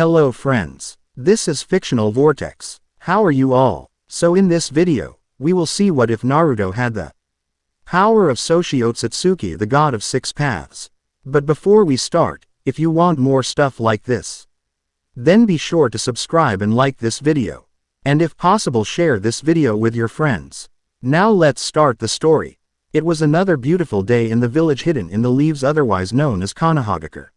Hello friends. This is Fictional Vortex. How are you all? So in this video, we will see what if Naruto had the power of Soshi Ōtsutsuki, the god of 6 paths. But before we start, if you want more stuff like this, then be sure to subscribe and like this video. And if possible, share this video with your friends. Now let's start the story. It was another beautiful day in the village hidden in the leaves, otherwise known as Konohagakure.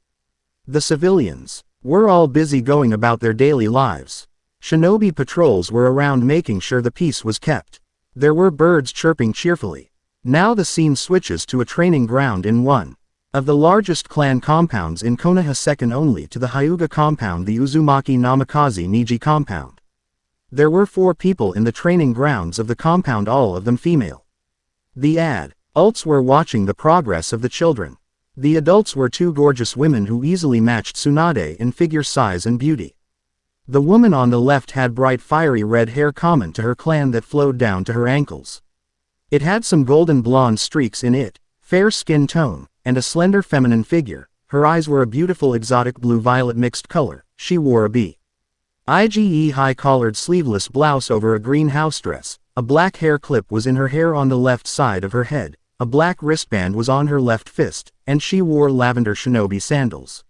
The civilians were all busy going about their daily lives. Shinobi patrols were around making sure the peace was kept. There were birds chirping cheerfully. Now the scene switches to a training ground in one of the largest clan compounds in Konoha, second only to the Hyuga compound, the Uzumaki Namikaze Niji compound. There were 4 people in the training grounds of the compound, all of them female. The adults were watching the progress of the children. The adults were 2 gorgeous women who easily matched Tsunade in figure, size and beauty. The woman on the left had bright fiery red hair common to her clan that flowed down to her ankles. It had some golden blonde streaks in it, fair skin tone, and a slender feminine figure. Her eyes were a beautiful exotic blue-violet mixed color. She wore a B.I.G.E. high-collared sleeveless blouse over a green house dress. A black hair clip was in her hair on the left side of her head. A black wristband was on her left fist, and she wore lavender shinobi sandals.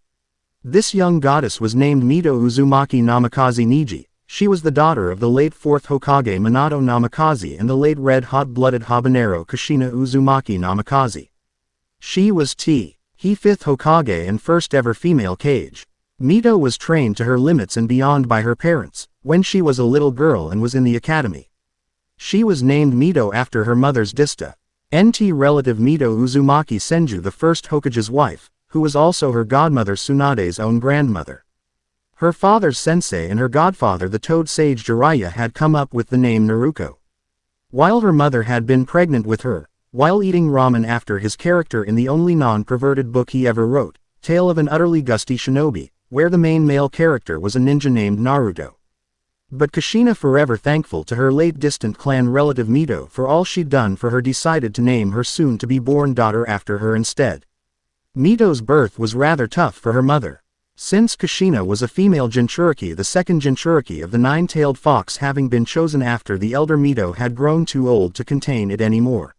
This young goddess was named Mito Uzumaki Namikaze Niji. She was the daughter of the late 4th Hokage Minato Namikaze and the late red hot-blooded habanero Kushina Uzumaki Namikaze. She was he 5th Hokage and first ever female Kage. Mito was trained to her limits and beyond by her parents when she was a little girl and was in the academy. She was named Mito after her mother's distant relative Mito Uzumaki Senju, the first Hokage's wife, who was also her godmother Tsunade's own grandmother. Her father's sensei and her godfather, the toad sage Jiraiya, had come up with the name Naruto. While her mother had been pregnant with her, while eating ramen after his character in the only non-perverted book he ever wrote, Tale of an Utterly Gusty Shinobi, where the main male character was a ninja named Naruto. But Kushina, forever thankful to her late distant clan relative Mito for all she'd done for her, decided to name her soon-to-be-born daughter after her instead. Mito's birth was rather tough for her mother. Since Kushina was a female Jinchuriki, the second Jinchuriki of the 9-tailed fox, having been chosen after the elder Mito had grown too old to contain it anymore.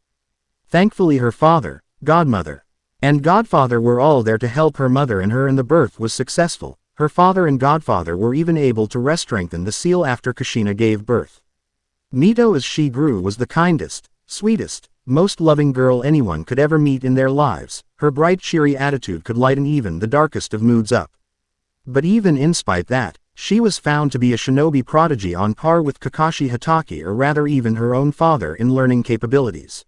Thankfully her father, godmother, and godfather were all there to help her mother and the birth was successful. Her father and godfather were even able to re-strengthen the seal after Kushina gave birth. Mito, as she grew, was the kindest, sweetest, most loving girl anyone could ever meet in their lives. Her bright, cheery attitude could lighten even the darkest of moods up. But even in spite that, she was found to be a shinobi prodigy on par with Kakashi Hatake, or rather even her own father, in learning capabilities.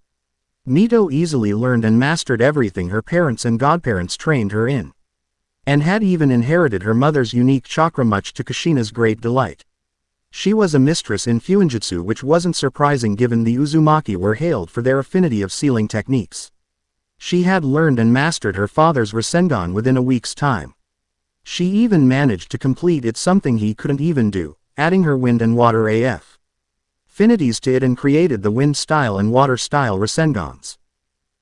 Mito easily learned and mastered everything her parents and godparents trained her in, and had even inherited her mother's unique chakra, much to Kushina's great delight. She was a mistress in Fuinjutsu, which wasn't surprising given the Uzumaki were hailed for their affinity of sealing techniques. She had learned and mastered her father's Rasengan within a week's time. She even managed to complete it, something he couldn't even do, adding her wind and water affinities to it, and created the wind style and water style Rasengans.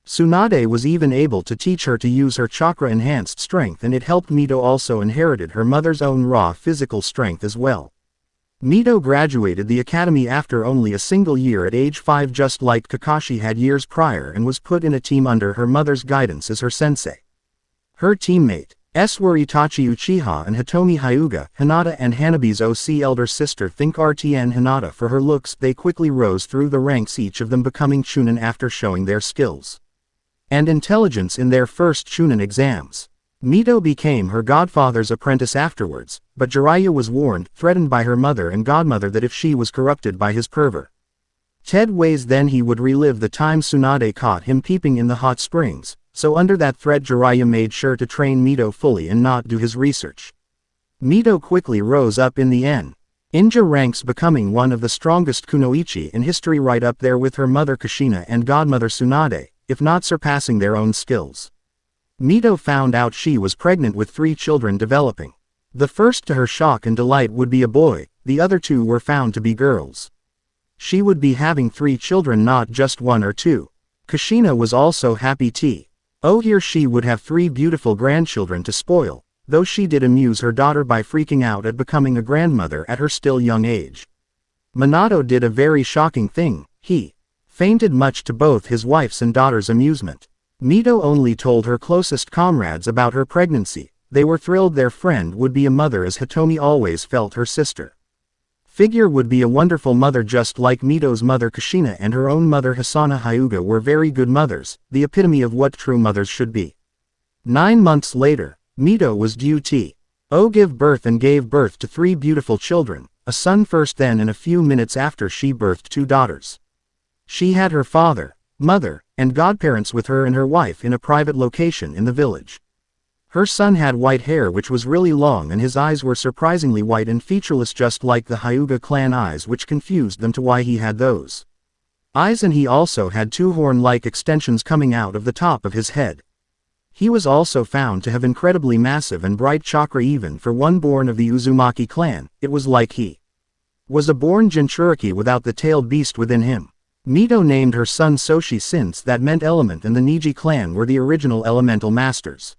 Tsunade was even able to teach her to use her chakra-enhanced strength, and it helped. Mito also inherited her mother's own raw physical strength as well. Mito graduated the academy after only a single year at age 5, just like Kakashi had years prior, and was put in a team under her mother's guidance as her sensei. Her teammates were Itachi Uchiha and Hitomi Hyuga. Hinata and Hanabi's OC elder sister think RTN Hinata for her looks. They quickly rose through the ranks, each of them becoming chunin after showing their skills and intelligence in their first chunin exams. Mito became her godfather's apprentice afterwards, but Jiraiya was warned, threatened by her mother and godmother, that if she was corrupted by his perverted ways, then he would relive the time Tsunade caught him peeping in the hot springs. So under that threat, Jiraiya made sure to train Mito fully and not do his research. Mito quickly rose up in the ninja ranks, becoming one of the strongest kunoichi in history, right up there with her mother Kushina and godmother Tsunade, if not surpassing their own skills. Mito found out she was pregnant with 3 children developing. The first, to her shock and delight, would be a boy. The other 2 were found to be girls. She would be having 3 children, not just 1 or 2. Kushina was also happy. Here she would have 3 beautiful grandchildren to spoil. though she did amuse her daughter by freaking out at becoming a grandmother at her still young age. Minato did a very shocking thing. He fainted, much to both his wife's and daughter's amusement. Mito only told her closest comrades about her pregnancy. They were thrilled their friend would be a mother, as Hitomi always felt her sister figure would be a wonderful mother, just like Mito's mother Kushina and her own mother Hisana Hyuga were very good mothers, the epitome of what true mothers should be. 9 months later, Mito was due to give birth and gave birth to 3 beautiful children, a son first, then and a few minutes after she birthed 2 daughters. She had her father, mother, and godparents with her and her wife in a private location in the village. Her son had white hair which was really long, and his eyes were surprisingly white and featureless, just like the Hyuga clan eyes, which confused them to why he had those eyes, and he also had 2 horn-like extensions coming out of the top of his head. He was also found to have incredibly massive and bright chakra even for one born of the Uzumaki clan. It was like he was a born Jinchuriki without the tailed beast within him. Mito named her son Soshi since that meant element, and the Niji clan were the original elemental masters.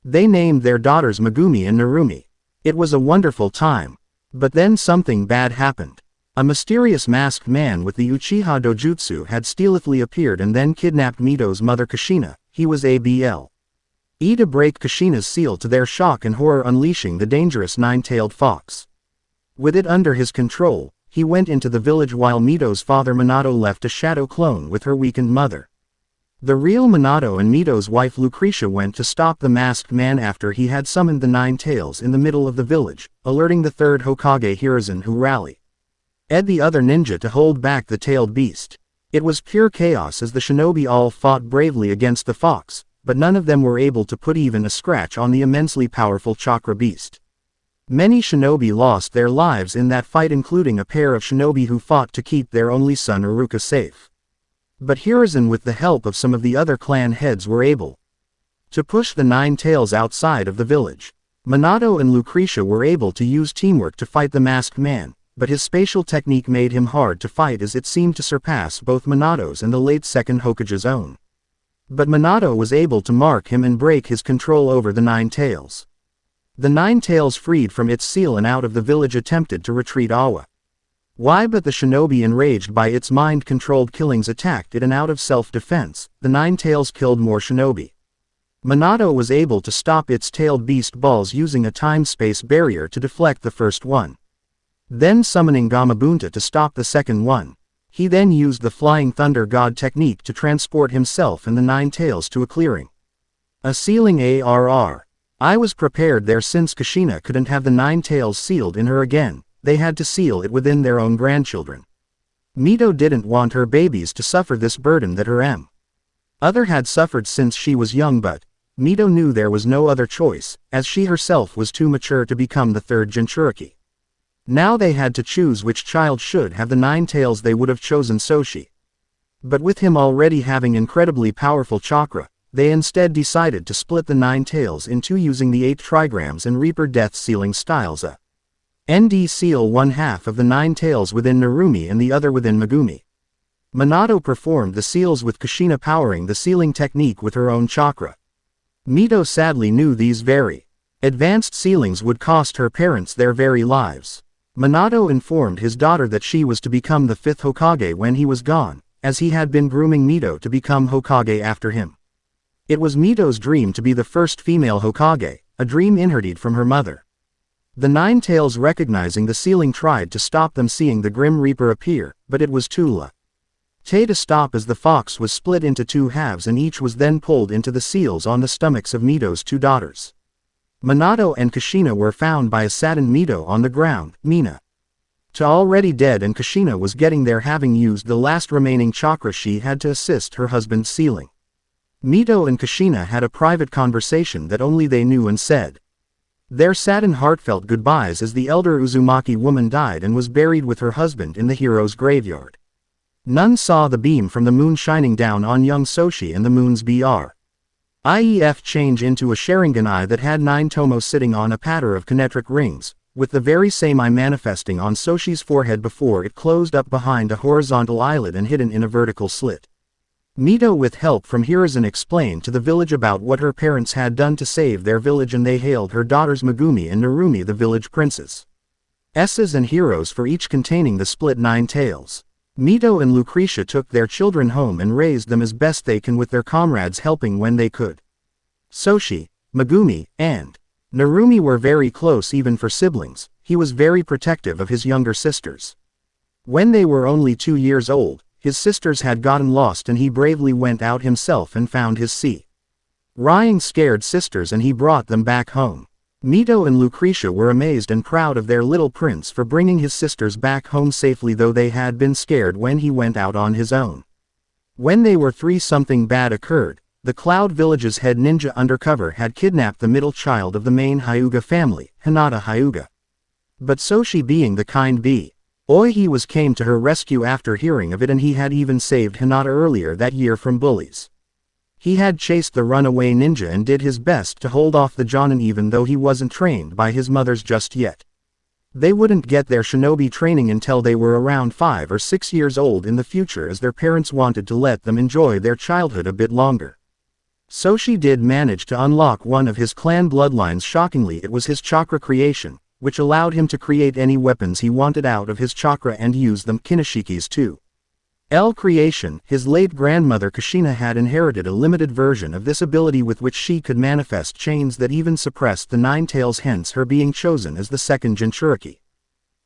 They named their daughters Megumi and Narumi. It was a wonderful time. But then something bad happened. A mysterious masked man with the Uchiha Dojutsu had stealthily appeared and then kidnapped Mito's mother Kushina. He was able to break Kushina's seal, to their shock and horror unleashing the dangerous 9-tailed fox. With it under his control, he went into the village while Mito's father Minato left a shadow clone with her weakened mother. The real Minato and Mito's wife Lucretia went to stop the masked man after he had summoned the 9 tails in the middle of the village, alerting the 3rd Hokage Hiruzen, who rallied the other ninja to hold back the tailed beast. It was pure chaos as the shinobi all fought bravely against the fox, but none of them were able to put even a scratch on the immensely powerful chakra beast. Many shinobi lost their lives in that fight, including a pair of shinobi who fought to keep their only son Iruka safe. But Hiruzen, with the help of some of the other clan heads, were able to push the 9 tails outside of the village. Minato and Lucretia were able to use teamwork to fight the masked man, but his spatial technique made him hard to fight, as it seemed to surpass both Minato's and the late 2nd Hokage's own. But Minato was able to mark him and break his control over the 9 tails. The 9 tails, freed from its seal and out of the village, attempted to retreat but the shinobi, enraged by its mind-controlled killings, attacked it, and out of self-defense, the 9 tails killed more shinobi. Minato was able to stop its tailed beast balls using a time-space barrier to deflect the first one. Then summoning Gamabunta to stop the second one. He then used the Flying Thunder God technique to transport himself and the 9 tails to a clearing. A sealing ARR. I was prepared there, since Kushina couldn't have the 9 tails sealed in her again. They had to seal it within their own grandchildren. Mito didn't want her babies to suffer this burden that her mother had suffered since she was young, but Mito knew there was no other choice, as she herself was too mature to become the 3rd Jinchuriki. Now they had to choose which child should have the 9 tails. They would have chosen Soshi. But with him already having incredibly powerful chakra, they instead decided to split the 9 tails in 2 using the 8 trigrams and Reaper Death sealing styles. ND seal 1/2 of the 9 tails within Narumi and the other within Megumi. Minato performed the seals with Kushina powering the sealing technique with her own chakra. Mito sadly knew these very advanced sealings would cost her parents their very lives. Minato informed his daughter that she was to become the 5th Hokage when he was gone, as he had been grooming Mito to become Hokage after him. It was Mito's dream to be the first female Hokage, a dream inherited from her mother. The 9 tails, recognizing the sealing, tried to stop them, seeing the Grim Reaper appear, but it was too late to stop, as the fox was split into 2 halves and each was then pulled into the seals on the stomachs of Mito's 2 daughters. Minato and Kushina were found by a saddened Mito on the ground, Mina already dead, and Kushina was getting there, having used the last remaining chakra she had to assist her husband's sealing. Mito and Kushina had a private conversation that only they knew and said their sad and heartfelt goodbyes as the elder Uzumaki woman died and was buried with her husband in the hero's graveyard. None saw the beam from the moon shining down on young Soshi and the moon's BRIEF change into a Sharingan eye that had 9 tomos sitting on a pattern of kinetic rings, with the very same eye manifesting on Soshi's forehead before it closed up behind a horizontal eyelid and hidden in a vertical slit. Mito with help from Hiruzen explained to the village about what her parents had done to save their village, and they hailed her daughters Megumi and Narumi the village princes. S's and heroes for each containing the split 9 tails. Mito and Lucretia took their children home and raised them as best they can with their comrades helping when they could. Soshi, Megumi, and Narumi were very close even for siblings. He was very protective of his younger sisters. When they were only 2 years old, his sisters had gotten lost and he bravely went out himself and found his Rying scared sisters and he brought them back home. Mito and Lucretia were amazed and proud of their little prince for bringing his sisters back home safely, though they had been scared when he went out on his own. When they were 3, something bad occurred. The Cloud Village's head ninja undercover had kidnapped the middle child of the main Hyuga family, Hinata Hyuga. But Soshi, being the kind boy he was, came to her rescue after hearing of it, and he had even saved Hinata earlier that year from bullies. He had chased the runaway ninja and did his best to hold off the Jonin even though he wasn't trained by his mothers just yet. They wouldn't get their shinobi training until they were around 5 or 6 years old in the future, as their parents wanted to let them enjoy their childhood a bit longer. Soshi did manage to unlock one of his clan bloodlines. Shockingly, it was his chakra creation, which allowed him to create any weapons he wanted out of his chakra and use them. Kineshiki's too. Creation. His late grandmother Kushina had inherited a limited version of this ability with which she could manifest chains that even suppressed the 9 tails, hence her being chosen as the second Jinchuriki.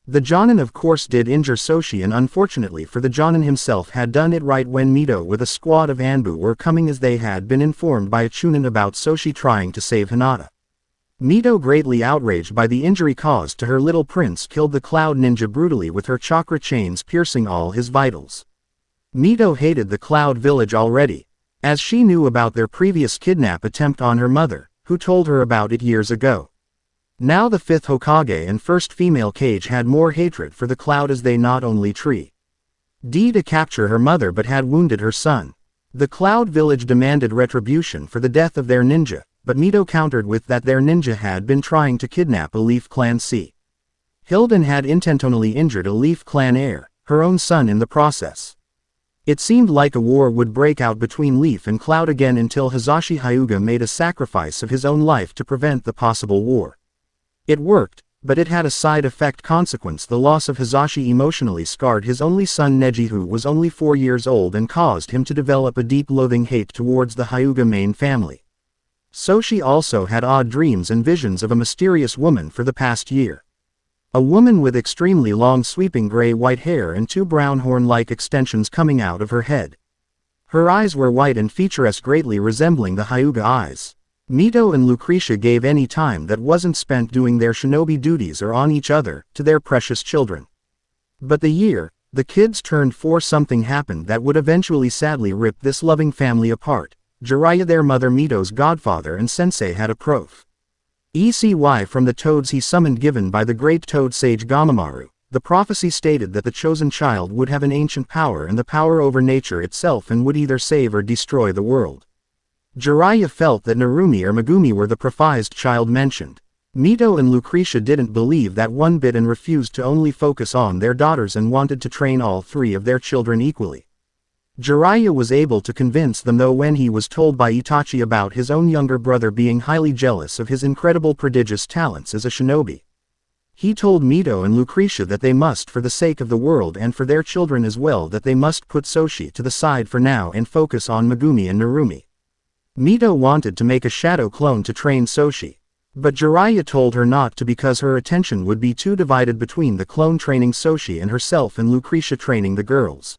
The Jonin of course did injure Soshi, and unfortunately for the Jonin himself had done it right when Mito with a squad of Anbu were coming, as they had been informed by a chunin about Soshi trying to save Hinata. Mito, greatly outraged by the injury caused to her little prince, killed the Cloud Ninja brutally with her chakra chains, piercing all his vitals. Mito hated the Cloud Village already, as she knew about their previous kidnap attempt on her mother, who told her about it years ago. Now the 5th Hokage and first female Kage had more hatred for the Cloud, as they not only tried to capture her mother but had wounded her son. The Cloud Village demanded retribution for the death of their ninja, but Mito countered with that their ninja had been trying to kidnap a Leaf Clan Hilden had intentionally injured a Leaf Clan heir, her own son, in the process. It seemed like a war would break out between Leaf and Cloud again until Hisashi Hyuga made a sacrifice of his own life to prevent the possible war. It worked, but it had a side effect consequence. The loss of Hisashi emotionally scarred his only son Neji, who was only 4 years old, and caused him to develop a deep loathing hate towards the Hyuga main family. Soshi also had odd dreams and visions of a mysterious woman for the past year. A woman with extremely long sweeping gray-white hair and 2 brown horn-like extensions coming out of her head. Her eyes were white and featuresque, greatly resembling the Hyuga eyes. Mito and Lucretia gave any time that wasn't spent doing their shinobi duties or on each other to their precious children. But the year the kids turned 4, something happened that would eventually sadly rip this loving family apart. Jiraiya, their mother Mito's godfather and sensei, had a ECY from the toads he summoned given by the great toad sage Gamamaru. The prophecy stated that the chosen child would have an ancient power and the power over nature itself, and would either save or destroy the world. Jiraiya felt that Narumi or Megumi were the prophesized child mentioned. Mito and Lucretia didn't believe that one bit and refused to only focus on their daughters and wanted to train all 3 of their children equally. Jiraiya was able to convince them, though, when he was told by Itachi about his own younger brother being highly jealous of his incredible prodigious talents as a shinobi. He told Mito and Lucretia that they must, for the sake of the world and for their children as well, that they must put Soshi to the side for now and focus on Megumi and Narumi. Mito wanted to make a shadow clone to train Soshi, but Jiraiya told her not to because her attention would be too divided between the clone training Soshi and herself and Lucretia training the girls.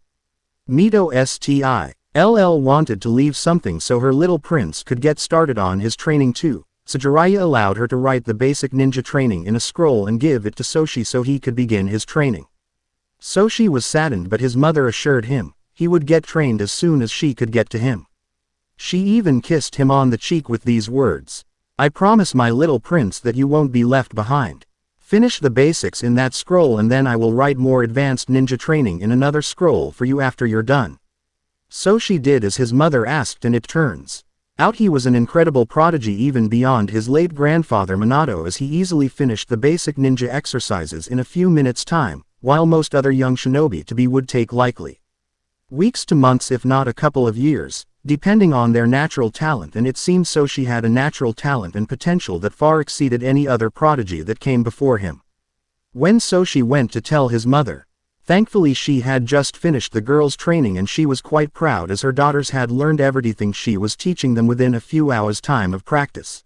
Mito STILL wanted to leave something so her little prince could get started on his training too, so Jiraiya allowed her to write the basic ninja training in a scroll and give it to Soshi so he could begin his training. Soshi was saddened, but his mother assured him he would get trained as soon as she could get to him. She even kissed him on the cheek with these words, "I promise, my little prince, that you won't be left behind. Finish the basics in that scroll and then I will write more advanced ninja training in another scroll for you after you're done." Soshi did as his mother asked, and it turns out he was an incredible prodigy even beyond his late grandfather Minato, as he easily finished the basic ninja exercises in a few minutes' time, while most other young shinobi to be would take likely Weeks to months if not a couple of years, depending on their natural talent, and it seemed Soshi had a natural talent and potential that far exceeded any other prodigy that came before him. When Soshi went to tell his mother, thankfully she had just finished the girls' training and she was quite proud as her daughters had learned everything she was teaching them within a few hours' time of practice.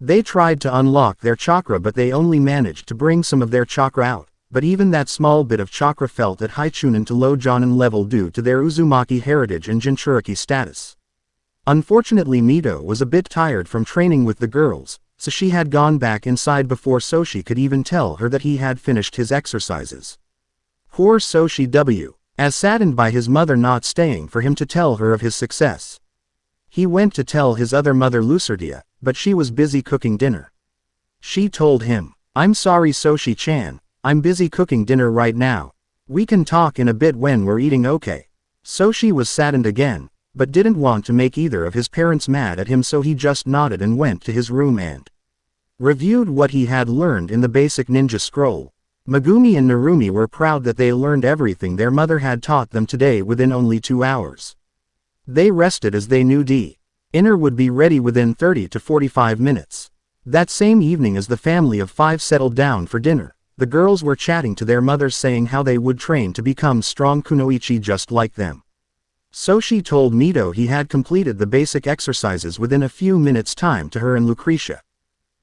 They tried to unlock their chakra but they only managed to bring some of their chakra out, but even that small bit of chakra felt at high chunin to low jonin level due to their Uzumaki heritage and Jinchuriki status. Unfortunately Mito was a bit tired from training with the girls, so she had gone back inside before Soshi could even tell her that he had finished his exercises. Poor Soshi W, as saddened by his mother not staying for him to tell her of his success. He went to tell his other mother Lucerdia, but she was busy cooking dinner. She told him, "I'm sorry Soshi-chan, I'm busy cooking dinner right now. We can talk in a bit when we're eating, okay?" Soshi was saddened again, but didn't want to make either of his parents mad at him, so he just nodded and went to his room and reviewed what he had learned in the basic ninja scroll. Megumi and Narumi were proud that they learned everything their mother had taught them today within only 2 hours. They rested as they knew dinner would be ready within 30 to 45 minutes. That same evening as the family of 5 settled down for dinner, the girls were chatting to their mothers saying how they would train to become strong kunoichi just like them. Soshi told Mito he had completed the basic exercises within a few minutes' time to her and Lucretia.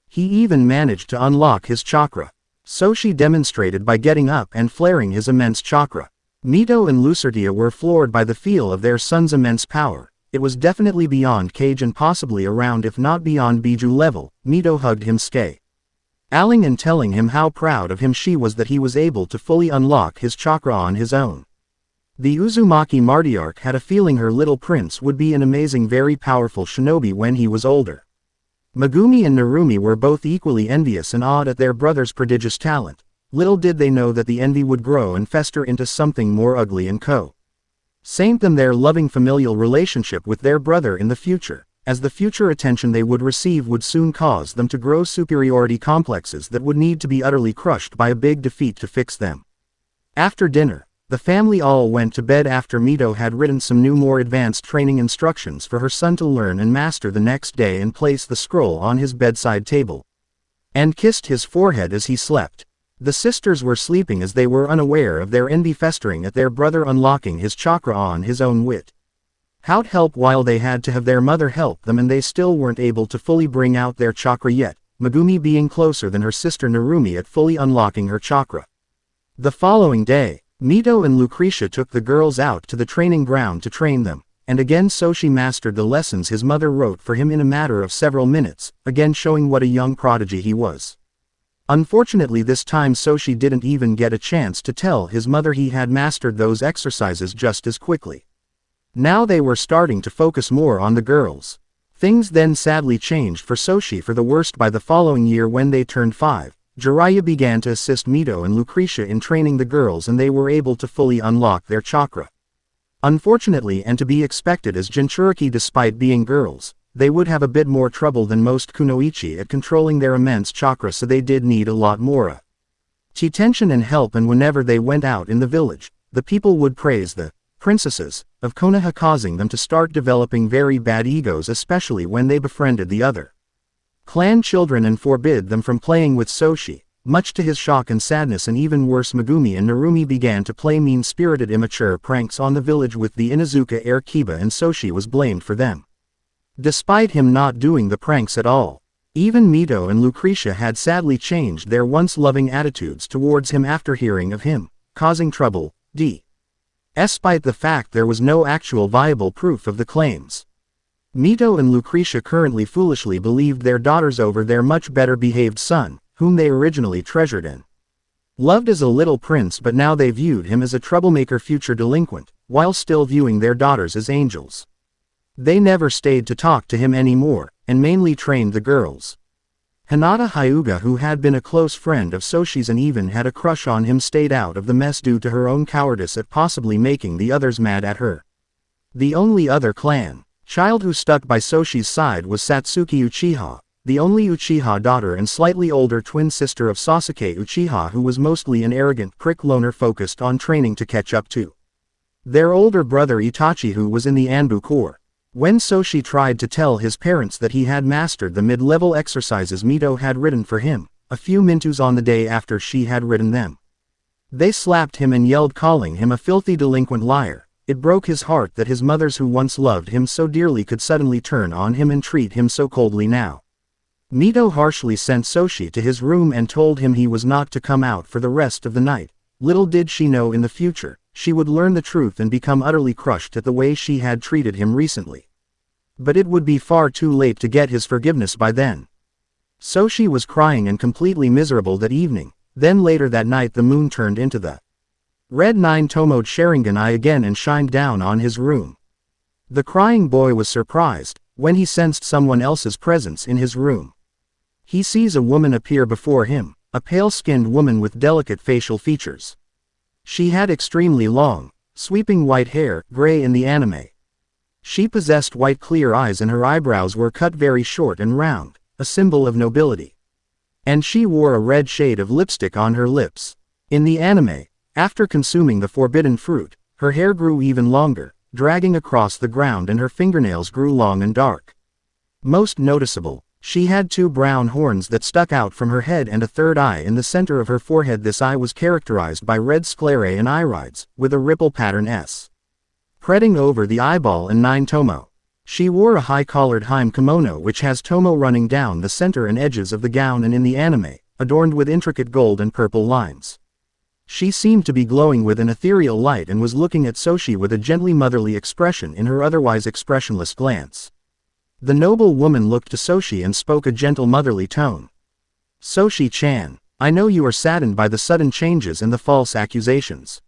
He even managed to unlock his chakra. Soshi demonstrated by getting up and flaring his immense chakra. Mito and Lucerdia were floored by the feel of their son's immense power. It was definitely beyond Cage and possibly around if not beyond Biju level. Mito hugged him scaling and telling him how proud of him she was that he was able to fully unlock his chakra on his own. The Uzumaki matriarch had a feeling her little prince would be an amazing, very powerful shinobi when he was older. Megumi and Narumi were both equally envious and awed at their brother's prodigious talent. Little did they know that the envy would grow and fester into something more ugly and same them their loving familial relationship with their brother in the future, as the future attention they would receive would soon cause them to grow superiority complexes that would need to be utterly crushed by a big defeat to fix them. After dinner, the family all went to bed after Mito had written some new more advanced training instructions for her son to learn and master the next day and place the scroll on his bedside table and kissed his forehead as he slept. The sisters were sleeping as they were unaware of their envy festering at their brother unlocking his chakra on his own without help while they had to have their mother help them and they still weren't able to fully bring out their chakra yet, Megumi being closer than her sister Narumi at fully unlocking her chakra. The following day, Mito and Lucretia took the girls out to the training ground to train them, and again Soshi mastered the lessons his mother wrote for him in a matter of several minutes, again showing what a young prodigy he was. Unfortunately this time Soshi didn't even get a chance to tell his mother he had mastered those exercises just as quickly. Now they were starting to focus more on the girls. Things then sadly changed for Soshi for the worst. By the following year when they turned 5, Jiraiya began to assist Mito and Lucretia in training the girls and they were able to fully unlock their chakra. Unfortunately, and to be expected as Jinchuriki, despite being girls, they would have a bit more trouble than most kunoichi at controlling their immense chakra, so they did need a lot more attention and help, and whenever they went out in the village, the people would praise the princesses of Konoha, causing them to start developing very bad egos, especially when they befriended the other clan children and forbid them from playing with Soshi. Much to his shock and sadness, and even worse, Megumi and Narumi began to play mean-spirited immature pranks on the village with the Inuzuka air Kiba, and Soshi was blamed for them, despite him not doing the pranks at all. Even Mito and Lucretia had sadly changed their once loving attitudes towards him after hearing of him causing trouble, despite the fact there was no actual viable proof of the claims. Mito and Lucretia currently foolishly believed their daughters over their much better behaved son, whom they originally treasured and loved as a little prince, but now they viewed him as a troublemaker future delinquent, while still viewing their daughters as angels. They never stayed to talk to him anymore, and mainly trained the girls. Hinata Hyuga, who had been a close friend of Soshi's and even had a crush on him, stayed out of the mess due to her own cowardice at possibly making the others mad at her. The only other clan child who stuck by Soshi's side was Satsuki Uchiha, the only Uchiha daughter and slightly older twin sister of Sasuke Uchiha, who was mostly an arrogant prick loner focused on training to catch up to Their older brother Itachi, who was in the Anbu Corps. When Soshi tried to tell his parents that he had mastered the mid-level exercises Mito had written for him, a few minutes on the day after she had written them, they slapped him and yelled, calling him a filthy delinquent liar. It broke his heart that his mothers, who once loved him so dearly, could suddenly turn on him and treat him so coldly now. Mito harshly sent Soshi to his room and told him he was not to come out for the rest of the night. Little did she know in the future, she would learn the truth and become utterly crushed at the way she had treated him recently. But it would be far too late to get his forgiveness by then. Soshi was crying and completely miserable that evening. Then later that night the moon turned into the red nine-tomoed Sharingan eye again and shined down on his room. The crying boy was surprised when he sensed someone else's presence in his room. He sees a woman appear before him, a pale-skinned woman with delicate facial features. She had extremely long, sweeping white hair, gray in the anime. She possessed white clear eyes and her eyebrows were cut very short and round, a symbol of nobility. And she wore a red shade of lipstick on her lips. In the anime, after consuming the forbidden fruit, her hair grew even longer, dragging across the ground, and her fingernails grew long and dark. Most noticeable, she had 2 brown horns that stuck out from her head and a third eye in the center of her forehead. This eye was characterized by red sclerae and irides, with a ripple pattern spreading over the eyeball and 9 tomo. She wore a high-collared hime kimono which has tomo running down the center and edges of the gown and in the anime, adorned with intricate gold and purple lines. She seemed to be glowing with an ethereal light and was looking at Soshi with a gently motherly expression in her otherwise expressionless glance. The noble woman looked to Soshi and spoke a gentle motherly tone. Soshi-chan, I know you are saddened by the sudden changes and the false accusations.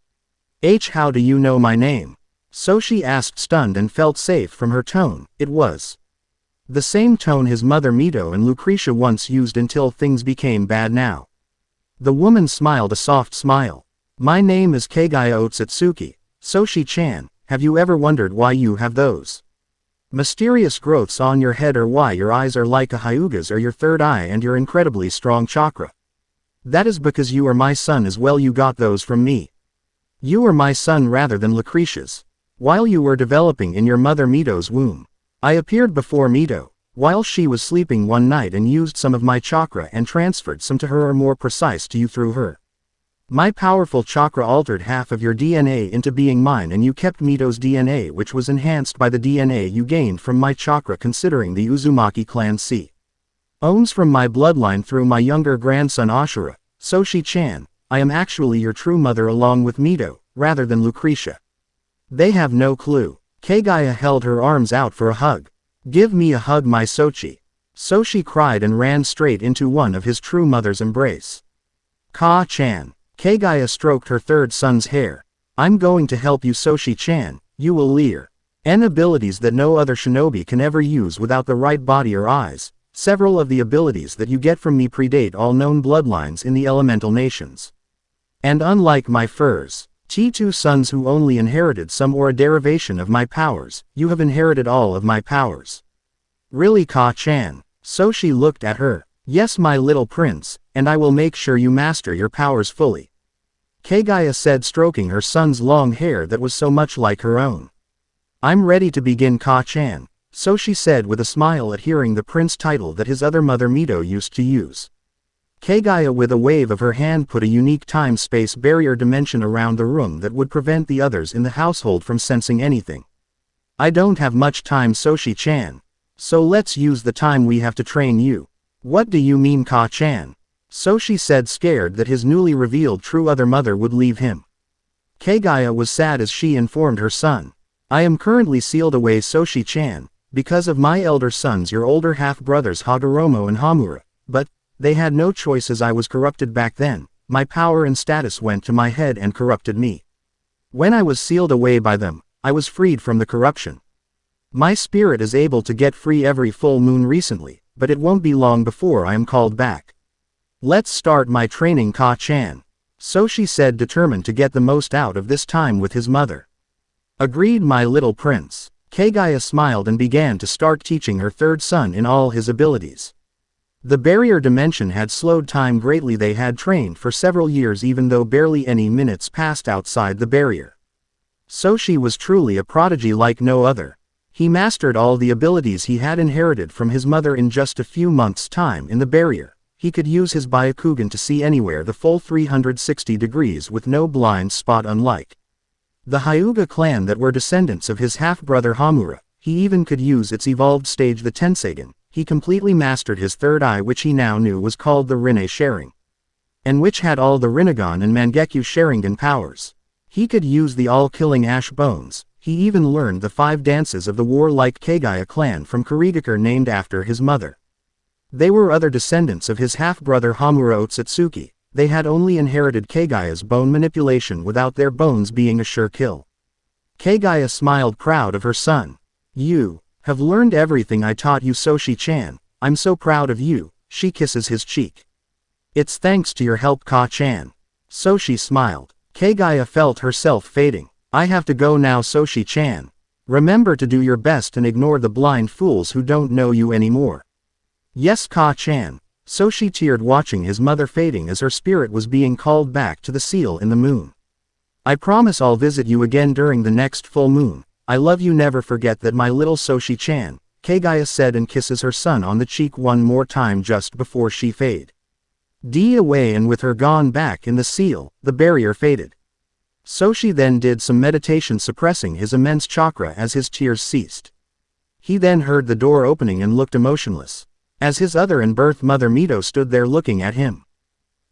How do you know my name? Soshi asked, stunned, and felt safe from her tone. It was the same tone his mother Mito and Lucretia once used until things became bad now. The woman smiled a soft smile. My name is Soshi Ōtsutsuki. Soshi-chan, have you ever wondered why you have those mysterious growths on your head, or why your eyes are like a hyuga's, or your third eye and your incredibly strong chakra? That is because you are my son as well. You got those from me. You are my son rather than Lucretia's. While you were developing in your mother Mito's womb, I appeared before Mito, while she was sleeping one night, and used some of my chakra and transferred some to her, or more precise to you, through her. My powerful chakra altered half of your DNA into being mine, and you kept Mito's DNA, which was enhanced by the DNA you gained from my chakra, considering the Uzumaki clan owns from my bloodline through my younger grandson Ashura. Soshi-chan, I am actually your true mother along with Mito, rather than Lucretia. They have no clue. Kagaya held her arms out for a hug. Give me a hug, my Sochi. Soshi cried and ran straight into one of his true mother's embrace. Ka-chan. Kagaya stroked her third son's hair. I'm going to help you, Soshi-chan. You will learn abilities that no other shinobi can ever use without the right body or eyes. Several of the abilities that you get from me predate all known bloodlines in the elemental nations. And unlike my T2 sons who only inherited some or a derivation of my powers, you have inherited all of my powers. Really, Ka-chan? Soshi looked at her. Yes, my little prince, and I will make sure you master your powers fully. Kagaya said, stroking her son's long hair that was so much like her own. I'm ready to begin, Ka-chan, Soshi said with a smile at hearing the prince title that his other mother Mito used to use. Kagaya with a wave of her hand put a unique time-space barrier dimension around the room that would prevent the others in the household from sensing anything. I don't have much time, Soshi-chan. So let's use the time we have to train you. What do you mean, Ka-chan? Soshi said, scared that his newly revealed true other mother would leave him. Kagaya was sad as she informed her son. I am currently sealed away, Soshi-chan, because of my elder sons, your older half-brothers Hagoromo and Hamura, but they had no choice as I was corrupted back then. My power and status went to my head and corrupted me. When I was sealed away by them, I was freed from the corruption. My spirit is able to get free every full moon recently, but it won't be long before I am called back. Let's start my training, Ka-chan. Soshi said, determined to get the most out of this time with his mother. Agreed, my little prince. Kagaya smiled and began to start teaching her third son in all his abilities. The barrier dimension had slowed time greatly. They had trained for several years even though barely any minutes passed outside the barrier. Soshi was truly a prodigy like no other. He mastered all the abilities he had inherited from his mother in just a few months' time in the barrier. He could use his Byakugan to see anywhere the full 360 degrees with no blind spot, unlike the Hyuga clan that were descendants of his half-brother Hamura. He even could use its evolved stage, the Tenseigan. He completely mastered his third eye, which he now knew was called the Rinne Sharing, and which had all the Rinnegan and Mangekyo Sharingan powers. He could use the all-killing Ash Bones. He even learned the 5 dances of the warlike Kagaya clan from Kurigakure, named after his mother. They were other descendants of his half-brother Hamura Ōtsutsuki. They had only inherited Kagaya's bone manipulation without their bones being a sure kill. Kagaya smiled, proud of her son. "You have learned everything I taught you, Soshi-chan. I'm so proud of you." She kisses his cheek. "It's thanks to your help, Ka-chan." Soshi smiled. Kagaya felt herself fading. "I have to go now, Soshi-chan. Remember to do your best and ignore the blind fools who don't know you anymore." "Yes, Ka-chan." Soshi teared, watching his mother fading as her spirit was being called back to the seal in the moon. "I promise I'll visit you again during the next full moon. I love you, never forget that, my little Soshi-chan," Kagaya said and kisses her son on the cheek one more time just before she fade. Away, and with her gone back in the seal, the barrier faded. Soshi then did some meditation, suppressing his immense chakra as his tears ceased. He then heard the door opening and looked emotionless, as his other and birth mother Mito stood there looking at him.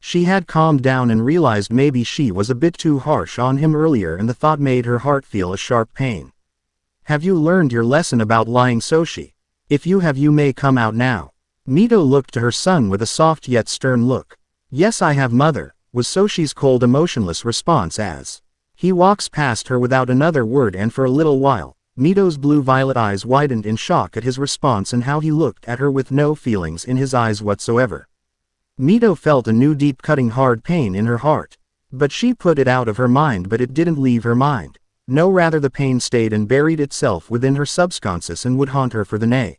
She had calmed down and realized maybe she was a bit too harsh on him earlier, and the thought made her heart feel a sharp pain. "Have you learned your lesson about lying, Soshi? If you have, you may come out now." Mito looked to her son with a soft yet stern look. "Yes, I have, mother," was Soshi's cold, emotionless response as he walks past her without another word, and for a little while, Mito's blue-violet eyes widened in shock at his response and how he looked at her with no feelings in his eyes whatsoever. Mito felt a new deep, cutting, hard pain in her heart. But she put it out of her mind, but it didn't leave her mind. No, rather the pain stayed and buried itself within her subconscious and would haunt her for the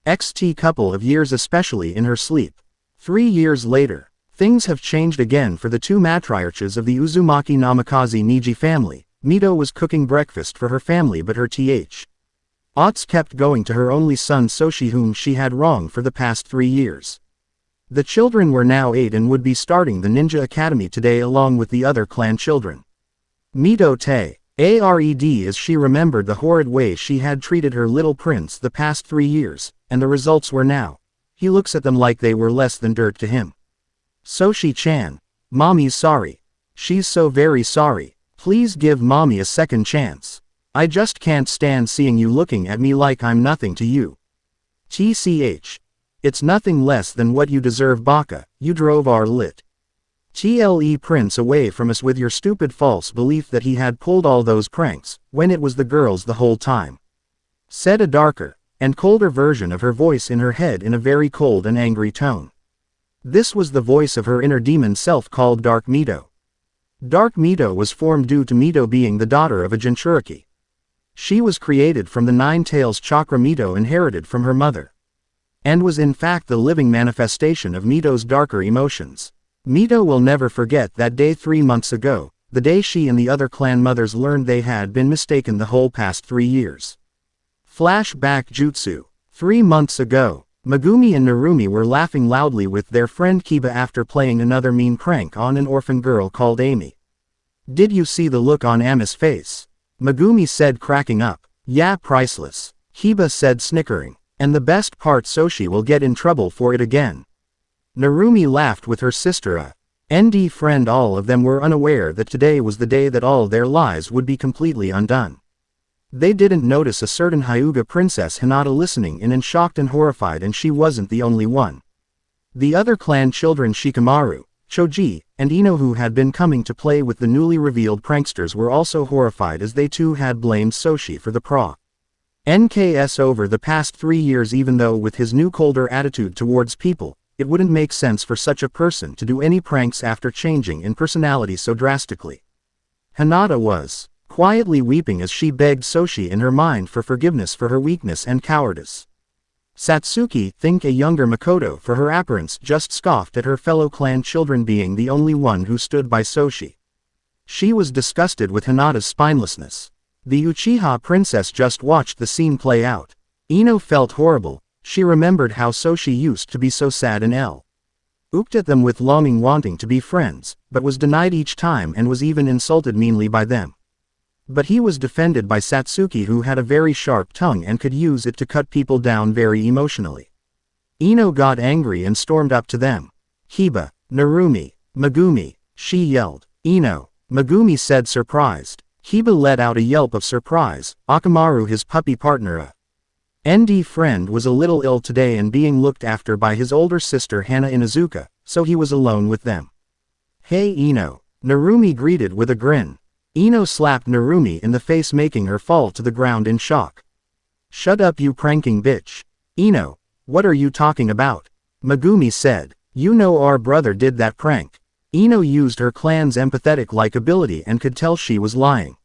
next couple of years, especially in her sleep. 3 years later, things have changed again for the two matriarchs of the Uzumaki Namikaze Niji family. Mito was cooking breakfast for her family, but her thoughts kept going to her only son Soshi, whom she had wronged for the past 3 years. The children were now 8 and would be starting the ninja academy today along with the other clan children. Mito ared as she remembered the horrid way she had treated her little prince the past 3 years, and the results were now. He looks at them like they were less than dirt to him. "Soshi-chan. Mommy's sorry. She's so very sorry. Please give mommy a second chance. I just can't stand seeing you looking at me like I'm nothing to you. TCH. It's nothing less than what you deserve, Baka. You drove our tle prince away from us with your stupid false belief that he had pulled all those pranks, when it was the girls the whole time," said a darker and colder version of her voice in her head in a very cold and angry tone. This was the voice of her inner demon self called Dark Mito. Dark Mito was formed due to Mito being the daughter of a Jinchuriki. She was created from the 9 tails chakra Mito inherited from her mother, and was in fact the living manifestation of Mito's darker emotions. Mito will never forget that day 3 months ago, the day she and the other clan mothers learned they had been mistaken the whole past 3 years. Flashback Jutsu. 3 months ago, Megumi and Narumi were laughing loudly with their friend Kiba after playing another mean prank on an orphan girl called Amy. "Did you see the look on Ami's face?" Megumi said, cracking up. "Yeah, priceless," Kiba said, snickering. "And the best part, Soshi will get in trouble for it again." Narumi laughed with her sister, ND friend. All of them were unaware that today was the day that all their lies would be completely undone. They didn't notice a certain Hyuga princess Hinata listening in and shocked and horrified, and she wasn't the only one. The other clan children Shikamaru, Choji, and Ino, who had been coming to play with the newly revealed pranksters, were also horrified, as they too had blamed Soshi for the NKS over the past 3 years. Even though with his new colder attitude towards people, it wouldn't make sense for such a person to do any pranks after changing in personality so drastically. Hinata was quietly weeping as she begged Soshi in her mind for forgiveness for her weakness and cowardice. Satsuki, think a younger Makoto for her appearance, just scoffed at her fellow clan children being the only one who stood by Soshi. She was disgusted with Hinata's spinelessness. The Uchiha princess just watched the scene play out. Ino felt horrible. She remembered how Soshi used to be so sad and looked at them with longing, wanting to be friends, but was denied each time and was even insulted meanly by them. But he was defended by Satsuki, who had a very sharp tongue and could use it to cut people down very emotionally. Ino got angry and stormed up to them. "Kiba, Narumi, Megumi," she yelled. "Ino," Megumi said, surprised. Kiba let out a yelp of surprise. Akamaru, his puppy partner, ND friend, was a little ill today and being looked after by his older sister Hana Inuzuka, so he was alone with them. "Hey Ino," Narumi greeted with a grin. Ino slapped Narumi in the face, making her fall to the ground in shock. "Shut up, you pranking bitch." "Ino, what are you talking about?" Megumi said. "You know our brother did that prank." Ino used her clan's empathetic-like ability and could tell she was lying.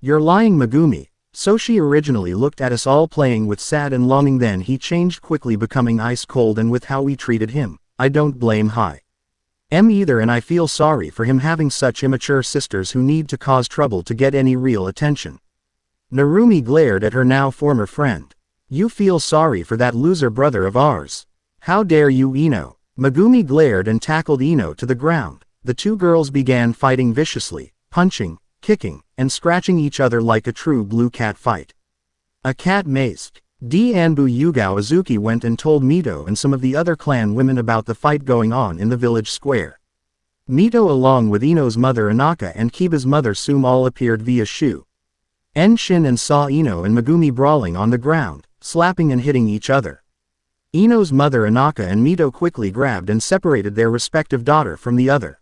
"You're lying, Megumi. Soshi originally looked at us all playing with sad and longing, then he changed quickly, becoming ice cold, and with how we treated him, I don't blame him either, and I feel sorry for him having such immature sisters who need to cause trouble to get any real attention." Narumi glared at her now former friend. "You feel sorry for that loser brother of ours? How dare you, Ino?" Megumi glared and tackled Ino to the ground. The two girls began fighting viciously, punching, kicking, and scratching each other like a true blue cat fight. A cat maced. Anbu Yugao Azuki went and told Mito and some of the other clan women about the fight going on in the village square. Mito, along with Ino's mother Inaka and Kiba's mother Sume, all appeared via Shu Enshin and saw Ino and Megumi brawling on the ground, slapping and hitting each other. Ino's mother Inaka and Mito quickly grabbed and separated their respective daughter from the other.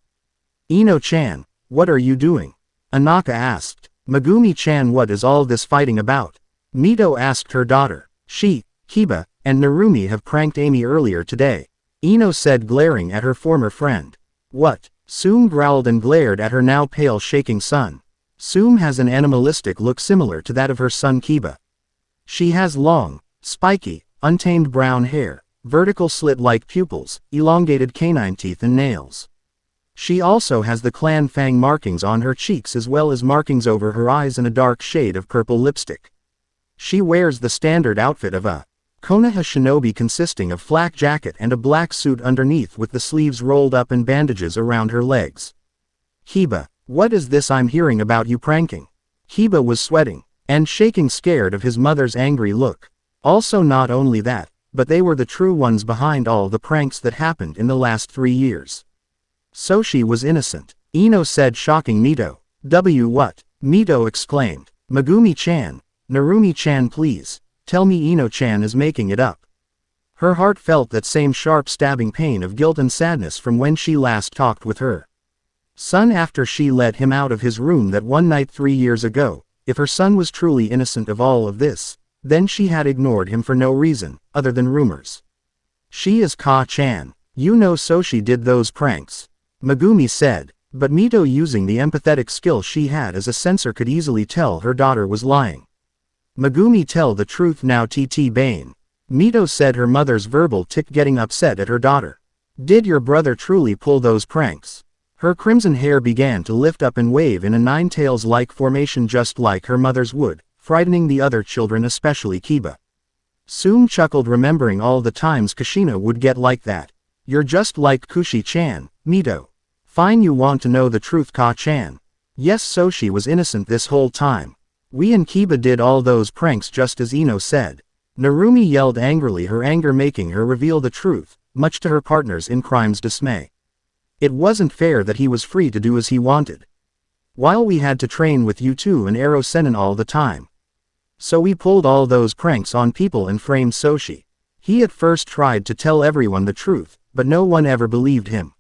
"Ino-chan, what are you doing?" Inaka asked. "Megumi-chan, what is all this fighting about?" Mito asked her daughter. "She, Kiba, and Narumi have pranked Amy earlier today," Ino said, glaring at her former friend. "What?" Sume growled and glared at her now pale, shaking son. Sume has an animalistic look similar to that of her son Kiba. She has long, spiky, untamed brown hair, vertical slit-like pupils, elongated canine teeth and nails. She also has the clan fang markings on her cheeks as well as markings over her eyes and a dark shade of purple lipstick. She wears the standard outfit of a Konoha shinobi, consisting of flak jacket and a black suit underneath with the sleeves rolled up and bandages around her legs. "Kiba, what is this I'm hearing about you pranking?" Kiba was sweating and shaking, scared of his mother's angry look. Also, not only that, but they were the true ones behind all the pranks that happened in the last 3 years. Soshi was innocent, Ino said, shocking Mito. What? Mito exclaimed. "Megumi-chan, Narumi-chan, please, tell me Ino-chan is making it up." Her heart felt that same sharp stabbing pain of guilt and sadness from when she last talked with her son after she let him out of his room that one night 3 years ago. If her son was truly innocent of all of this, then she had ignored him for no reason, other than rumors. "She is Ka-chan. You know Soshi did those pranks," Megumi said, but Mito, using the empathetic skill she had as a censor, could easily tell her daughter was lying. "Megumi, tell the truth now, TT Bane," Mito said, her mother's verbal tick getting upset at her daughter. "Did your brother truly pull those pranks?" Her crimson hair began to lift up and wave in a nine-tails-like formation just like her mother's would, frightening the other children, especially Kiba. Sume chuckled, remembering all the times Kushina would get like that. "You're just like Kushi-chan, Mito. Fine, you want to know the truth, Ka-chan. Yes, Soshi was innocent this whole time. We and Kiba did all those pranks just as Ino said." Narumi yelled angrily, her anger making her reveal the truth, much to her partner's in crime's dismay. "It wasn't fair that he was free to do as he wanted, while we had to train with you two and Ero Sennin all the time. So we pulled all those pranks on people and framed Soshi. He at first tried to tell everyone the truth, but no one ever believed him."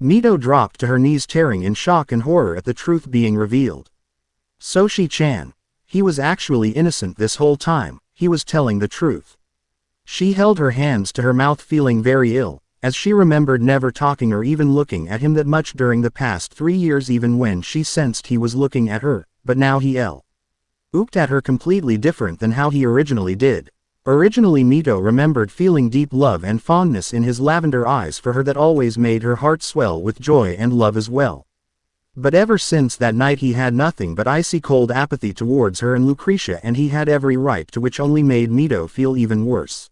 Mito dropped to her knees, tearing in shock and horror at the truth being revealed. "Soshi-chan. He was actually innocent this whole time, he was telling the truth." She held her hands to her mouth, feeling very ill, as she remembered never talking or even looking at him that much during the past 3 years, even when she sensed he was looking at her, but now he looked at her completely different than how he originally did. Originally, Mito remembered feeling deep love and fondness in his lavender eyes for her that always made her heart swell with joy and love as well. But ever since that night he had nothing but icy cold apathy towards her and Lucretia, and he had every right to, which only made Mito feel even worse.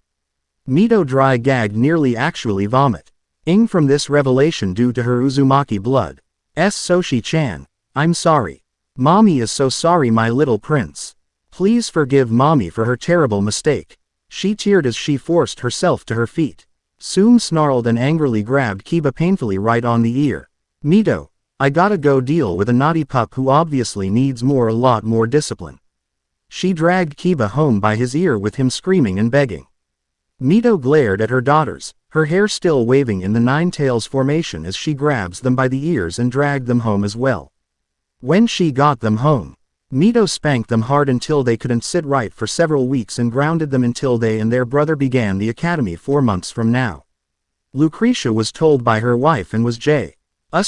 Mito dry gagged, nearly actually vomiting from this revelation due to her Uzumaki blood. Soshi-chan, I'm sorry. Mommy is so sorry, my little prince. Please forgive mommy for her terrible mistake. She teared as she forced herself to her feet. Sume snarled and angrily grabbed Kiba painfully right on the ear. Mito, I gotta go deal with a naughty pup who obviously needs a lot more discipline. She dragged Kiba home by his ear with him screaming and begging. Mito glared at her daughters, her hair still waving in the nine-tails formation as she grabs them by the ears and dragged them home as well. When she got them home, Mito spanked them hard until they couldn't sit right for several weeks and grounded them until they and their brother began the academy 4 months from now. Lucretia was told by her wife and was just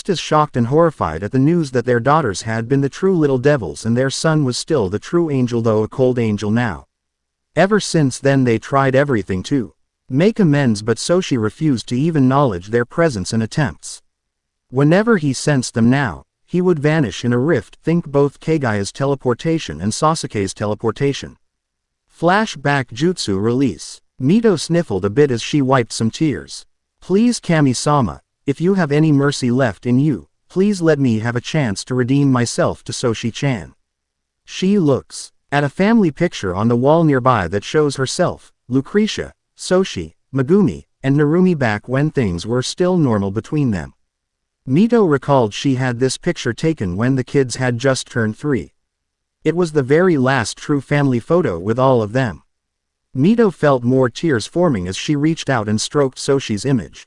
as shocked and horrified at the news that their daughters had been the true little devils and their son was still the true angel, though a cold angel now. Ever since then they tried everything to make amends, but Soshi refused to even acknowledge their presence and attempts. Whenever he sensed them now, he would vanish in a rift. Think both Kagaya's teleportation and Sasuke's teleportation. Flashback jutsu release. Mito sniffled a bit as she wiped some tears. Please, Kami-sama, if you have any mercy left in you, please let me have a chance to redeem myself to Soshi-chan. She looks at a family picture on the wall nearby that shows herself, Lucretia, Soshi, Megumi, and Narumi back when things were still normal between them. Mito recalled she had this picture taken when the kids had just turned 3. It was the very last true family photo with all of them. Mito felt more tears forming as she reached out and stroked Soshi's image.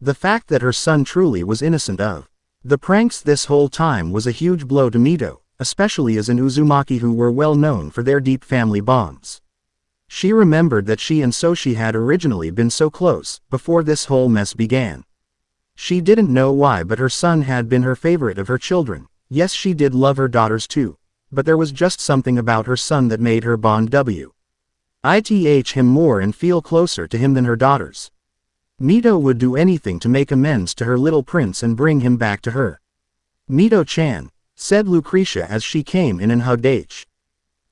The fact that her son truly was innocent of the pranks this whole time was a huge blow to Mito, especially as an Uzumaki who were well known for their deep family bonds. She remembered that she and Soshi had originally been so close before this whole mess began. She didn't know why, but her son had been her favorite of her children. Yes, she did love her daughters too, but there was just something about her son that made her bond with him more and feel closer to him than her daughters. Mito would do anything to make amends to her little prince and bring him back to her. Mito-chan, said Lucretia as she came in and hugged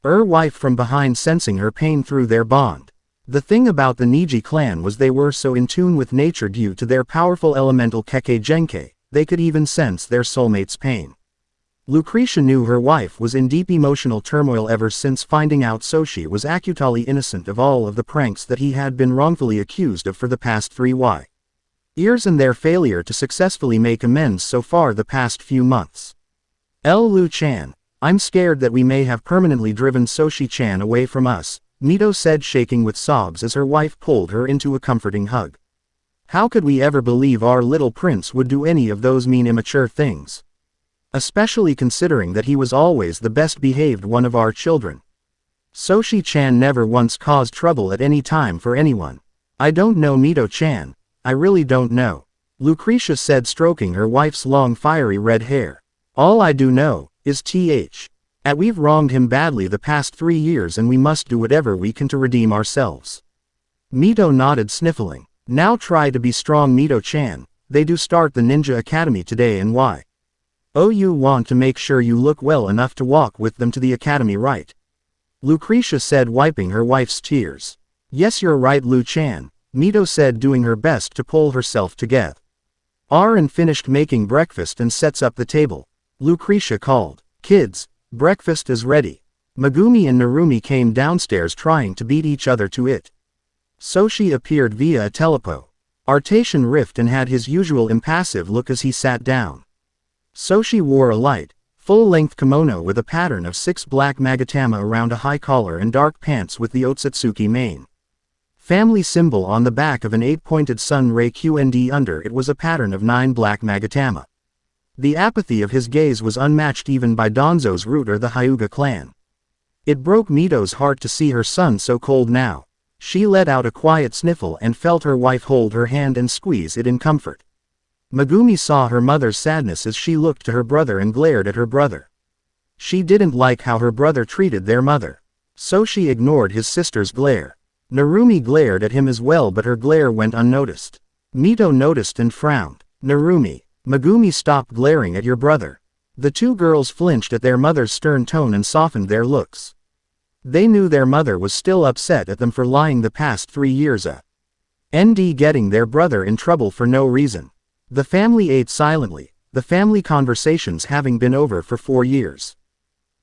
her wife from behind, sensing her pain through their bond. The thing about the Niji clan was they were so in tune with nature due to their powerful elemental Kekkei Genkai, they could even sense their soulmate's pain. Lucretia knew her wife was in deep emotional turmoil ever since finding out Soshi was acutely innocent of all of the pranks that he had been wrongfully accused of for the past 3 years and their failure to successfully make amends so far the past few months. Lu-chan, I'm scared that we may have permanently driven Soshi-chan away from us, Mito said, shaking with sobs as her wife pulled her into a comforting hug. How could we ever believe our little prince would do any of those mean, immature things? Especially considering that he was always the best behaved one of our children. Soshi-chan never once caused trouble at any time for anyone. I don't know, Mito-chan, I really don't know, Lucretia said, stroking her wife's long fiery red hair. All I do know is that we've wronged him badly the past 3 years and we must do whatever we can to redeem ourselves. Mito nodded, sniffling. Now try to be strong, Mito-chan, they do start the ninja academy today and you want to make sure you look well enough to walk with them to the academy, right? Lucretia said, wiping her wife's tears. Yes, you're right, Lu-chan, Mito said, doing her best to pull herself together. And finished making breakfast and sets up the table. Lucretia called. Kids, breakfast is ready. Megumi and Narumi came downstairs trying to beat each other to it. Soshi appeared via a teleportation rift and had his usual impassive look as he sat down. Soshi wore a light, full-length kimono with a pattern of 6 black magatama around a high collar and dark pants with the Ōtsutsuki mane. Family symbol on the back of an 8-pointed sun ray QND under it was a pattern of 9 black magatama. The apathy of his gaze was unmatched even by Danzo's root or the Hyuga clan. It broke Mito's heart to see her son so cold now. She let out a quiet sniffle and felt her wife hold her hand and squeeze it in comfort. Megumi saw her mother's sadness as she looked to her brother and glared at her brother. She didn't like how her brother treated their mother. Soshi ignored his sister's glare. Narumi glared at him as well, but her glare went unnoticed. Mito noticed and frowned. Narumi, Megumi, stop glaring at your brother. The two girls flinched at their mother's stern tone and softened their looks. They knew their mother was still upset at them for lying the past 3 years getting their brother in trouble for no reason. The family ate silently, the family conversations having been over for 4 years.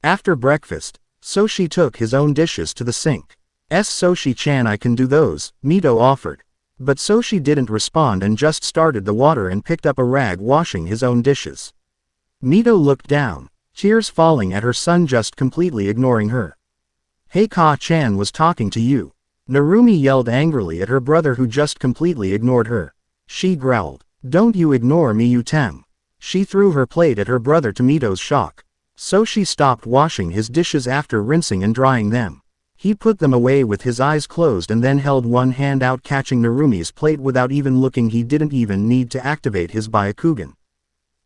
After breakfast, Soshi took his own dishes to the sink. Soshi-chan, I can do those, Mito offered. But Soshi didn't respond and just started the water and picked up a rag washing his own dishes. Mito looked down, tears falling at her son just completely ignoring her. Hey, Ka-chan was talking to you. Narumi yelled angrily at her brother who just completely ignored her. She growled, don't you ignore me, you tem. She threw her plate at her brother to Mito's shock. Soshi stopped washing his dishes after rinsing and drying them. He put them away with his eyes closed and then held one hand out catching Narumi's plate without even looking. He didn't even need to activate his Byakugan.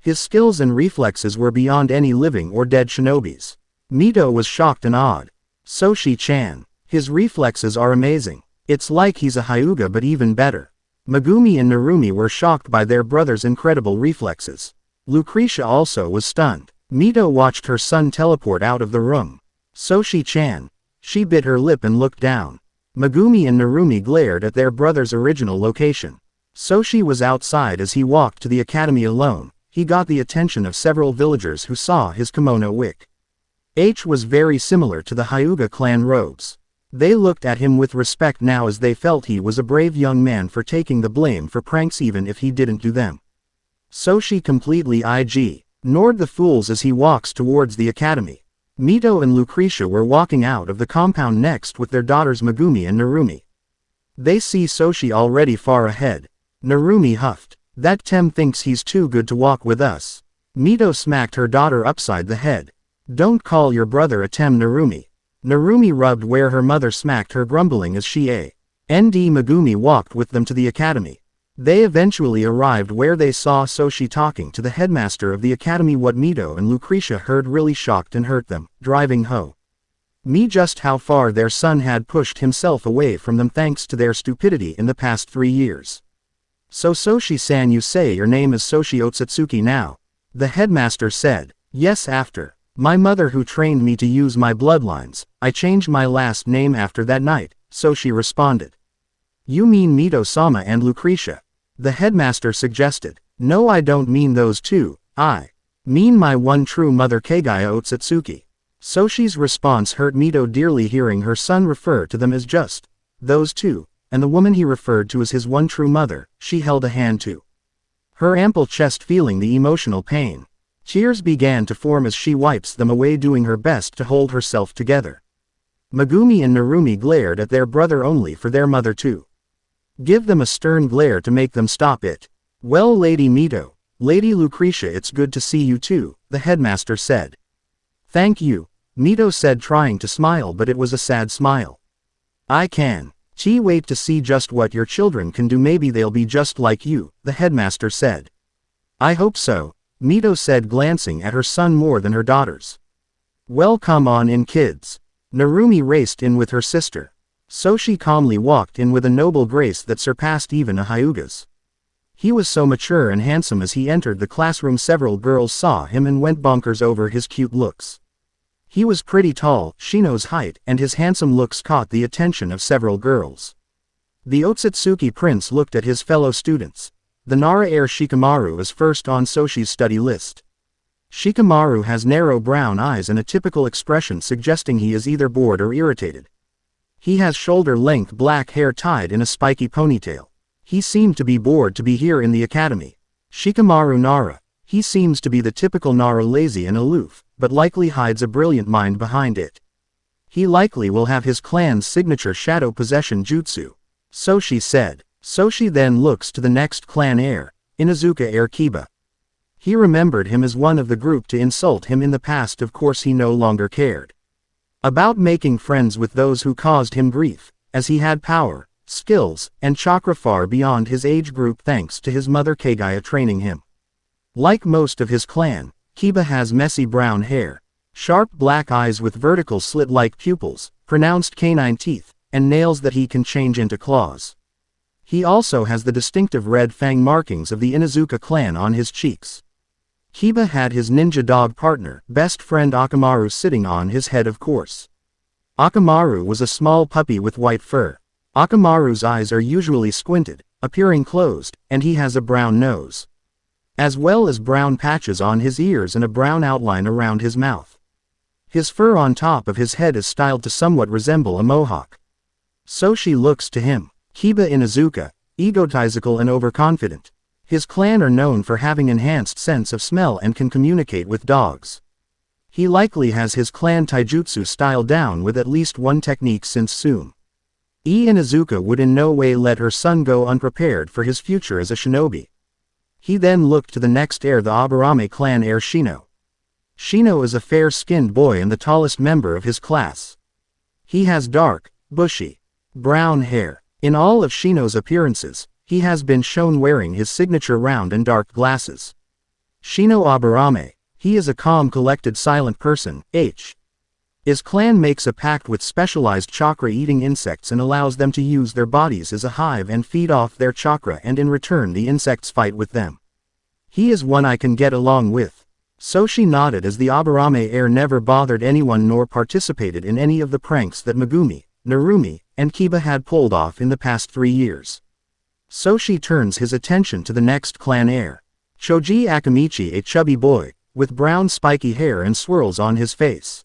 His skills and reflexes were beyond any living or dead shinobi's. Mito was shocked and awed. Soshi-chan. His reflexes are amazing. It's like he's a Hyuga but even better. Megumi and Narumi were shocked by their brother's incredible reflexes. Lucretia also was stunned. Mito watched her son teleport out of the room. Soshi-chan. She bit her lip and looked down. Megumi and Narumi glared at their brother's original location. Soshi was outside as he walked to the academy alone. He got the attention of several villagers who saw his kimono wick. Was very similar to the Hyuga clan robes. They looked at him with respect now as they felt he was a brave young man for taking the blame for pranks even if he didn't do them. Soshi completely ignored the fools as he walks towards the academy. Mito and Lucretia were walking out of the compound next with their daughters Megumi and Narumi. They see Soshi already far ahead. Narumi huffed. That tem thinks he's too good to walk with us. Mito smacked her daughter upside the head. Don't call your brother a tem, Narumi. Narumi rubbed where her mother smacked her, grumbling as she Megumi walked with them to the academy. They eventually arrived where they saw Soshi talking to the headmaster of the academy. What Mito and Lucretia heard really shocked and hurt them, driving me just how far their son had pushed himself away from them thanks to their stupidity in the past 3 years. So Soshi-san, you say your name is Soshi Ōtsutsuki now? The headmaster said. Yes, after my mother who trained me to use my bloodlines, I changed my last name after that night, Soshi responded. You mean Mito-sama and Lucretia? The headmaster suggested. No, I don't mean those two, I mean my one true mother, Kagaya Ōtsutsuki. Soshi's response hurt Mito dearly, hearing her son refer to them as just those two, and the woman he referred to as his one true mother. She held a hand to her ample chest, feeling the emotional pain. Tears began to form as she wipes them away, doing her best to hold herself together. Megumi and Narumi glared at their brother only for their mother to give them a stern glare to make them stop it. Well, Lady Mito, Lady Lucretia, it's good to see you too, the headmaster said. Thank you, Mito said, trying to smile, but it was a sad smile. I can't wait to see just what your children can do. Maybe they'll be just like you, the headmaster said. I hope so, Mito said, glancing at her son more than her daughters. Well, come on in, kids. Narumi raced in with her sister. Soshi calmly walked in with a noble grace that surpassed even a Hyuga's. He was so mature and handsome as he entered the classroom. Several girls saw him and went bonkers over his cute looks. He was pretty tall, Shino's height, and his handsome looks caught the attention of several girls. The Ōtsutsuki prince looked at his fellow students. The Nara heir Shikamaru is first on Soshi's study list. Shikamaru has narrow brown eyes and a typical expression suggesting he is either bored or irritated. He has shoulder-length black hair tied in a spiky ponytail. He seemed to be bored to be here in the academy. Shikamaru Nara. He seems to be the typical Nara, lazy and aloof, but likely hides a brilliant mind behind it. He likely will have his clan's signature shadow possession jutsu. Soshi said. Soshi then looks to the next clan heir, Inuzuka heir Kiba. He remembered him as one of the group to insult him in the past. Of course he no longer cared about making friends with those who caused him grief, as he had power, skills, and chakra far beyond his age group thanks to his mother Kagaya training him. Like most of his clan, Kiba has messy brown hair, sharp black eyes with vertical slit-like pupils, pronounced canine teeth, and nails that he can change into claws. He also has the distinctive red fang markings of the Inuzuka clan on his cheeks. Kiba had his ninja dog partner, best friend Akamaru sitting on his head of course. Akamaru was a small puppy with white fur. Akamaru's eyes are usually squinted, appearing closed, and he has a brown nose, as well as brown patches on his ears and a brown outline around his mouth. His fur on top of his head is styled to somewhat resemble a mohawk. Soshi looks to him. Kiba Inuzuka, egotistical and overconfident. His clan are known for having enhanced sense of smell and can communicate with dogs. He likely has his clan taijutsu style down with at least one technique since soon. Inuzuka would in no way let her son go unprepared for his future as a shinobi. He then looked to the next heir, the Aburame clan heir Shino. Shino is a fair-skinned boy and the tallest member of his class. He has dark, bushy, brown hair. In all of Shino's appearances, he has been shown wearing his signature round and dark glasses. Shino Aburame, he is a calm, collected, silent person. His clan makes a pact with specialized chakra-eating insects and allows them to use their bodies as a hive and feed off their chakra, and in return the insects fight with them. He is one I can get along with. Soshi nodded as the Aburame heir never bothered anyone nor participated in any of the pranks that Megumi, Narumi, and Kiba had pulled off in the past 3 years. Soshi turns his attention to the next clan heir. Choji Akamichi, a chubby boy, with brown spiky hair and swirls on his face.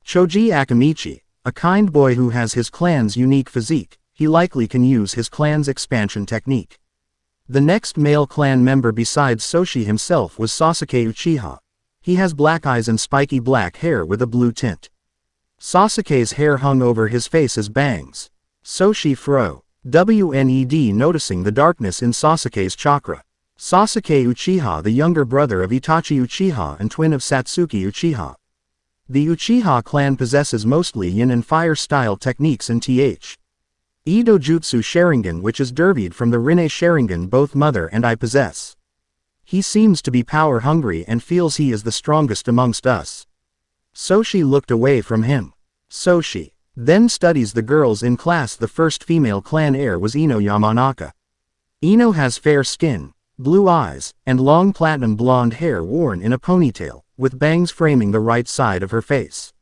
Choji Akamichi, a kind boy who has his clan's unique physique, he likely can use his clan's expansion technique. The next male clan member besides Soshi himself was Sasuke Uchiha. He has black eyes and spiky black hair with a blue tint. Sasuke's hair hung over his face as bangs. Soshi WNED noticing the darkness in Sasuke's chakra. Sasuke Uchiha, the younger brother of Itachi Uchiha and twin of Satsuki Uchiha. The Uchiha clan possesses mostly yin and fire style techniques and Edo Jutsu Sharingan, which is derived from the Rinne Sharingan both mother and I possess. He seems to be power hungry and feels he is the strongest amongst us. Soshi looked away from him. Soshi then studies the girls in class. The first female clan heir was Ino Yamanaka. Ino has fair skin, blue eyes, and long platinum blonde hair worn in a ponytail, with bangs framing the right side of her face.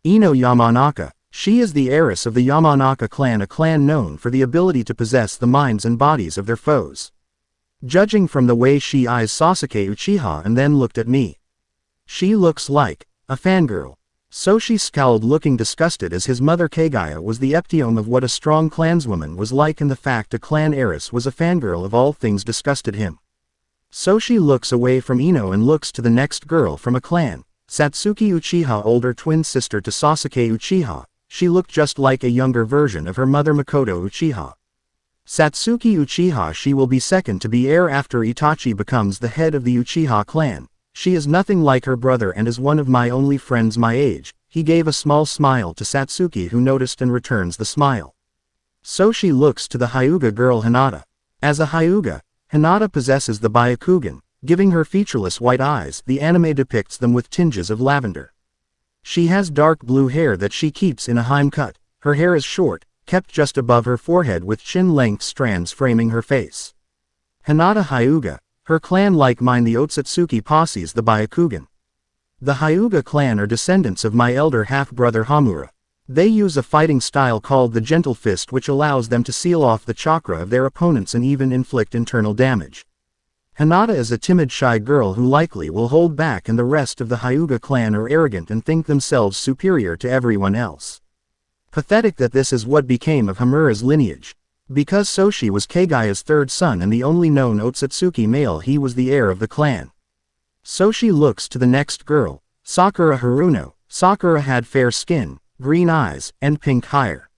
Ino Yamanaka, she is the heiress of the Yamanaka clan, a clan known for the ability to possess the minds and bodies of their foes. Judging from the way she eyes Sasuke Uchiha and then looked at me, she looks like a fangirl. Soshi scowled, looking disgusted, as his mother Kagaya was the epitome of what a strong clanswoman was like, and the fact a clan heiress was a fangirl of all things disgusted him. Soshi looks away from Ino and looks to the next girl from a clan, Satsuki Uchiha, older twin sister to Sasuke Uchiha. She looked just like a younger version of her mother Makoto Uchiha. Satsuki Uchiha, she will be second to be heir after Itachi becomes the head of the Uchiha clan. She is nothing like her brother and is one of my only friends my age. He gave a small smile to Satsuki, who noticed and returns the smile. Soshi looks to the Hyuga girl Hinata. As a Hyuga, Hinata possesses the Byakugan, giving her featureless white eyes. The anime depicts them with tinges of lavender. She has dark blue hair that she keeps in a hime cut. Her hair is short, kept just above her forehead with chin-length strands framing her face. Hinata Hyuga, her clan like mine, the Ōtsutsuki posses the Byakugan. The Hyuga clan are descendants of my elder half-brother Hamura. They use a fighting style called the Gentle Fist, which allows them to seal off the chakra of their opponents and even inflict internal damage. Hinata is a timid, shy girl who likely will hold back, and the rest of the Hyuga clan are arrogant and think themselves superior to everyone else. Pathetic that this is what became of Hamura's lineage. Because Soshi was Kagaya's third son and the only known Ōtsutsuki male, he was the heir of the clan. Soshi looks to the next girl, Sakura Haruno. Sakura had fair skin, green eyes, and pink hair.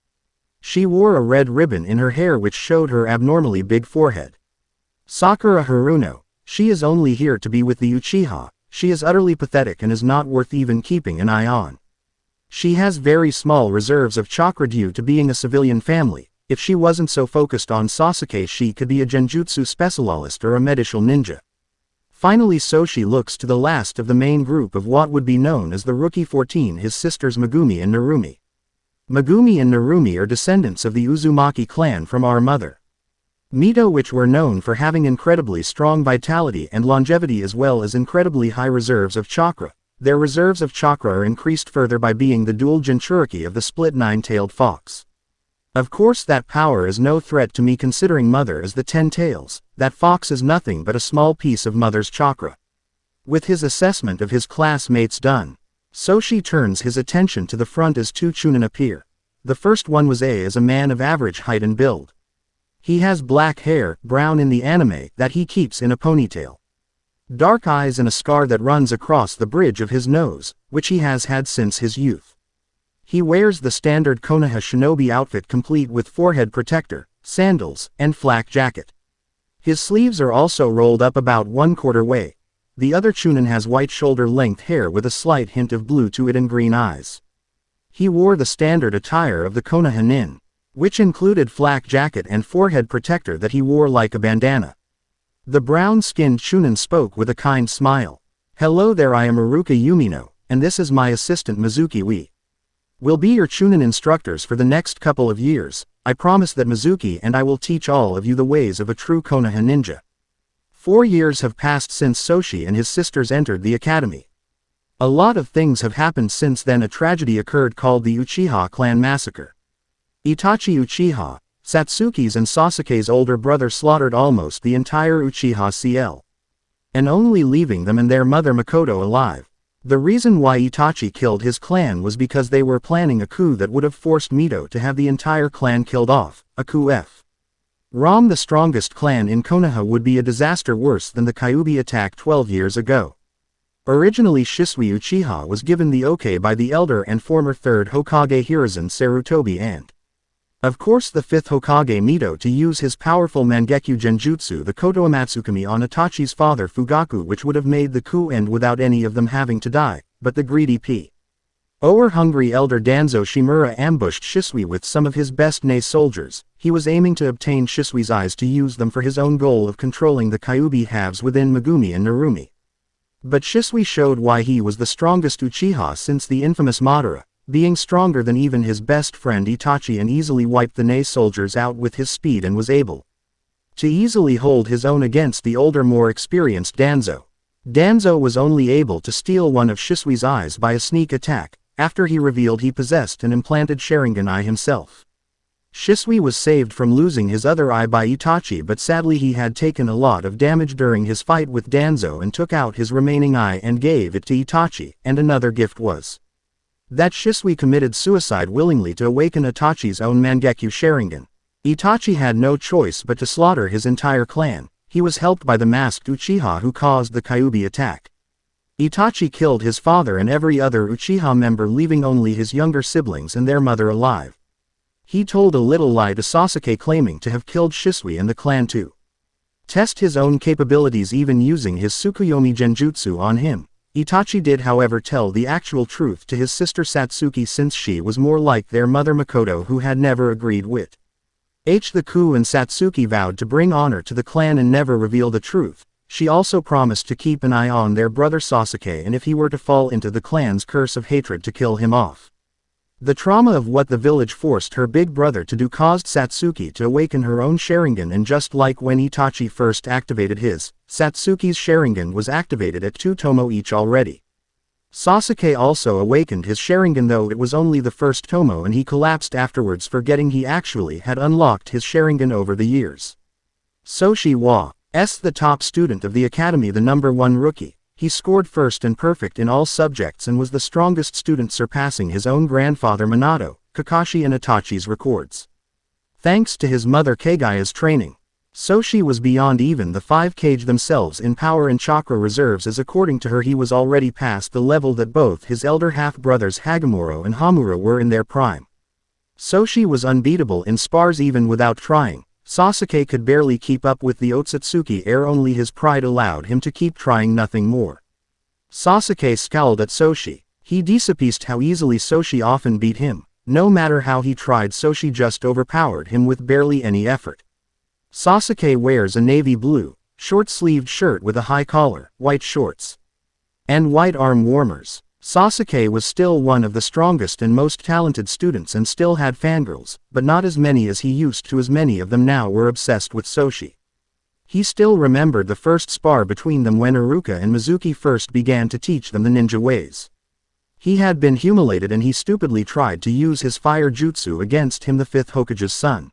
She wore a red ribbon in her hair which showed her abnormally big forehead. Sakura Haruno, she is only here to be with the Uchiha. She is utterly pathetic and is not worth even keeping an eye on. She has very small reserves of chakra due to being a civilian family. If she wasn't so focused on Sasuke, she could be a genjutsu specialist or a medical ninja. Finally, Soshi looks to the last of the main group of what would be known as the Rookie 14, his sisters Megumi and Narumi. Megumi and Narumi are descendants of the Uzumaki clan from our mother. Mito, which were known for having incredibly strong vitality and longevity as well as incredibly high reserves of chakra. Their reserves of chakra are increased further by being the dual Jinchuriki of the split nine-tailed fox. Of course that power is no threat to me considering Mother is the 10 tails, that fox is nothing but a small piece of Mother's chakra. With his assessment of his classmates done, Soshi turns his attention to the front as two chunin appear. The first one was a man of average height and build. He has black hair, brown in the anime, that he keeps in a ponytail. Dark eyes and a scar that runs across the bridge of his nose, which he has had since his youth. He wears the standard Konoha shinobi outfit complete with forehead protector, sandals, and flak jacket. His sleeves are also rolled up about 1/4 way. The other chunin has white shoulder-length hair with a slight hint of blue to it and green eyes. He wore the standard attire of the Konoha nin, which included flak jacket and forehead protector that he wore like a bandana. The brown-skinned chunin spoke with a kind smile. "Hello there, I am Iruka Yumino, and this is my assistant Mizuki. We will be your chunin instructors for the next couple of years. I promise that Mizuki and I will teach all of you the ways of a true Konoha ninja." 4 years have passed since Soshi and his sisters entered the academy. A lot of things have happened since then. A tragedy occurred called the Uchiha clan massacre. Itachi Uchiha, Satsuki's and Sasuke's older brother, slaughtered almost the entire Uchiha CL. And only leaving them and their mother Makoto alive. The reason why Itachi killed his clan was because they were planning a coup that would have forced Mito to have the entire clan killed off, a coup F. Rom, the strongest clan in Konoha, would be a disaster worse than the Kyuubi attack 12 years ago. Originally Shisui Uchiha was given the okay by the elder and former 3rd Hokage Hiruzen Sarutobi and, of course, the 5th Hokage Mito to use his powerful Mangekyo Genjutsu, the Koto Amatsukami, on Itachi's father Fugaku, which would have made the coup end without any of them having to die, but the greedy hungry elder Danzo Shimura ambushed Shisui with some of his best Nei soldiers. He was aiming to obtain Shisui's eyes to use them for his own goal of controlling the Kyuubi halves within Megumi and Narumi. But Shisui showed why he was the strongest Uchiha since the infamous Madara, being stronger than even his best friend Itachi, and easily wiped the Nei soldiers out with his speed and was able to easily hold his own against the older, more experienced Danzo. Danzo was only able to steal one of Shisui's eyes by a sneak attack, after he revealed he possessed an implanted Sharingan eye himself. Shisui was saved from losing his other eye by Itachi, but sadly he had taken a lot of damage during his fight with Danzo and took out his remaining eye and gave it to Itachi, and another gift was that Shisui committed suicide willingly to awaken Itachi's own Mangekyo Sharingan. Itachi had no choice but to slaughter his entire clan. He was helped by the masked Uchiha who caused the Kyuubi attack. Itachi killed his father and every other Uchiha member, leaving only his younger siblings and their mother alive. He told a little lie to Sasuke, claiming to have killed Shisui and the clan to test his own capabilities, even using his Tsukuyomi Genjutsu on him. Itachi did, however, tell the actual truth to his sister Satsuki, since she was more like their mother Makoto, who had never agreed with the coup, and Satsuki vowed to bring honor to the clan and never reveal the truth. She also promised to keep an eye on their brother Sasuke, and if he were to fall into the clan's curse of hatred, to kill him off. The trauma of what the village forced her big brother to do caused Satsuki to awaken her own Sharingan, and just like when Itachi first activated his, Satsuki's Sharingan was activated at 2 tomo each already. Sasuke also awakened his Sharingan, though it was only the first tomo, and he collapsed afterwards, forgetting he actually had unlocked his Sharingan over the years. Soshi was the top student of the academy, the #1 rookie. He scored first and perfect in all subjects and was the strongest student, surpassing his own grandfather Minato, Kakashi and Itachi's records. Thanks to his mother Kagaya's training, Soshi was beyond even the 5 Kage themselves in power and chakra reserves, as according to her he was already past the level that both his elder half-brothers Hagamoro and Hamura were in their prime. Soshi was unbeatable in spars even without trying. Sasuke could barely keep up with the Ōtsutsuki heir, only his pride allowed him to keep trying, nothing more. Sasuke scowled at Soshi. He disappeased how easily Soshi often beat him. No matter how he tried, Soshi just overpowered him with barely any effort. Sasuke wears a navy blue, short-sleeved shirt with a high collar, white shorts, and white arm warmers. Sasuke was still one of the strongest and most talented students and still had fangirls, but not as many as he used to, as many of them now were obsessed with Soshi. He still remembered the first spar between them when Iruka and Mizuki first began to teach them the ninja ways. He had been humiliated and he stupidly tried to use his fire jutsu against him, the 5th Hokage's son.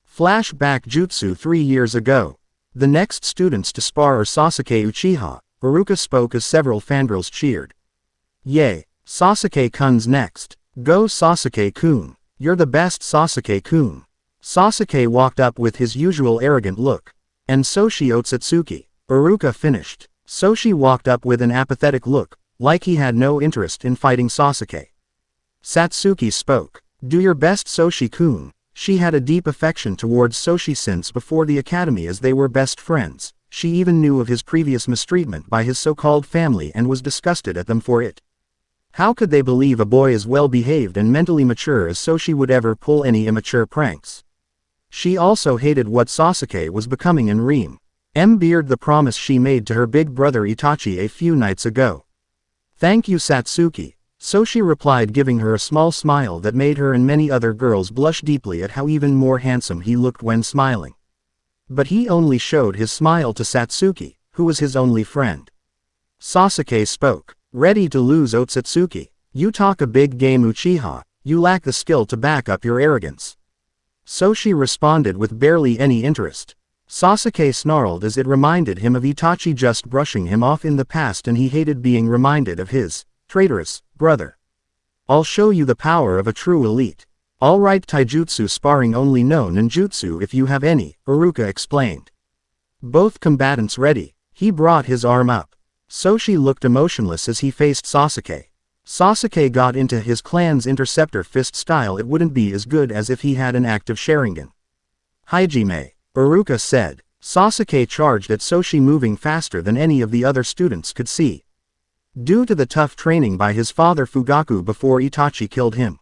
Flashback jutsu 3 years ago. The next students to spar are Sasuke Uchiha. Iruka spoke as several fangirls cheered. Yay, Sasuke-kun's next. Go Sasuke-kun. You're the best Sasuke-kun. Sasuke walked up with his usual arrogant look. And Soshi Ōtsutsuki. Iruka finished. Soshi walked up with an apathetic look, like he had no interest in fighting Sasuke. Satsuki spoke. Do your best Soshi-kun. She had a deep affection towards Soshi since before the academy, as they were best friends. She even knew of his previous mistreatment by his so-called family and was disgusted at them for it. How could they believe a boy as well-behaved and mentally mature as Soshi would ever pull any immature pranks? She also hated what Sasuke was becoming in remembered the promise she made to her big brother Itachi a few nights ago. Thank you Satsuki, Soshi replied, giving her a small smile that made her and many other girls blush deeply at how even more handsome he looked when smiling. But he only showed his smile to Satsuki, who was his only friend. Sasuke spoke. Ready to lose Ōtsutsuki. You talk a big game Uchiha, you lack the skill to back up your arrogance. Soshi responded with barely any interest. Sasuke snarled as it reminded him of Itachi just brushing him off in the past, and he hated being reminded of his traitorous brother. I'll show you the power of a true elite. Alright, taijutsu sparring only, no ninjutsu if you have any, Iruka explained. Both combatants ready. He brought his arm up. Soshi looked emotionless as he faced Sasuke. Sasuke got into his clan's interceptor fist style. It wouldn't be as good as if he had an active Sharingan. Hajime, Iruka said. Sasuke charged at Soshi, moving faster than any of the other students could see. Due to the tough training by his father Fugaku before Itachi killed him.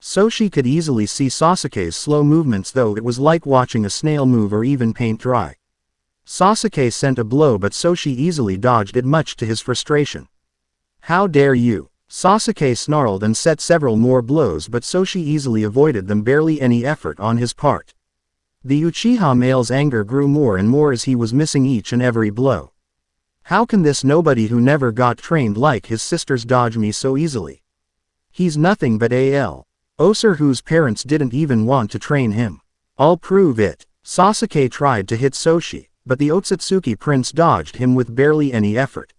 Soshi could easily see Sasuke's slow movements, though it was like watching a snail move or even paint dry. Sasuke sent a blow, but Soshi easily dodged it, much to his frustration. How dare you! Sasuke snarled and set several more blows, but Soshi easily avoided them, barely any effort on his part. The Uchiha male's anger grew more and more as he was missing each and every blow. How can this nobody who never got trained like his sisters dodge me so easily? He's nothing but a loser whose parents didn't even want to train him. I'll prove it. Sasuke tried to hit Soshi, but the Ōtsutsuki prince dodged him with barely any effort.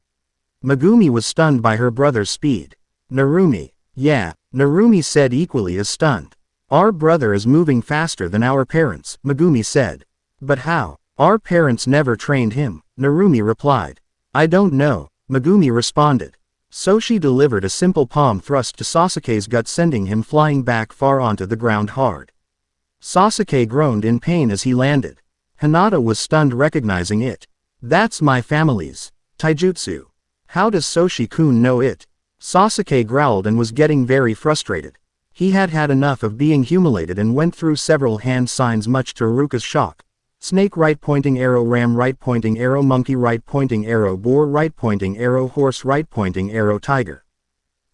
Megumi was stunned by her brother's speed. Narumi. Yeah, Narumi said, equally as stunned. Our brother is moving faster than our parents, Megumi said. But how? Our parents never trained him, Narumi replied. I don't know, Megumi responded. Soshi delivered a simple palm thrust to Sasuke's gut, sending him flying back far onto the ground hard. Sasuke groaned in pain as he landed. Hinata was stunned, recognizing it. That's my family's taijutsu. How does Soshi-kun know it? Sasuke growled and was getting very frustrated. He had had enough of being humiliated and went through several hand signs, much to Iruka's shock. Snake right pointing arrow, ram right pointing arrow, monkey right pointing arrow, boar right pointing arrow, horse right pointing arrow, tiger.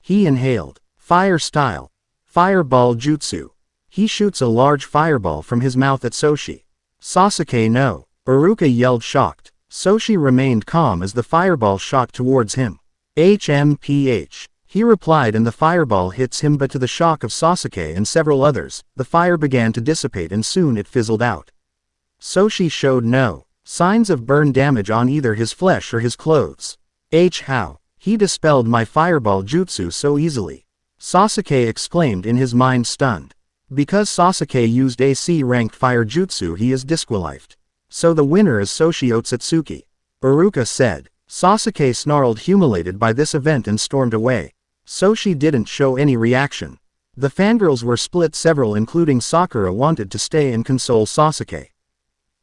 He inhaled. Fire style. Fireball jutsu. He shoots a large fireball from his mouth at Soshi. Sasuke no. Iruka yelled, shocked. Soshi remained calm as the fireball shot towards him. HMPH. He replied, and the fireball hits him, but to the shock of Sasuke and several others, the fire began to dissipate and soon it fizzled out. Soshi showed no signs of burn damage on either his flesh or his clothes. How? He dispelled my fireball jutsu so easily. Sasuke exclaimed, in his mind, stunned. Because Sasuke used AC ranked fire jutsu, he is disqualified. So the winner is Soshi Ōtsutsuki, Iruka said. Sasuke snarled, humiliated by this event, and stormed away. Soshi didn't show any reaction. The fangirls were split. Several, including Sakura, wanted to stay and console Sasuke.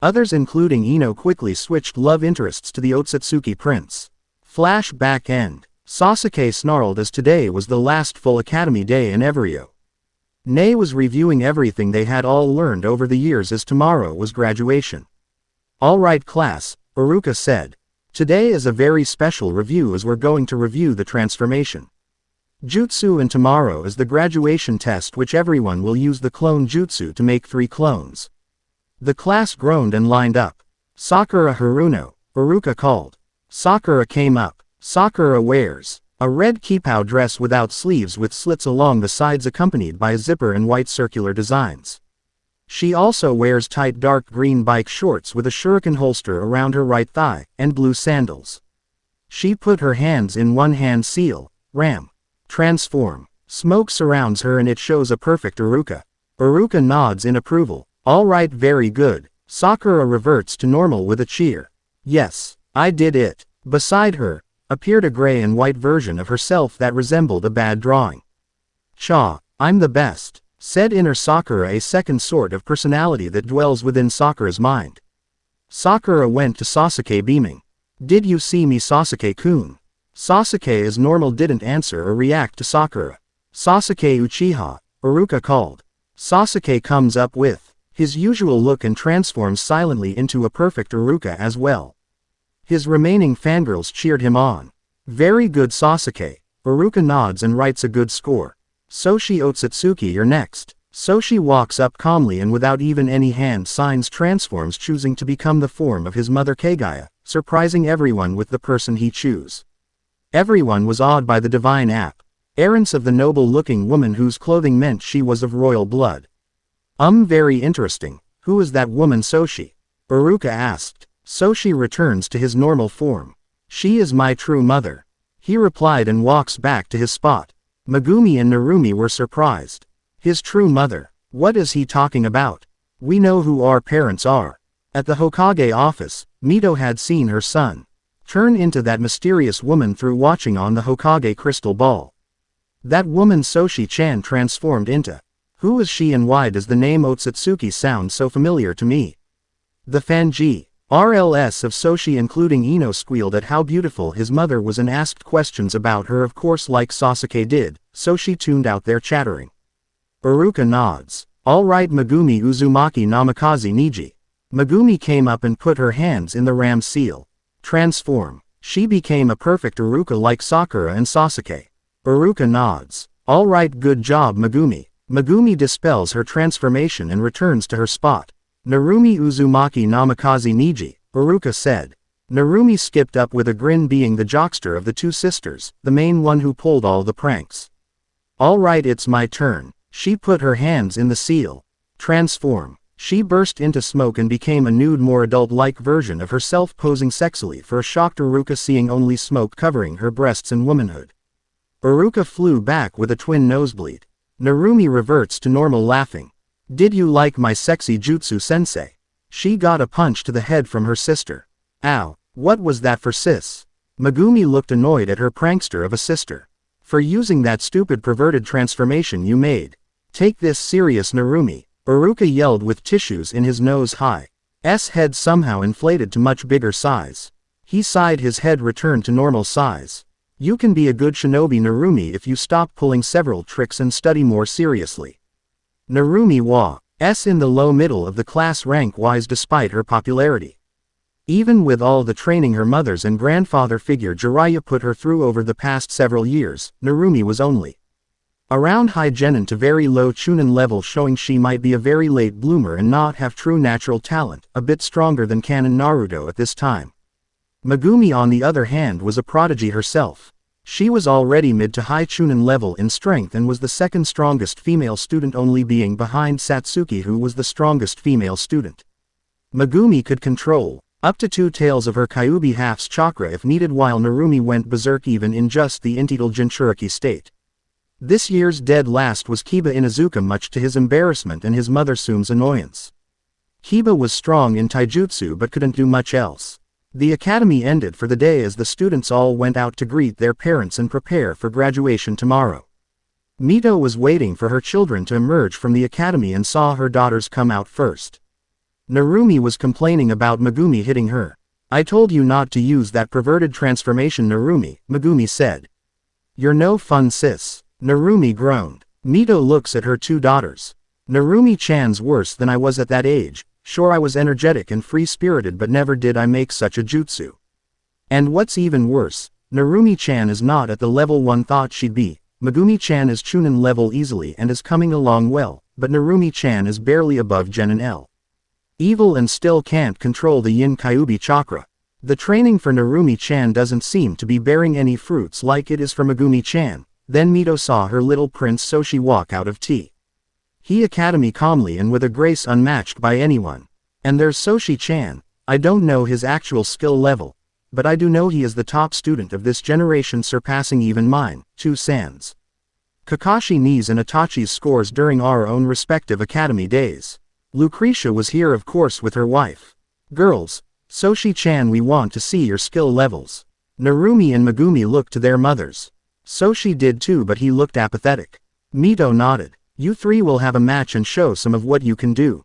Others, including Ino, quickly switched love interests to the Ōtsutsuki prince. Flashback end. Sasuke snarled as today was the last full academy day in Evryo. Nei was reviewing everything they had all learned over the years, as tomorrow was graduation. Alright class, Iruka said. Today is a very special review, as we're going to review the transformation. Jutsu and tomorrow is the graduation test which everyone will use the clone jutsu to make 3 clones. The class groaned and lined up. Sakura Haruno, Iruka called. Sakura came up. Sakura wears a red kipao dress without sleeves with slits along the sides accompanied by a zipper and white circular designs. She also wears tight dark green bike shorts with a shuriken holster around her right thigh, and blue sandals. She put her hands in one hand seal, ram. Transform. Smoke surrounds her and it shows a perfect Iruka. Iruka nods in approval. Alright, very good. Sakura reverts to normal with a cheer. Yes, I did it. Beside her appeared a gray and white version of herself that resembled a bad drawing. Cha, I'm the best, said inner Sakura, a second sort of personality that dwells within Sakura's mind. Sakura went to Sasuke beaming. Did you see me, Sasuke-kun? Sasuke as normal didn't answer or react to Sakura. Sasuke Uchiha, Iruka called. Sasuke comes up with his usual look and transforms silently into a perfect Iruka as well. His remaining fangirls cheered him on. Very good, Sasuke. Iruka nods and writes a good score. Soshi Ōtsutsuki, you're next. Soshi walks up calmly and without even any hand signs transforms, choosing to become the form of his mother Kagaya, surprising everyone with the person he choose. Everyone was awed by the divine appearance of the noble-looking woman whose clothing meant she was of royal blood. Very interesting. Who is that woman, Soshi? Iruka asked. Soshi returns to his normal form. She is my true mother, he replied and walks back to his spot. Megumi and Narumi were surprised. His true mother? What is he talking about? We know who our parents are. At the Hokage office, Mito had seen her son turn into that mysterious woman through watching on the Hokage crystal ball. That woman Soshi-chan transformed into. Who is she and why does the name Ōtsutsuki sound so familiar to me? The Fanji RLS of Soshi including Ino squealed at how beautiful his mother was and asked questions about her, of course like Sasuke did. Soshi tuned out their chattering. Iruka nods. Alright, Megumi Uzumaki Namikaze Niji. Megumi came up and put her hands in the ram seal. Transform. She became a perfect Iruka like Sakura and Sasuke. Iruka nods. Alright, good job, Megumi. Megumi dispels her transformation and returns to her spot. Narumi Uzumaki Namikaze Niji, Iruka said. Narumi skipped up with a grin, being the jockster of the two sisters, the main one who pulled all the pranks. Alright, it's my turn. She put her hands in the seal. Transform. She burst into smoke and became a nude, more adult-like version of herself, posing sexily for a shocked Iruka, seeing only smoke covering her breasts and womanhood. Iruka flew back with a twin nosebleed. Narumi reverts to normal, laughing. Did you like my sexy jutsu, sensei? She got a punch to the head from her sister. Ow, what was that for, sis? Megumi looked annoyed at her prankster of a sister. For using that stupid perverted transformation you made. Take this serious, Narumi. Iruka yelled with tissues in his nose. Hi's head somehow inflated to much bigger size. He sighed, his head returned to normal size. You can be a good shinobi, Narumi, if you stop pulling several tricks and study more seriously. Narumi was in the low middle of the class rank-wise despite her popularity. Even with all the training her mother's and grandfather figure Jiraiya put her through over the past several years, Narumi was only around high genin to very low chunin level, showing she might be a very late bloomer and not have true natural talent, a bit stronger than canon Naruto at this time. Megumi on the other hand was a prodigy herself. She was already mid to high chunin level in strength and was the second strongest female student, only being behind Satsuki, who was the strongest female student. Megumi could control up to 2 tails of her Kyuubi half's chakra if needed, while Narumi went berserk even in just the Intital Jinchuriki state. This year's dead last was Kiba Inuzuka, much to his embarrassment and his mother Sume's annoyance. Kiba was strong in taijutsu but couldn't do much else. The academy ended for the day as the students all went out to greet their parents and prepare for graduation tomorrow. Mito was waiting for her children to emerge from the academy and saw her daughters come out first. Narumi was complaining about Megumi hitting her. I told you not to use that perverted transformation, Narumi, Megumi said. You're no fun, sis. Narumi groaned. Mito looks at her 2 daughters. Narumi-chan's worse than I was at that age. Sure, I was energetic and free-spirited, but never did I make such a jutsu. And what's even worse, Narumi-chan is not at the level one thought she'd be. Megumi-chan is chunin level easily and is coming along well, but Narumi-chan is barely above genin L. Evil and still can't control the yin kyubi chakra. The training for Narumi-chan doesn't seem to be bearing any fruits like it is for Megumi-chan. Then Mito saw her little prince Soshi walk out of tea. He academy calmly and with a grace unmatched by anyone. And there's Soshi-chan. I don't know his actual skill level, but I do know he is the top student of this generation, surpassing even mine, 2 sans. Kakashi Ni's and Itachi's scores during our own respective academy days. Lucretia was here of course with her wife. Girls, Soshi-chan, we want to see your skill levels. Narumi and Megumi looked to their mothers. Soshi did too, but he looked apathetic. Mito nodded. You 3 will have a match and show some of what you can do.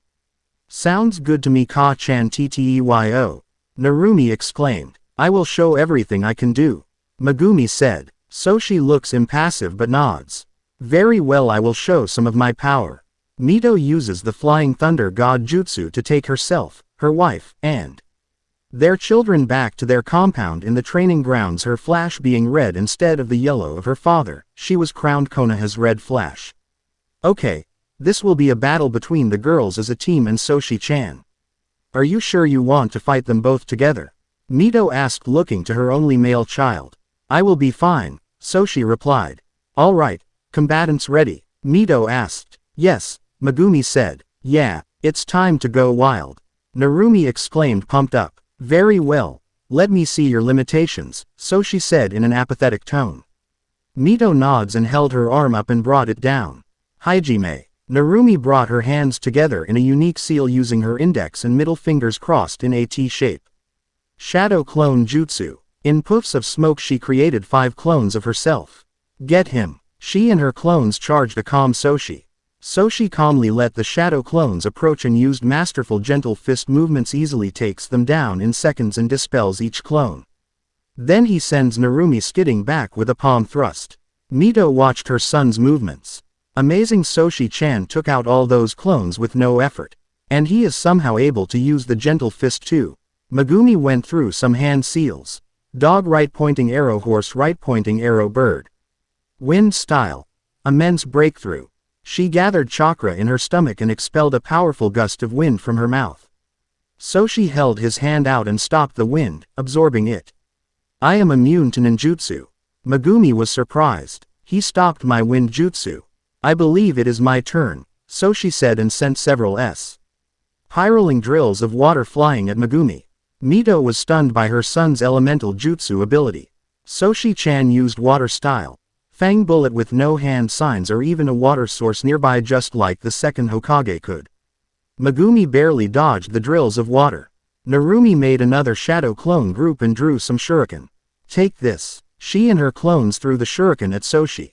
Sounds good to me, Ka-chan Tteyo. Narumi exclaimed. I will show everything I can do. Megumi said. Soshi looks impassive but nods. Very well, I will show some of my power. Mito uses the Flying Thunder God Jutsu to take herself, her wife, and their children back to their compound in the training grounds, her flash being red instead of the yellow of her father. She was crowned Konoha's red flash. Okay, this will be a battle between the girls as a team and Soshi-chan. Are you sure you want to fight them both together? Mito asked, looking to her only male child. I will be fine, Soshi replied. All right, combatants ready? Mito asked. Yes, Megumi said. Yeah, it's time to go wild. Narumi exclaimed, pumped up. Very well, let me see your limitations, Soshi said in an apathetic tone. Mito nods and held her arm up and brought it down. Hajime. Narumi brought her hands together in a unique seal using her index and middle fingers crossed in a T shape. Shadow Clone Jutsu. In puffs of smoke she created 5 clones of herself. Get him. She and her clones charged a calm Soshi. Soshi calmly let the shadow clones approach and used masterful gentle fist movements, easily takes them down in seconds and dispels each clone. Then he sends Narumi skidding back with a palm thrust. Mito watched her son's movements. Amazing, Soshi-chan took out all those clones with no effort. And he is somehow able to use the gentle fist too. Megumi went through some hand seals. Dog right pointing arrow, horse right pointing arrow, bird. Wind style. Immense breakthrough. She gathered chakra in her stomach and expelled a powerful gust of wind from her mouth. Soshi held his hand out and stopped the wind, absorbing it. I am immune to ninjutsu. Megumi was surprised. He stopped my wind jutsu. I believe it is my turn, Soshi said and sent several spiraling drills of water flying at Megumi. Mito was stunned by her son's elemental jutsu ability. Soshi-chan used water style. Fang bullet with no hand signs or even a water source nearby, just like the second Hokage could. Megumi barely dodged the drills of water. Narumi made another shadow clone group and drew some shuriken. Take this. She and her clones threw the shuriken at Soshi's.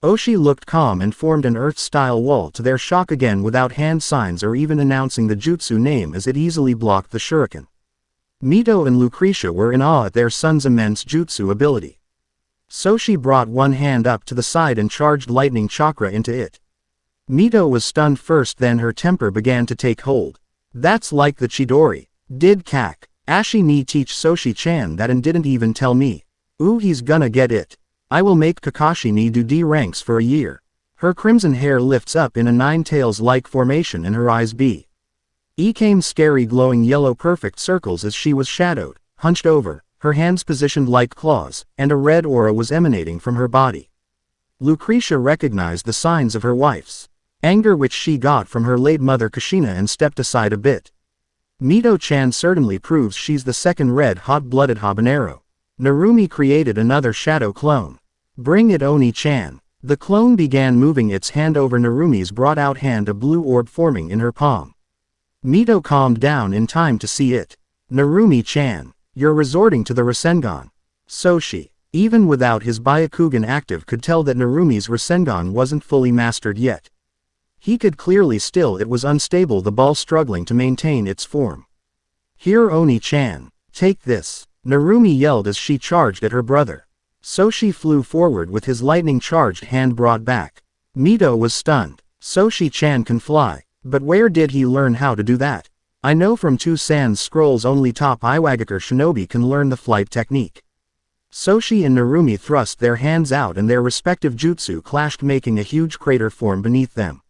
Oshi looked calm and formed an earth-style wall to their shock, again without hand signs or even announcing the jutsu name, as it easily blocked the shuriken. Mito and Lucretia were in awe at their son's immense jutsu ability. Soshi brought one hand up to the side and charged lightning chakra into it. Mito was stunned first, then her temper began to take hold. That's like the Chidori. Did Kakashi ni teach Soshi-chan that and didn't even tell me? Ooh, he's gonna get it. I will make Kakashi ni do D ranks for a year. Her crimson hair lifts up in a 9 tails-like formation and her eyes became scary glowing yellow perfect circles as she was shadowed, hunched over, her hands positioned like claws, and a red aura was emanating from her body. Lucretia recognized the signs of her wife's anger, which she got from her late mother Kushina, and stepped aside a bit. Mito-chan certainly proves she's the second red hot-blooded habanero. Narumi created another shadow clone. Bring it, Oni-chan. The clone began moving its hand over Narumi's brought-out hand, a blue orb forming in her palm. Mito calmed down in time to see it. Narumi-chan. You're resorting to the Rasengan. Soshi, even without his Byakugan active, could tell that Narumi's Rasengan wasn't fully mastered yet. He could clearly still it was unstable, the ball struggling to maintain its form. Here, Oni-chan. Take this. Narumi yelled as she charged at her brother. Soshi flew forward with his lightning-charged hand brought back. Mito was stunned. Soshi-chan can fly, but where did he learn how to do that? I know from 2 Sans scrolls only top Iwagakure shinobi can learn the flight technique. Soshi and Narumi thrust their hands out and their respective jutsu clashed, making a huge crater form beneath them.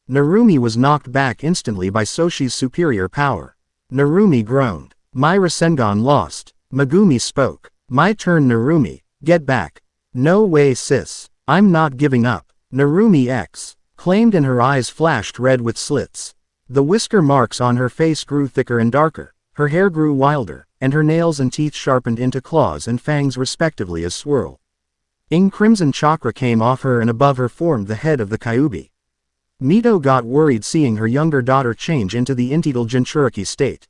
Narumi was knocked back instantly by Soshi's superior power. Narumi groaned. "My Rasengan lost." Megumi spoke. "My turn, Narumi, get back." "No way, sis. I'm not giving up." Narumi claimed, and her eyes flashed red with slits. The whisker marks on her face grew thicker and darker, her hair grew wilder, and her nails and teeth sharpened into claws and fangs respectively as swirl. Crimson chakra came off her, and above her formed the head of the Kyuubi. Mito got worried seeing her younger daughter change into the Intital Jinchuriki state.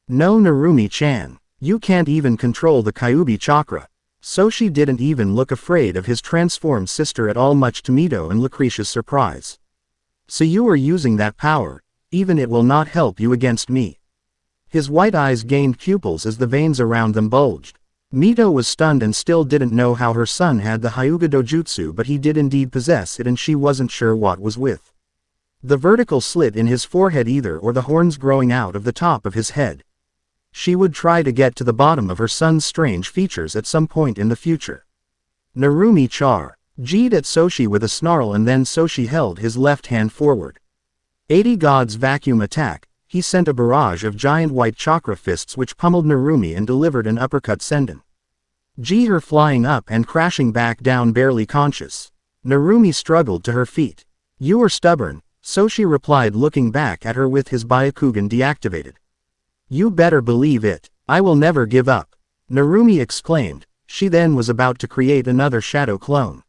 "No, Narumi-chan. You can't even control the Kyuubi chakra." Soshi didn't even look afraid of his transformed sister at all, much to Mito and Lucretia's surprise. "So you are using that power, even it will not help you against me." His white eyes gained pupils as the veins around them bulged. Mito was stunned and still didn't know how her son had the Hyuga dojutsu, but he did indeed possess it, and she wasn't sure what was with the vertical slit in his forehead either, or the horns growing out of the top of his head. She would try to get to the bottom of her son's strange features at some point in the future. Narumi G'd at Soshi with a snarl, and then Soshi held his left hand forward. 80 God's vacuum attack. He sent a barrage of giant white chakra fists which pummeled Narumi and delivered an uppercut senden. Her flying up and crashing back down, barely conscious. Narumi struggled to her feet. "You are stubborn," Soshi replied, looking back at her with his Byakugan deactivated. "You better believe it. I will never give up," Narumi exclaimed. She then was about to create another shadow clone.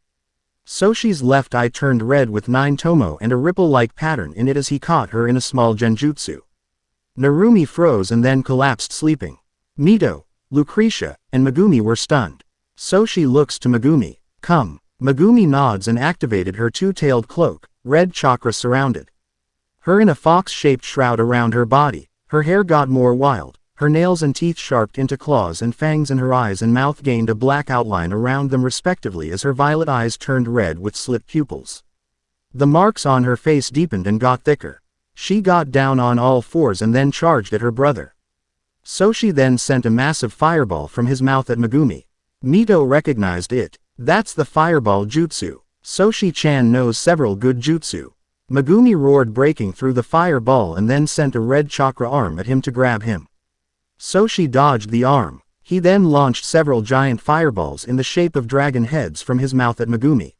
Soshi's left eye turned red with 9 tomo and a ripple-like pattern in it as he caught her in a small genjutsu. Narumi froze and then collapsed, sleeping. Mito, Lucretia, and Megumi were stunned. Soshi looks to Megumi. "Come." Megumi nods and activated her two-tailed cloak. Red chakra surrounded her in a fox-shaped shroud around her body. Her hair got more wild, her nails and teeth sharpened into claws and fangs, and her eyes and mouth gained a black outline around them respectively as her violet eyes turned red with slit pupils. The marks on her face deepened and got thicker. She got down on all fours and then charged at her brother. Soshi then sent a massive fireball from his mouth at Megumi. Mito recognized it. "That's the fireball jutsu. Soshi-chan knows several good jutsu." Megumi roared, breaking through the fireball, and then sent a red chakra arm at him to grab him. Soshi dodged the arm. He then launched several giant fireballs in the shape of dragon heads from his mouth at Megumi.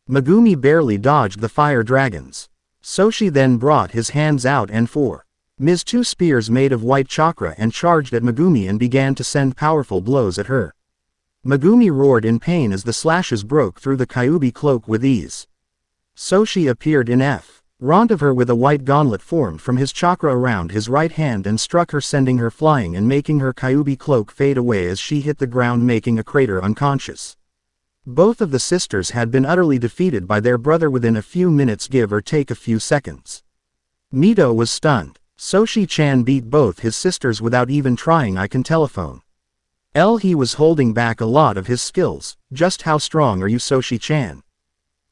Megumi barely dodged the fire dragons. Soshi then brought his hands out and 2 spears made of white chakra and charged at Megumi and began to send powerful blows at her. Megumi roared in pain as the slashes broke through the Kyuubi cloak with ease. Soshi appeared in front of her with a white gauntlet formed from his chakra around his right hand and struck her, sending her flying and making her Kyuubi cloak fade away as she hit the ground, making a crater unconscious. Both of the sisters had been utterly defeated by their brother within a few minutes, give or take a few seconds. Mito was stunned. Soshi-chan beat both his sisters without even trying. I can telephone. He was holding back a lot of his skills. "Just how strong are you, Soshi-chan?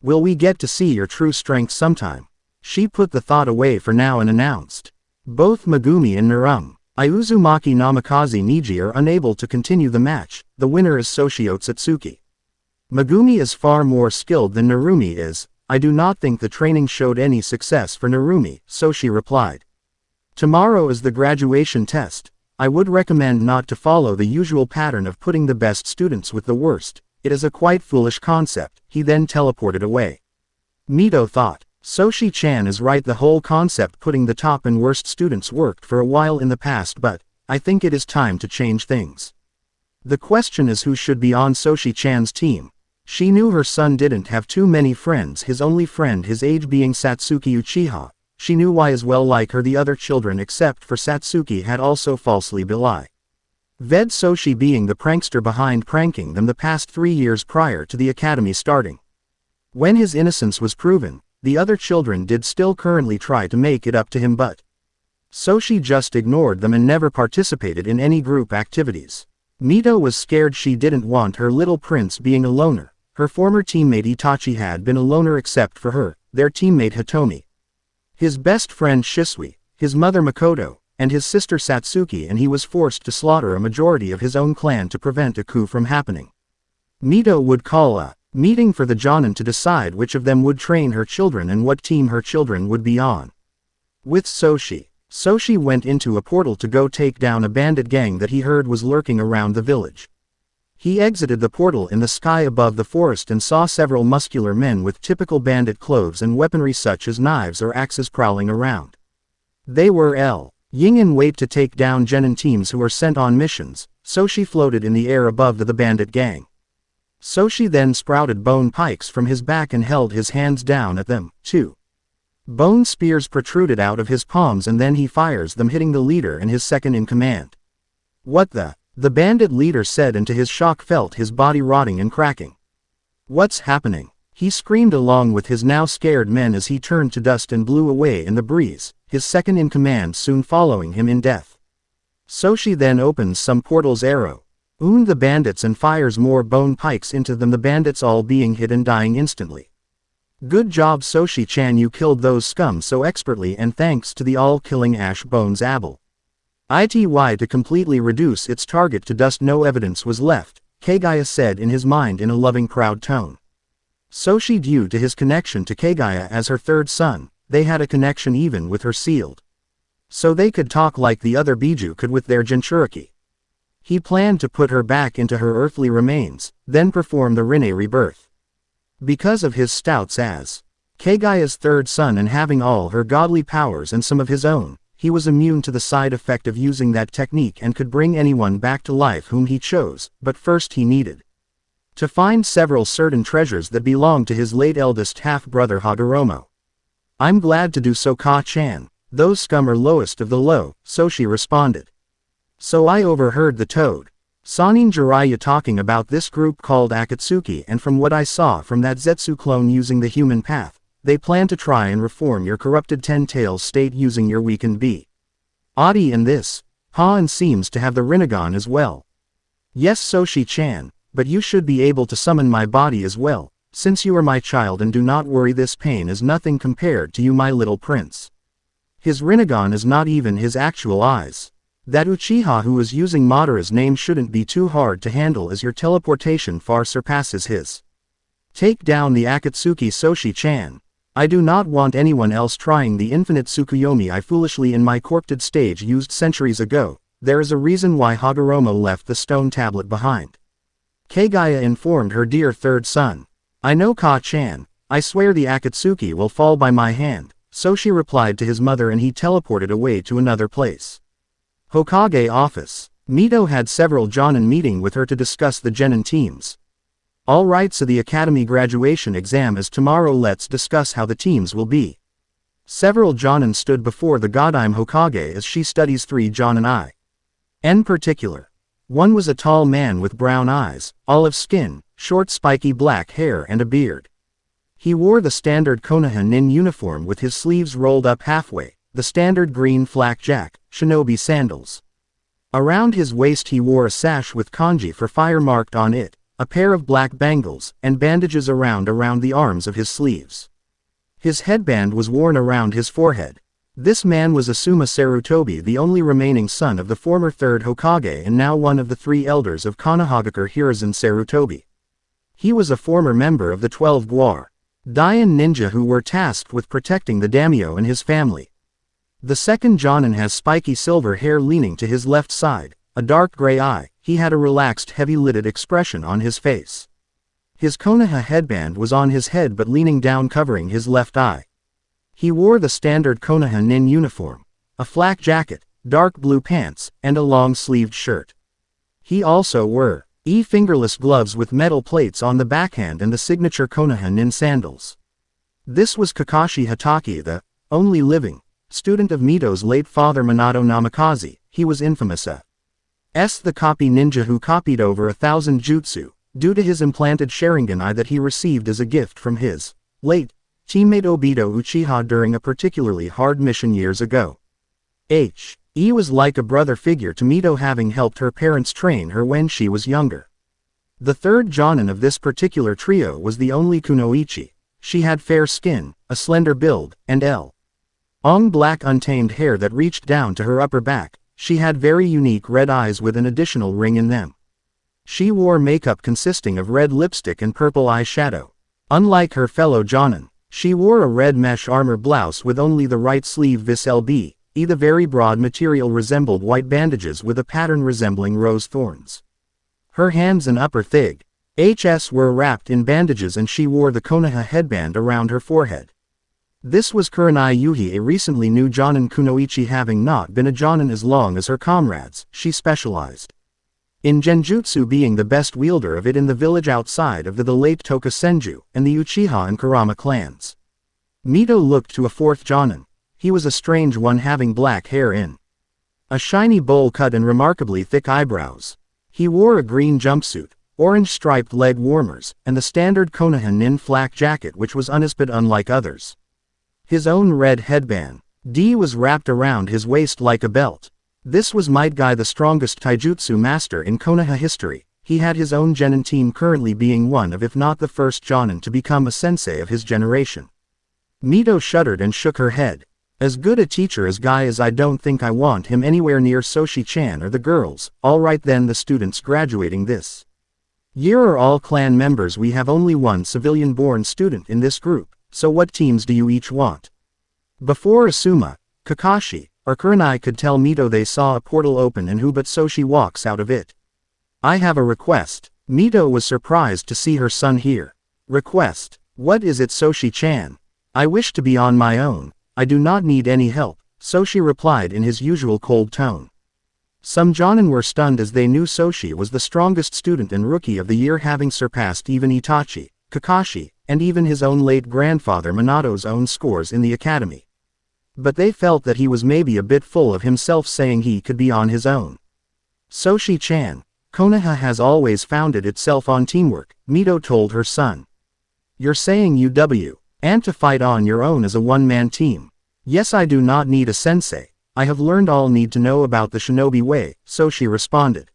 Will we get to see your true strength sometime?" She put the thought away for now and announced. Both Megumi and Uzumaki Namikaze Niji are unable to continue the match. The winner is Soshi Ōtsutsuki. Megumi is far more skilled than Narumi is. "I do not think the training showed any success for Narumi," Soshi replied. "Tomorrow is the graduation test. I would recommend not to follow the usual pattern of putting the best students with the worst. It is a quite foolish concept." He then teleported away. Mito thought. Soshi-chan is right, the whole concept putting the top and worst students worked for a while in the past, but I think it is time to change things. The question is who should be on Soshi-chan's team. She knew her son didn't have too many friends, his only friend his age being Satsuki Uchiha. She knew why as well, like her the other children except for Satsuki had also falsely belied Soshi, being the prankster behind pranking them the past 3 years prior to the academy starting. When his innocence was proven, the other children did still currently try to make it up to him, but Soshi just ignored them and never participated in any group activities. Mito was scared. She didn't want her little prince being a loner. Her former teammate Itachi had been a loner except for her, their teammate Hitomi, his best friend Shisui, his mother Makoto, and his sister Satsuki, and he was forced to slaughter a majority of his own clan to prevent a coup from happening. Mito would call a meeting for the Jonin to decide which of them would train her children and what team her children would be on. With Soshi, Soshi went into a portal to go take down a bandit gang that he heard was lurking around the village. He exited the portal in the sky above the forest and saw several muscular men with typical bandit clothes and weaponry such as knives or axes prowling around. They were Ying in wait to take down genin teams who were sent on missions. Soshi floated in the air above the bandit gang. Soshi then sprouted bone pikes from his back and held his hands down at them. 2 bone spears protruded out of his palms and then he fires them, hitting the leader and his second in command. What the bandit leader said, and to his shock felt his body rotting and cracking. What's happening? He screamed along with his now scared men as he turned to dust and blew away in the breeze, his second in command soon following him in death. Soshi then opens some portals arrow the bandits and fires more bone pikes into them, the bandits all being hit and dying instantly. Good job Soshi-chan, you killed those scum so expertly, and thanks to the all-killing Ash Bones Abel. To completely reduce its target to dust, no evidence was left, Kagaya said in his mind in a loving proud tone. Soshi, due to his connection to Kagaya as her third son, they had a connection even with her sealed. So they could talk like the other Biju could with their Jinchuriki. He planned to put her back into her earthly remains, then perform the Rinne rebirth. Because of his stouts as Kagaya's third son and having all her godly powers and some of his own, he was immune to the side effect of using that technique and could bring anyone back to life whom he chose, but first he needed to find several certain treasures that belonged to his late eldest half-brother Hagoromo. I'm glad to do so, Ka-chan. Those scum are lowest of the low, Soshi responded. So I overheard the Toad Sanin Jiraiya talking about this group called Akatsuki, and from what I saw from that Zetsu clone using the human path, they plan to try and reform your corrupted Ten-Tails state using your weakened B. Adi, and this Han seems to have the Rinnegan as well. Yes Soshi-chan, but you should be able to summon my body as well, since you are my child, and do not worry, this pain is nothing compared to you, my little prince. His Rinnegan is not even his actual eyes. That Uchiha who is using Madara's name shouldn't be too hard to handle, as your teleportation far surpasses his. Take down the Akatsuki, Soshi-chan. I do not want anyone else trying the infinite Tsukuyomi I foolishly in my corrupted stage used centuries ago. There is a reason why Hagoromo left the stone tablet behind. Kagaya informed her dear third son. I know, Ka-chan. I swear the Akatsuki will fall by my hand, Soshi replied to his mother, and he teleported away to another place. Hokage office. Mito had several Jonin meeting with her to discuss the genin teams. Alright, so the academy graduation exam is tomorrow, let's discuss how the teams will be. Several Jonin stood before the Godime Hokage as she studies 3 Jonin in particular. One was a tall man with brown eyes, olive skin, short spiky black hair and a beard. He wore the standard Konoha nin uniform with his sleeves rolled up halfway, the standard green flak jack, shinobi sandals. Around his waist he wore a sash with kanji for fire marked on it, a pair of black bangles, and bandages around the arms of his sleeves. His headband was worn around his forehead. This man was Asuma Sarutobi, the only remaining son of the former third Hokage and now one of the 3 elders of Konohagakure Hiruzen Sarutobi. He was a former member of the 12 Gwar Daien ninja who were tasked with protecting the daimyo and his family. The second Jonin has spiky silver hair leaning to his left side, a dark gray eye. He had a relaxed, heavy-lidded expression on his face. His Konoha headband was on his head but leaning down, covering his left eye. He wore the standard Konoha nin uniform, a flak jacket, dark blue pants, and a long-sleeved shirt. He also wore fingerless gloves with metal plates on the backhand and the signature Konoha nin sandals. This was Kakashi Hatake, the only living student of Mito's late father Minato Namikaze. He was infamous as the copy ninja who copied over 1,000 jutsu, due to his implanted Sharingan that he received as a gift from his late teammate Obito Uchiha during a particularly hard mission years ago. He was like a brother figure to Mito, having helped her parents train her when she was younger. The third Jonin of this particular trio was the only Kunoichi. She had fair skin, a slender build, and Long black untamed hair that reached down to her upper back. She had very unique red eyes with an additional ring in them. She wore makeup consisting of red lipstick and purple eyeshadow. Unlike her fellow jonin, she wore a red mesh armor blouse with only the right sleeve vis-lb. The very broad material resembled white bandages with a pattern resembling rose thorns. Her hands and upper thigh were wrapped in bandages and she wore the Konoha headband around her forehead. This was Kurenai Yuhi, a recently new jonin kunoichi, having not been a jonin as long as her comrades. She specialized in genjutsu, being the best wielder of it in the village outside of the late Toka Senju and the Uchiha and Kurama clans. Mito looked to a fourth jonin. He was a strange one, having black hair in a shiny bowl cut and remarkably thick eyebrows. He wore a green jumpsuit, orange striped leg warmers, and the standard Konoha nin flak jacket, which was but unlike others. His own red headband was wrapped around his waist like a belt. This was Might Guy, the strongest taijutsu master in Konoha history. He had his own genin team, currently being one of, if not the first jonin to become a sensei of his generation. Mito shuddered and shook her head. As good a teacher as Guy is, I don't think I want him anywhere near Soshi-chan or the girls. Alright then, the students graduating this year are all clan members. We have only one civilian-born student in this group, so what teams do you each want? Before Asuma, Kakashi, or Kurenai could tell Mito, they saw a portal open and who but Soshi walks out of it. I have a request. Mito was surprised to see her son here. Request? What is it, Soshi-chan? I wish to be on my own. I do not need any help, Soshi replied in his usual cold tone. Some jonin were stunned as they knew Soshi was the strongest student and rookie of the year, having surpassed even Itachi, Kakashi, and even his own late grandfather Minato's own scores in the academy. But they felt that he was maybe a bit full of himself, saying he could be on his own. Soshi-chan, Konoha has always founded itself on teamwork, Mito told her son. You're saying and to fight on your own as a one-man team? Yes, I do not need a sensei. I have learned all need to know about the shinobi way, Soshi responded.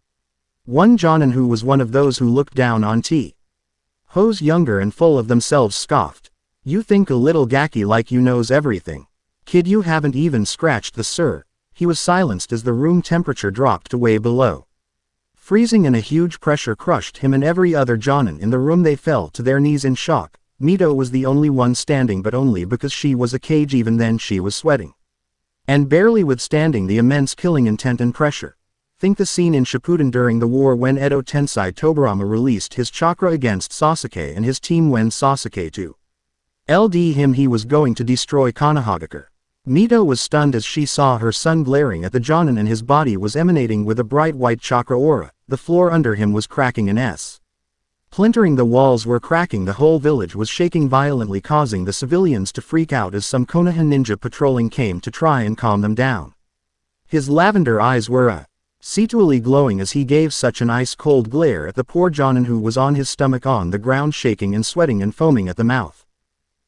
One jonin who was one of those who looked down on Ho's younger and full of themselves scoffed. You think a little gaki like you knows everything. Kid, you haven't even scratched the sur. He was silenced as the room temperature dropped to way below freezing and a huge pressure crushed him and every other jonin in the room. They fell to their knees in shock. Mito was the only one standing, but only because she was a cage. Even then she was sweating and barely withstanding the immense killing intent and pressure. Think the scene in Shippuden during the war when Edo Tensei Tobirama released his chakra against Sasuke and his team when Sasuke too LD him, he was going to destroy Konohagakure. Mito was stunned as she saw her son glaring at the jonin and his body was emanating with a bright white chakra aura. The floor under him was cracking and splintering, the walls were cracking, the whole village was shaking violently, causing the civilians to freak out as some Konoha ninja patrolling came to try and calm them down. His lavender eyes were cetually glowing as he gave such an ice-cold glare at the poor jonin who was on his stomach on the ground, shaking and sweating and foaming at the mouth.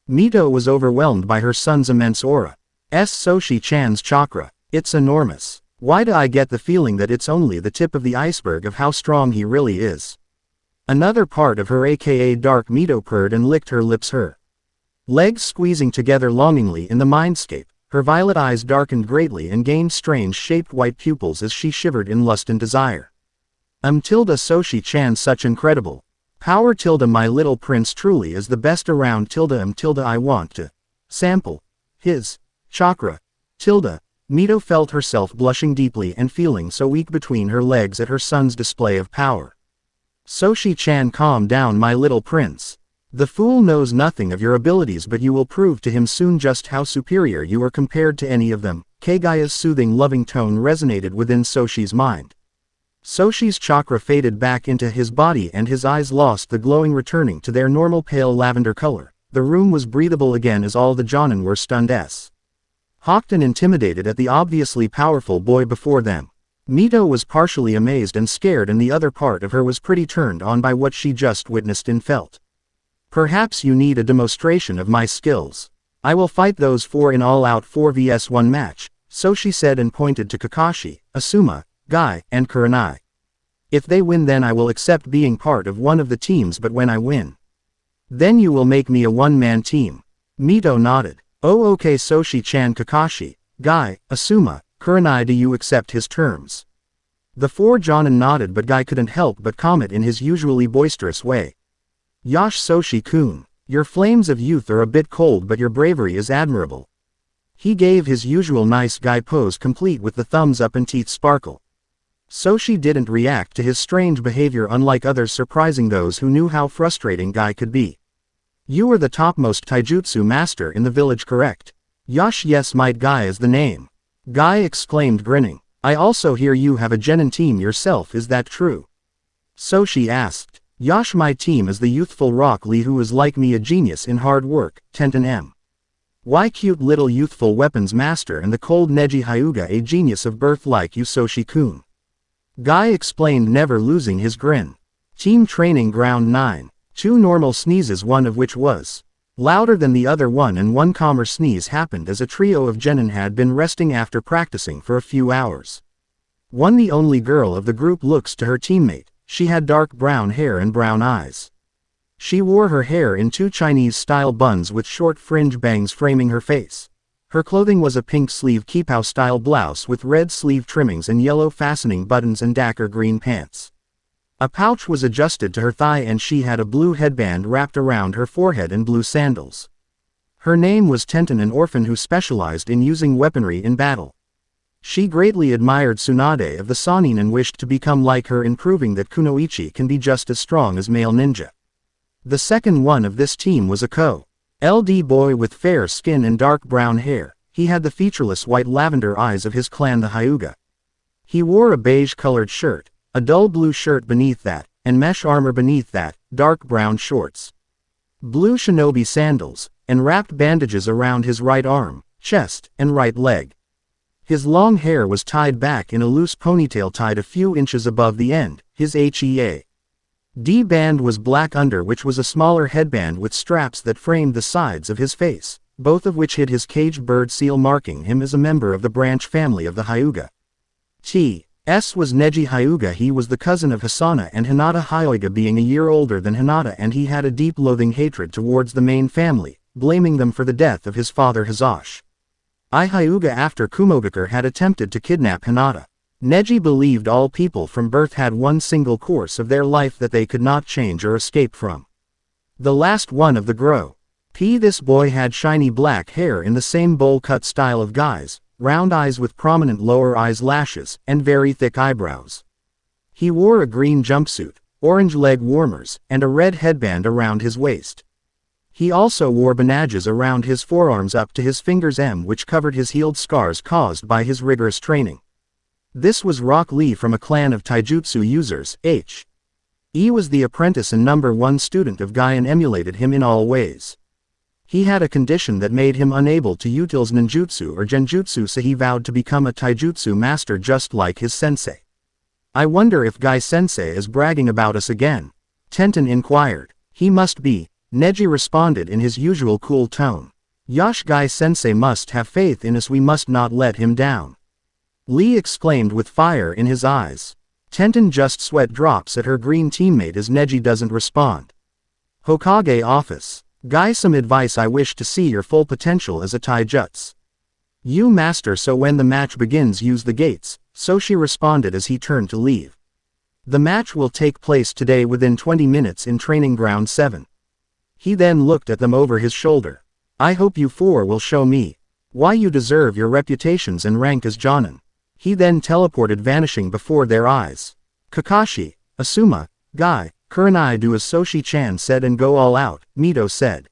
Mito was overwhelmed by her son's immense aura. Soshi-chan's chakra. It's enormous. Why do I get the feeling that it's only the tip of the iceberg of how strong he really is? Another part of her, aka Dark Mito, purred and licked her lips, her legs squeezing together longingly in the mindscape. Her violet eyes darkened greatly and gained strange-shaped white pupils as she shivered in lust and desire. Soshi-chan, such incredible power. My little prince truly is the best around. I want to sample his chakra. Mito felt herself blushing deeply and feeling so weak between her legs at her son's display of power. Soshi-chan, calm down, my little prince. The fool knows nothing of your abilities, but you will prove to him soon just how superior you are compared to any of them. Kagaya's soothing, loving tone resonated within Soshi's mind. Soshi's chakra faded back into his body and his eyes lost the glowing, returning to their normal pale lavender color. The room was breathable again as all the jonin were stunned hawked and intimidated at the obviously powerful boy before them. Mito was partially amazed and scared, and the other part of her was pretty turned on by what she just witnessed and felt. Perhaps you need a demonstration of my skills. I will fight those four in all-out 4vs1 match, Soshi said and pointed to Kakashi, Asuma, Guy, and Kurenai. If they win, then I will accept being part of one of the teams, but when I win, then you will make me a one-man team. Mito nodded. Oh okay Soshi-chan Kakashi, Guy, Asuma, Kurenai do you accept his terms? The four Jonin nodded but Guy couldn't help but comment in his usually boisterous way. Yash Soshi-kun, your flames of youth are a bit cold but your bravery is admirable. He gave his usual nice guy pose complete with the thumbs up and teeth sparkle. Soshi didn't react to his strange behavior unlike others surprising those who knew how frustrating Guy could be. You are the topmost taijutsu master in the village correct? Yash yes might Guy is the name. Guy exclaimed grinning. I also hear you have a genin team yourself is that true? Soshi asked. Yash my team is the youthful Rock Lee who is like me a genius in hard work, Tenten M. Why cute little youthful weapons master and the cold Neji Hyuga a genius of birth like you Soshi-kun. Guy explained never losing his grin. Team training ground 9. 2 normal sneezes one of which was louder than the other one and one calmer sneeze happened as a trio of genin had been resting after practicing for a few hours. One the only girl of the group looks to her teammate, she had dark brown hair and brown eyes. She wore her hair in 2 Chinese-style buns with short fringe bangs framing her face. Her clothing was a pink sleeve kipao-style blouse with red sleeve trimmings and yellow fastening buttons and dapper green pants. A pouch was adjusted to her thigh and she had a blue headband wrapped around her forehead and blue sandals. Her name was Tenten, an orphan who specialized in using weaponry in battle. She greatly admired Tsunade of the Sannin and wished to become like her in proving that kunoichi can be just as strong as male ninja. The second one of this team was a LD boy with fair skin and dark brown hair. He had the featureless white lavender eyes of his clan the Hyuga. He wore a beige-colored shirt, a dull blue shirt beneath that, and mesh armor beneath that, dark brown shorts, blue shinobi sandals, and wrapped bandages around his right arm, chest, and right leg. His long hair was tied back in a loose ponytail tied a few inches above the end. His HEA D band was black under which was a smaller headband with straps that framed the sides of his face, both of which hid his caged bird seal marking him as a member of the branch family of the Hyuga. T.S. was Neji Hyuga. He was the cousin of Hisana and Hinata Hyuga, being a year older than Hinata, and he had a deep loathing hatred towards the main family, blaming them for the death of his father Hizashi Hyuga after Kumogakure had attempted to kidnap Hinata. Neji believed all people from birth had one single course of their life that they could not change or escape from. The last one of the grow. This boy had shiny black hair in the same bowl-cut style of Guy's, round eyes with prominent lower eyes lashes, and very thick eyebrows. He wore a green jumpsuit, orange leg warmers, and a red headband around his waist. He also wore bandages around his forearms up to his fingers which covered his healed scars caused by his rigorous training. This was Rock Lee from a clan of taijutsu users. He was the apprentice and #1 student of Guy and emulated him in all ways. He had a condition that made him unable to utilize ninjutsu or genjutsu, so he vowed to become a taijutsu master just like his sensei. I wonder if Guy sensei is bragging about us again? Tenten inquired. He must be, Neji responded in his usual cool tone. Yash Guy sensei must have faith in us, we must not let him down. Lee exclaimed with fire in his eyes. Tenten just sweat drops at her green teammate as Neji doesn't respond. Hokage office. Guy, some advice. I wish to see your full potential as a taijutsu. You master, so when the match begins use the gates, Soshi responded as he turned to leave. The match will take place today within 20 minutes in training ground 7. He then looked at them over his shoulder. I hope you four will show me why you deserve your reputations and rank as Jonin. He then teleported, vanishing before their eyes. Kakashi, Asuma, Guy, Kurenai do as Soshi-chan said and go all out, Mito said.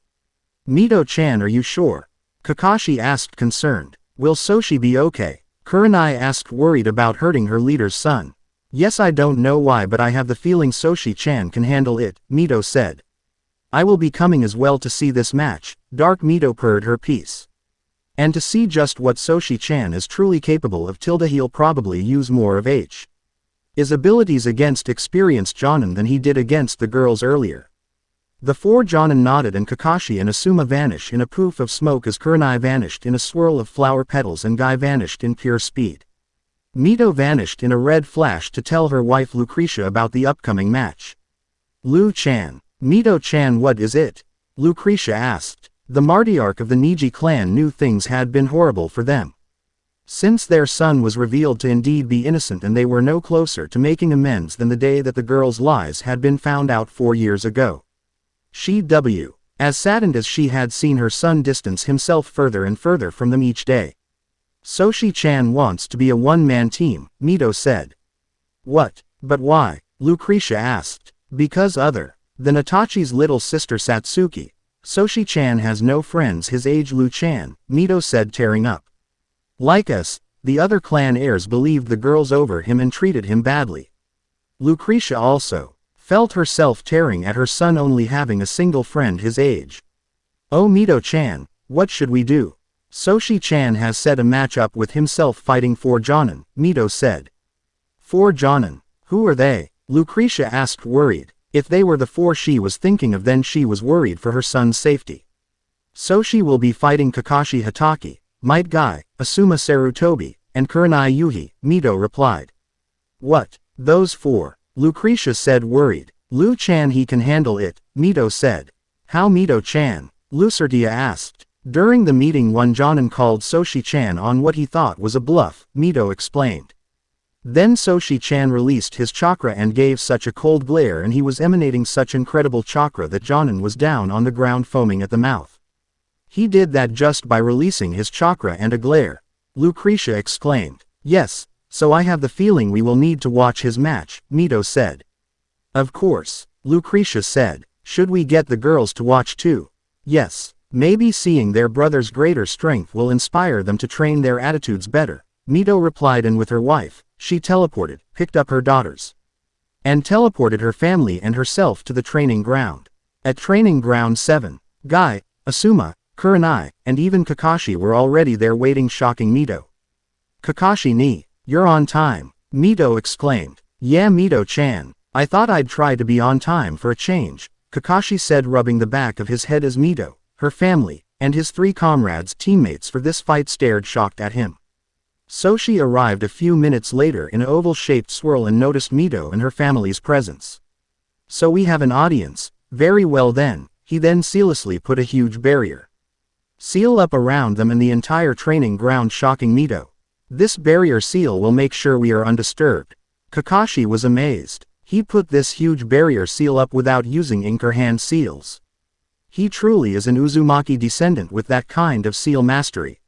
Mito-chan, are you sure? Kakashi asked, concerned. Will Soshi be okay? Kurenai asked, worried about hurting her leader's son. Yes, I don't know why, but I have the feeling Soshi-chan can handle it, Mito said. I will be coming as well to see this match, Dark Mito purred her piece. And to see just what Soshi-chan is truly capable of. He'll probably use more of his abilities against experienced Jonin than he did against the girls earlier. The four Jonin nodded and Kakashi and Asuma vanished in a poof of smoke as Kurenai vanished in a swirl of flower petals and Guy vanished in pure speed. Mito vanished in a red flash to tell her wife Lucretia about the upcoming match. Lu-chan. Mito-chan, what is it? Lucretia asked. The matriarch of the Niji clan knew things had been horrible for them. Since their son was revealed to indeed be innocent, and they were no closer to making amends than the day that the girl's lies had been found out 4 years ago. As saddened as she had seen her son distance himself further and further from them each day. Soshi-chan wants to be a one-man team, Mito said. What? But why? Lucretia asked. Because other than Itachi's little sister Satsuki, Soshi-chan has no friends his age. Lu-chan, Mito said, tearing up. Like us, the other clan heirs believed the girls over him and treated him badly. Lucretia also felt herself tearing at her son only having a single friend his age. Oh Mito-chan, what should we do? Soshi-chan has set a match up with himself fighting 4 Jonin, Mito said. 4 Jonin? Who are they? Lucretia asked, worried. If they were the 4 she was thinking of, then she was worried for her son's safety. Soshi will be fighting Kakashi Hatake, Might Guy, Asuma Sarutobi, and Kurenai Yuhi, Mito replied. What? Those 4? Lucretia said, worried. Lu-chan, he can handle it, Mito said. How Mito-chan? Lucertia asked. During the meeting, one Jonin called Soshi-chan on what he thought was a bluff, Mito explained. Then Soshi-chan released his chakra and gave such a cold glare, and he was emanating such incredible chakra that Jonin was down on the ground foaming at the mouth. He did that just by releasing his chakra and a glare. Lucretia exclaimed. Yes, so I have the feeling we will need to watch his match, Mito said. Of course, Lucretia said. Should we get the girls to watch too? Yes, maybe seeing their brother's greater strength will inspire them to train their attitudes better, Mito replied, and with her wife, she teleported, picked up her daughters, and teleported her family and herself to the training ground. At training ground 7, Guy, Asuma, Kurenai, and even Kakashi were already there waiting, shocking Mito. Kakashi ni, you're on time, Mito exclaimed. Yeah Mito-chan, I thought I'd try to be on time for a change, Kakashi said, rubbing the back of his head as Mito, her family, and his 3 comrades teammates for this fight stared shocked at him. Soshi arrived a few minutes later in an oval-shaped swirl and noticed Mito and her family's presence. So we have an audience, very well then, he then seamlessly put a huge barrier seal up around them and the entire training ground, shocking Mito. This barrier seal will make sure we are undisturbed. Kakashi was amazed. He put this huge barrier seal up without using ink or hand seals. He truly is an Uzumaki descendant with that kind of seal mastery.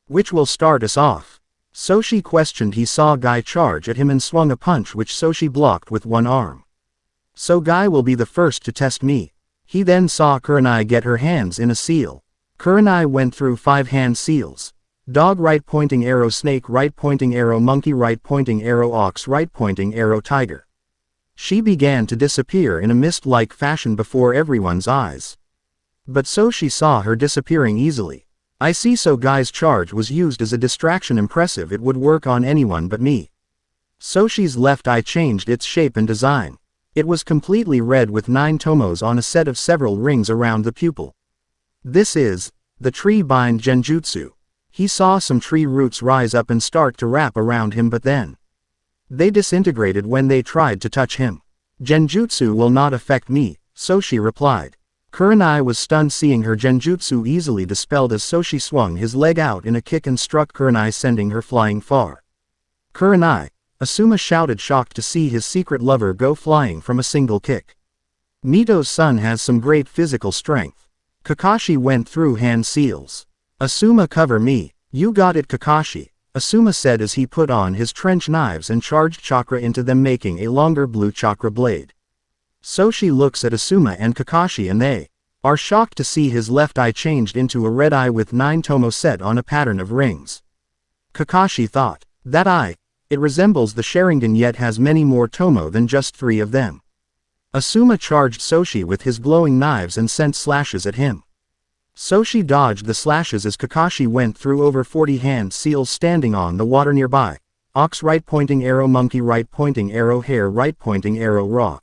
Which will start us off? Soshi questioned. He saw Guy charge at him and swung a punch which Soshi blocked with one arm. So Guy will be the first to test me. He then saw Kurenai get her hands in a seal. Kurenai went through 5 hand seals. Dog right pointing arrow, snake right pointing arrow, monkey right pointing arrow, ox right pointing arrow, tiger. She began to disappear in a mist-like fashion before everyone's eyes. But Soshi saw her disappearing easily. I see, so Guy's charge was used as a distraction. Impressive, it would work on anyone but me. Soshi's left eye changed its shape and design. It was completely red with 9 tomos on a set of several rings around the pupil. This is the tree bind genjutsu. He saw some tree roots rise up and start to wrap around him, but then they disintegrated when they tried to touch him. Genjutsu will not affect me, Soshi replied. Kurenai was stunned seeing her genjutsu easily dispelled as Soshi swung his leg out in a kick and struck Kurenai, sending her flying far. Kurenai, Asuma shouted, shocked to see his secret lover go flying from a single kick. Mito's son has some great physical strength. Kakashi went through hand seals. Asuma, cover me. You got it Kakashi, Asuma said as he put on his trench knives and charged chakra into them, making a longer blue chakra blade. Soshi looks at Asuma and Kakashi and they are shocked to see his left eye changed into a red eye with 9 tomo set on a pattern of rings. Kakashi thought, that eye, it resembles the Sharingan yet has many more tomo than just 3 of them. Asuma charged Soshi with his glowing knives and sent slashes at him. Soshi dodged the slashes as Kakashi went through over 40 hand seals standing on the water nearby. Ox right pointing arrow, monkey right pointing arrow, hare right pointing arrow, raw.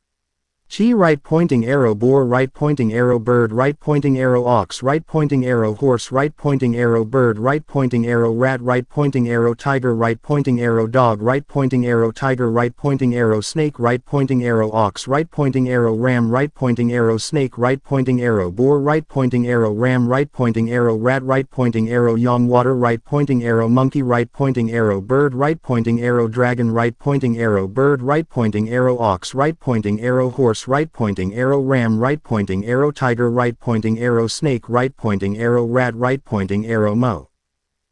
Chi right pointing arrow boar right pointing arrow bird right pointing arrow ox right pointing arrow horse right pointing arrow bird right pointing arrow rat right pointing arrow tiger right pointing arrow dog right pointing arrow tiger right pointing arrow snake right pointing arrow ox right pointing arrow ram right pointing arrow snake right pointing arrow boar right pointing arrow ram right pointing arrow rat right pointing arrow yang water right pointing arrow monkey right pointing arrow bird right pointing arrow dragon right pointing arrow bird right pointing arrow ox right pointing arrow horse right pointing arrow ram right pointing arrow tiger right pointing arrow snake right pointing arrow rat right pointing arrow mo.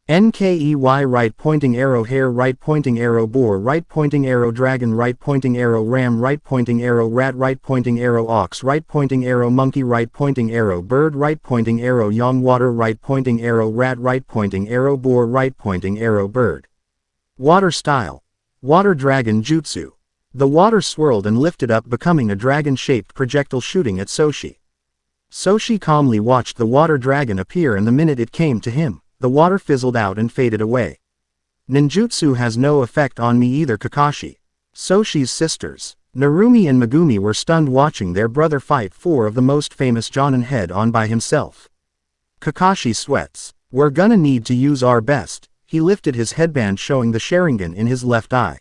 Nkey right pointing arrow hare right pointing arrow boar right pointing arrow dragon right pointing arrow ram right pointing arrow rat right pointing arrow ox right pointing arrow monkey right pointing arrow bird right pointing arrow yang water right pointing arrow rat right pointing arrow boar right pointing arrow bird. Water style. Water dragon jutsu. The water swirled and lifted up, becoming a dragon-shaped projectile shooting at Soshi. Soshi calmly watched the water dragon appear, and the minute it came to him, the water fizzled out and faded away. Ninjutsu has no effect on me either. Kakashi. Soshi's sisters, Narumi and Megumi, were stunned watching their brother fight four of the most famous Jonin head-on by himself. Kakashi sweats. We're gonna need to use our best. He lifted his headband, showing the Sharingan in his left eye.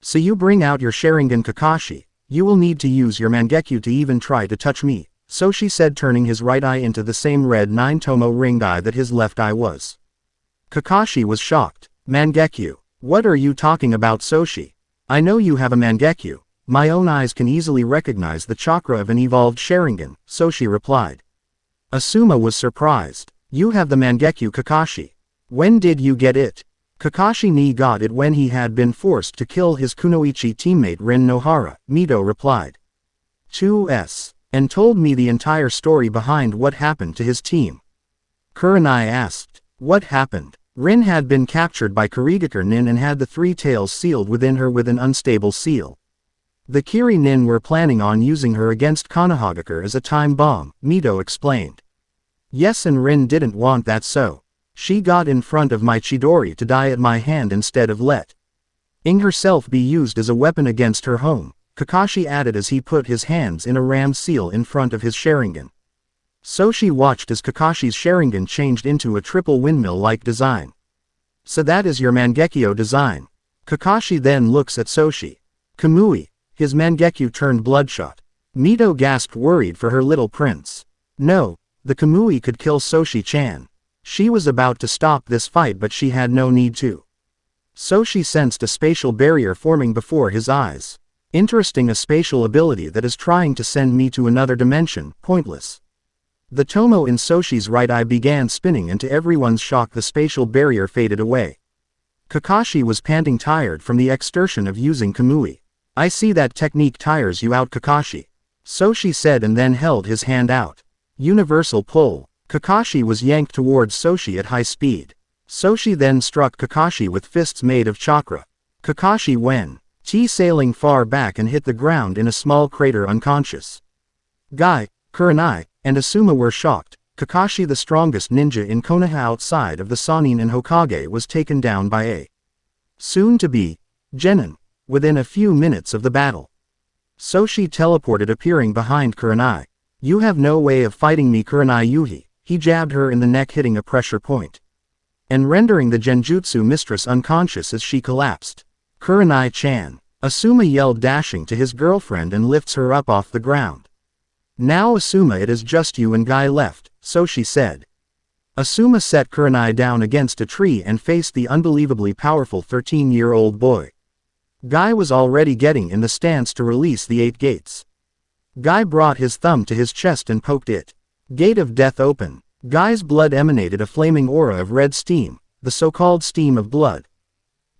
So you bring out your Sharingan, Kakashi. You will need to use your Mangekyo to even try to touch me, Soshi said, turning his right eye into the same red 9-tomo ringed eye that his left eye was. Kakashi was shocked. Mangekyo? What are you talking about, Soshi? I know you have a Mangekyo. My own eyes can easily recognize the chakra of an evolved Sharingan, Soshi replied. Asuma was surprised. You have the Mangekyo, Kakashi. When did you get it? Kakashi got it when he had been forced to kill his Kunoichi teammate Rin Nohara, Mito replied. 2S. And told me the entire story behind what happened to his team. Kurenai asked. What happened? Rin had been captured by Kirigakure Nin and had the three tails sealed within her with an unstable seal. The Kiri Nin were planning on using her against Konohagakure as a time bomb, Mito explained. Yes, and Rin didn't want that, so she got in front of my Chidori to die at my hand instead of letting herself be used as a weapon against her home, Kakashi added as he put his hands in a ram seal in front of his Sharingan. Soshi watched as Kakashi's Sharingan changed into a triple windmill-like design. So that is your Mangekyo design. Kakashi then looks at Soshi. Kamui. His Mangekyo turned bloodshot. Mito gasped, worried for her little prince. No, the Kamui could kill Soshi-chan. She was about to stop this fight, but she had no need to. Soshi sensed a spatial barrier forming before his eyes. Interesting, a spatial ability that is trying to send me to another dimension, pointless. The tomo in Soshi's right eye began spinning, and to everyone's shock the spatial barrier faded away. Kakashi was panting, tired from the exertion of using Kamui. I see that technique tires you out, Kakashi. Soshi said, and then held his hand out. Universal pull. Kakashi was yanked towards Soshi at high speed. Soshi then struck Kakashi with fists made of chakra. Kakashi went sailing far back and hit the ground in a small crater, unconscious. Guy, Kurenai, and Asuma were shocked. Kakashi, the strongest ninja in Konoha outside of the Sannin and Hokage, was taken down by a soon-to-be genin within a few minutes of the battle. Soshi teleported, appearing behind Kurenai. You have no way of fighting me, Kurenai Yuhi. He jabbed her in the neck, hitting a pressure point and rendering the Genjutsu mistress unconscious as she collapsed. Kurenai-chan. Asuma yelled, dashing to his girlfriend and lifts her up off the ground. Now Asuma, it is just you and Guy left, Soshi said. Asuma set Kurenai down against a tree and faced the unbelievably powerful 13-year-old boy. Guy was already getting in the stance to release the 8 gates. Guy brought his thumb to his chest and poked it. Gate of Death open. Guy's blood emanated a flaming aura of red steam, the so-called steam of blood.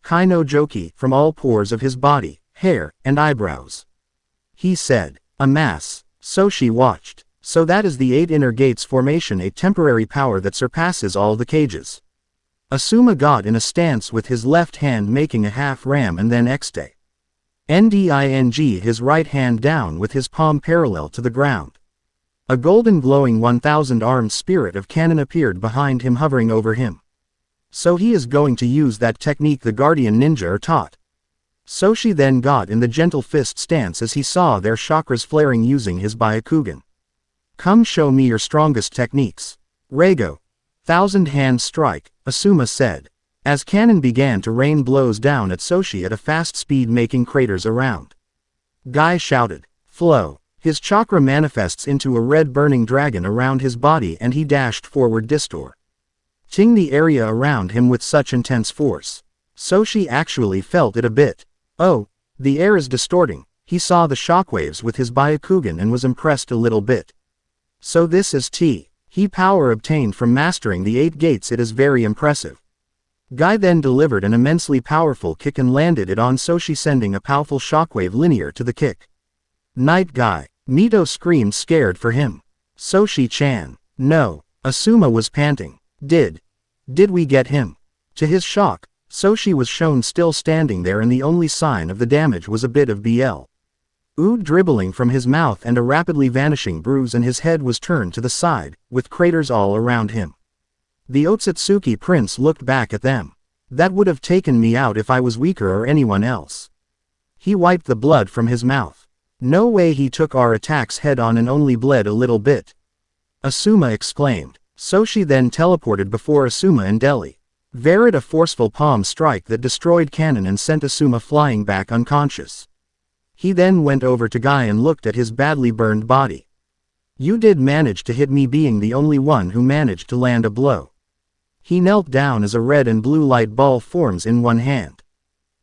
Kai no Joki, from all pores of his body, hair, and eyebrows. He said. A mass. Soshi watched. So that is the 8 inner gates formation, a temporary power that surpasses all the cages. Asuma got in a stance with his left hand making a half ram and then nding his right hand down with his palm parallel to the ground. A golden glowing 1,000-armed spirit of cannon appeared behind him, hovering over him. So he is going to use that technique the guardian ninja are taught. Soshi then got in the gentle fist stance as he saw their chakras flaring using his Byakugan. Come show me your strongest techniques. Reigo. Thousand Hand Strike, Asuma said. As cannon began to rain blows down at Soshi at a fast speed making craters around. Guy shouted. Flow. His chakra manifests into a red burning dragon around his body and he dashed forward distorting the area around him with such intense force. Soshi actually felt it a bit. Oh, the air is distorting. He saw the shockwaves with his Byakugan and was impressed a little bit. So this is He power obtained from mastering the 8 gates. It is very impressive. Guy then delivered an immensely powerful kick and landed it on Soshi, sending a powerful shockwave linear to the kick. Night Guy. Mito screamed scared for him. Soshi-chan. No. Asuma was panting. Did we get him? To his shock, Soshi was shown still standing there and the only sign of the damage was a bit of blood dribbling from his mouth and a rapidly vanishing bruise, and his head was turned to the side, with craters all around him. The Ōtsutsuki prince looked back at them. That would have taken me out if I was weaker or anyone else. He wiped the blood from his mouth. No way, he took our attacks head on and only bled a little bit. Asuma exclaimed. Soshi then teleported before Asuma and Deli. Varied a forceful palm strike that destroyed cannon and sent Asuma flying back unconscious. He then went over to Guy and looked at his badly burned body. You did manage to hit me, being the only one who managed to land a blow. He knelt down as a red and blue light ball forms in one hand.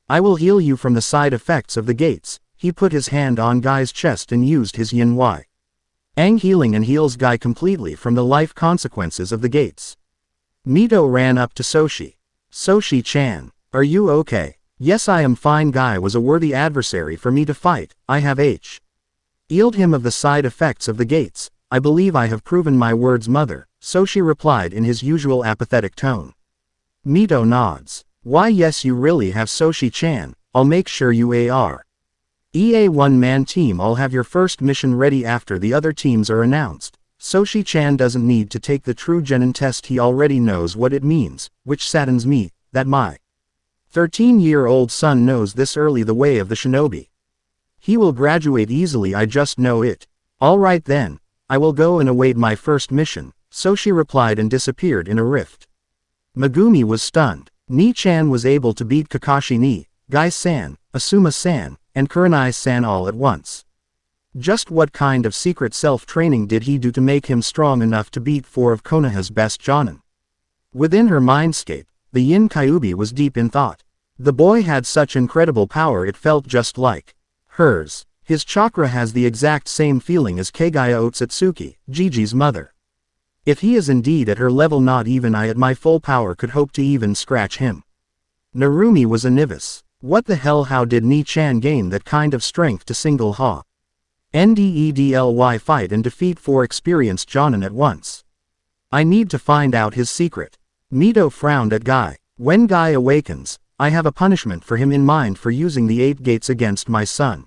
I will heal you from the side effects of the gates. He put his hand on Guy's chest and used his yin y ang healing and heals Guy completely from the life consequences of the gates. Mito ran up to Soshi. Soshi-chan, are you okay? Yes, I am fine. Guy was a worthy adversary for me to fight. I have healed him of the side effects of the gates. I believe I have proven my words, mother, Soshi replied in his usual apathetic tone. Mito nods. Why, yes, you really have, Soshi-chan. I'll make sure you are. A one-man team. I'll have your first mission ready after the other teams are announced. Soshi-chan doesn't need to take the true genin test. He already knows what it means, which saddens me, that my 13-year-old son knows this early the way of the shinobi. He will graduate easily, I just know it. All right then, I will go and await my first mission, Soshi replied and disappeared in a rift. Megumi was stunned. Ni-chan was able to beat Kakashi-ni, Guy-san, Asuma-san, and Kurenai-san all at once. Just what kind of secret self-training did he do to make him strong enough to beat 4 of Konoha's best jonin? Within her mindscape, the Yin Kyuubi was deep in thought. The boy had such incredible power it felt just like hers. His chakra has the exact same feeling as Kagaya Ōtsutsuki, Gigi's mother. If he is indeed at her level, not even I at my full power could hope to even scratch him. Narumi was a novice. What the hell, how did Ni-chan gain that kind of strength to single NDEDLY fight and defeat 4 experienced jonin at once? I need to find out his secret. Mito frowned at Guy. When Guy awakens, I have a punishment for him in mind for using the 8 gates against my son.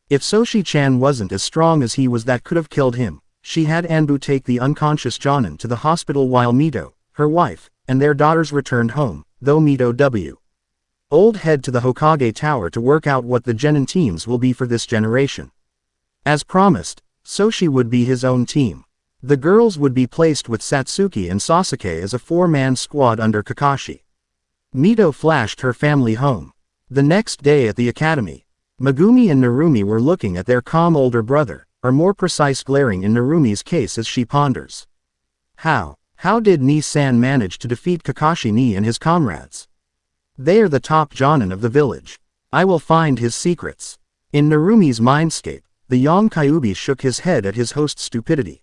If Soshi-chan wasn't as strong as he was, that could have killed him. She had Anbu take the unconscious jonin to the hospital while Mito, her wife, and their daughters returned home, though Mito old head to the Hokage Tower to work out what the genin teams will be for this generation. As promised, Soshi would be his own team. The girls would be placed with Satsuki and Sasuke as a 4-man squad under Kakashi. Mito flashed her family home. The next day at the academy, Megumi and Narumi were looking at their calm older brother, or more precise glaring in Narumi's case as she ponders. How did Ni-san manage to defeat Kakashi-ni and his comrades? They are the top jonin of the village. I will find his secrets. In Narumi's mindscape, the young Kyuubi shook his head at his host's stupidity.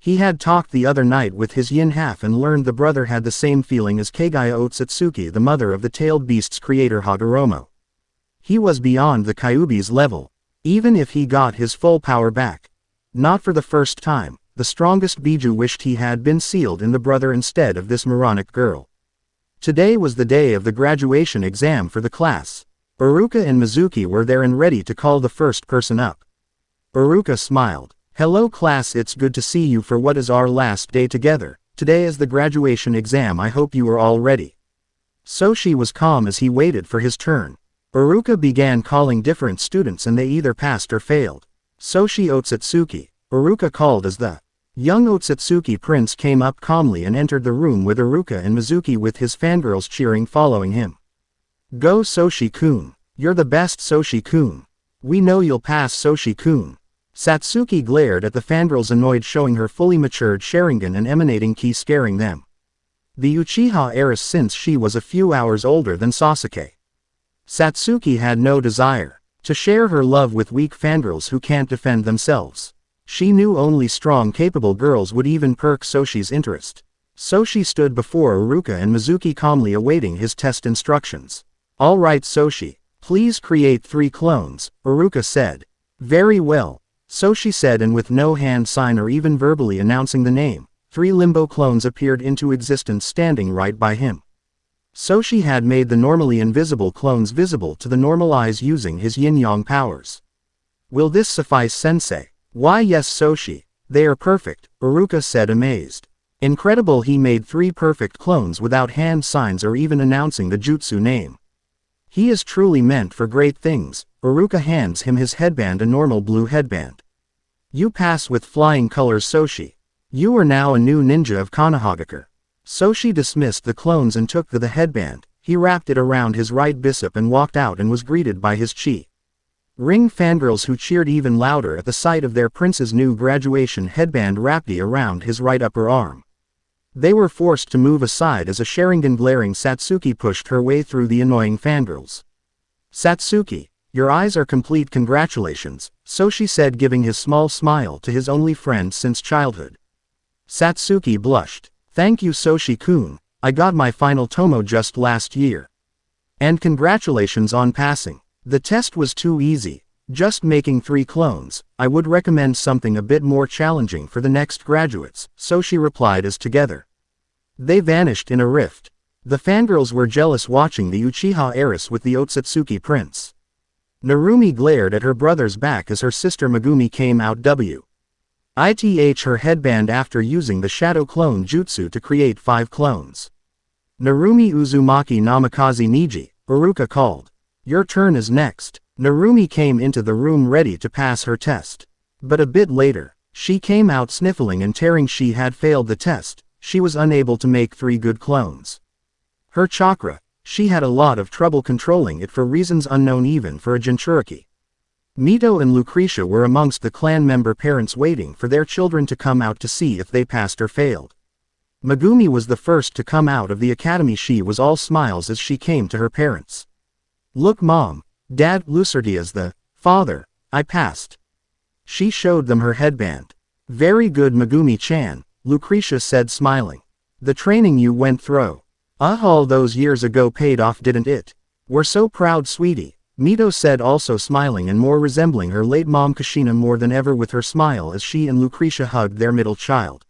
He had talked the other night with his yin half and learned the brother had the same feeling as Kagaya Ōtsutsuki, the mother of the tailed beast's creator Hagoromo. He was beyond the Kyuubi's level, even if he got his full power back. Not for the first time, the strongest Biju wished he had been sealed in the brother instead of this moronic girl. Today was the day of the graduation exam for the class. Uruka and Mizuki were there and ready to call the first person up. Uruka smiled. Hello class, it's good to see you for what is our last day together. Today is the graduation exam, I hope you are all ready. Soshi was calm as he waited for his turn. Uruka began calling different students and they either passed or failed. Soshi Ōtsutsuki, Uruka called as the young Ōtsutsuki prince came up calmly and entered the room with Uruka and Mizuki with his fangirls cheering following him. Go Soshi-kun. You're the best Soshi-kun. We know you'll pass Soshi-kun. Satsuki glared at the fangirls annoyed showing her fully matured Sharingan and emanating ki scaring them. The Uchiha heiress since she was a few hours older than Sasuke. Satsuki had no desire to share her love with weak fangirls who can't defend themselves. She knew only strong capable girls would even perk Soshi's interest. Soshi stood before Uruka and Mizuki calmly awaiting his test instructions. All right Soshi, please create 3 clones, Uruka said. Very well, Soshi said, and with no hand sign or even verbally announcing the name, 3 limbo clones appeared into existence standing right by him. Soshi had made the normally invisible clones visible to the normal eyes using his yin-yang powers. Will this suffice sensei? Why yes Soshi, they are perfect, Uruka said amazed. Incredible, he made 3 perfect clones without hand signs or even announcing the jutsu name. He is truly meant for great things. Uruka hands him his headband, a normal blue headband. You pass with flying colors Soshi. You are now a new ninja of Konohagakure. Soshi dismissed the clones and took the headband. He wrapped it around his right bicep and walked out and was greeted by his chi ring fangirls who cheered even louder at the sight of their prince's new graduation headband wrapped around his right upper arm. They were forced to move aside as a Sharingan glaring Satsuki pushed her way through the annoying fangirls. Satsuki, your eyes are complete, congratulations, Soshi said, giving his small smile to his only friend since childhood. Satsuki blushed. Thank you Soshi-kun, I got my final tomo just last year. And congratulations on passing. The test was too easy, just making 3 clones. I would recommend something a bit more challenging for the next graduates, Soshi replied as together they vanished in a rift. The fangirls were jealous watching the Uchiha heiress with the Ōtsutsuki prince. Narumi glared at her brother's back as her sister Megumi came out with her headband after using the shadow clone jutsu to create 5 clones. Narumi Uzumaki Namikaze Niji, Uruka called. Your turn is next. Narumi came into the room ready to pass her test. But a bit later, she came out sniffling and tearing. She had failed the test. She was unable to make 3 good clones. Her chakra, she had a lot of trouble controlling it for reasons unknown even for a Jinchuriki. Mito and Lucretia were amongst the clan member parents waiting for their children to come out to see if they passed or failed. Megumi was the first to come out of the academy. She was all smiles as she came to her parents. Look mom, dad, Lucertia's the father, I passed. She showed them her headband. Very good Megumi-chan, Lucretia said smiling. The training you went through. All those years ago paid off, didn't it? We're so proud sweetie, Mito said, also smiling and more resembling her late mom Kushina more than ever with her smile as she and Lucretia hugged their middle child.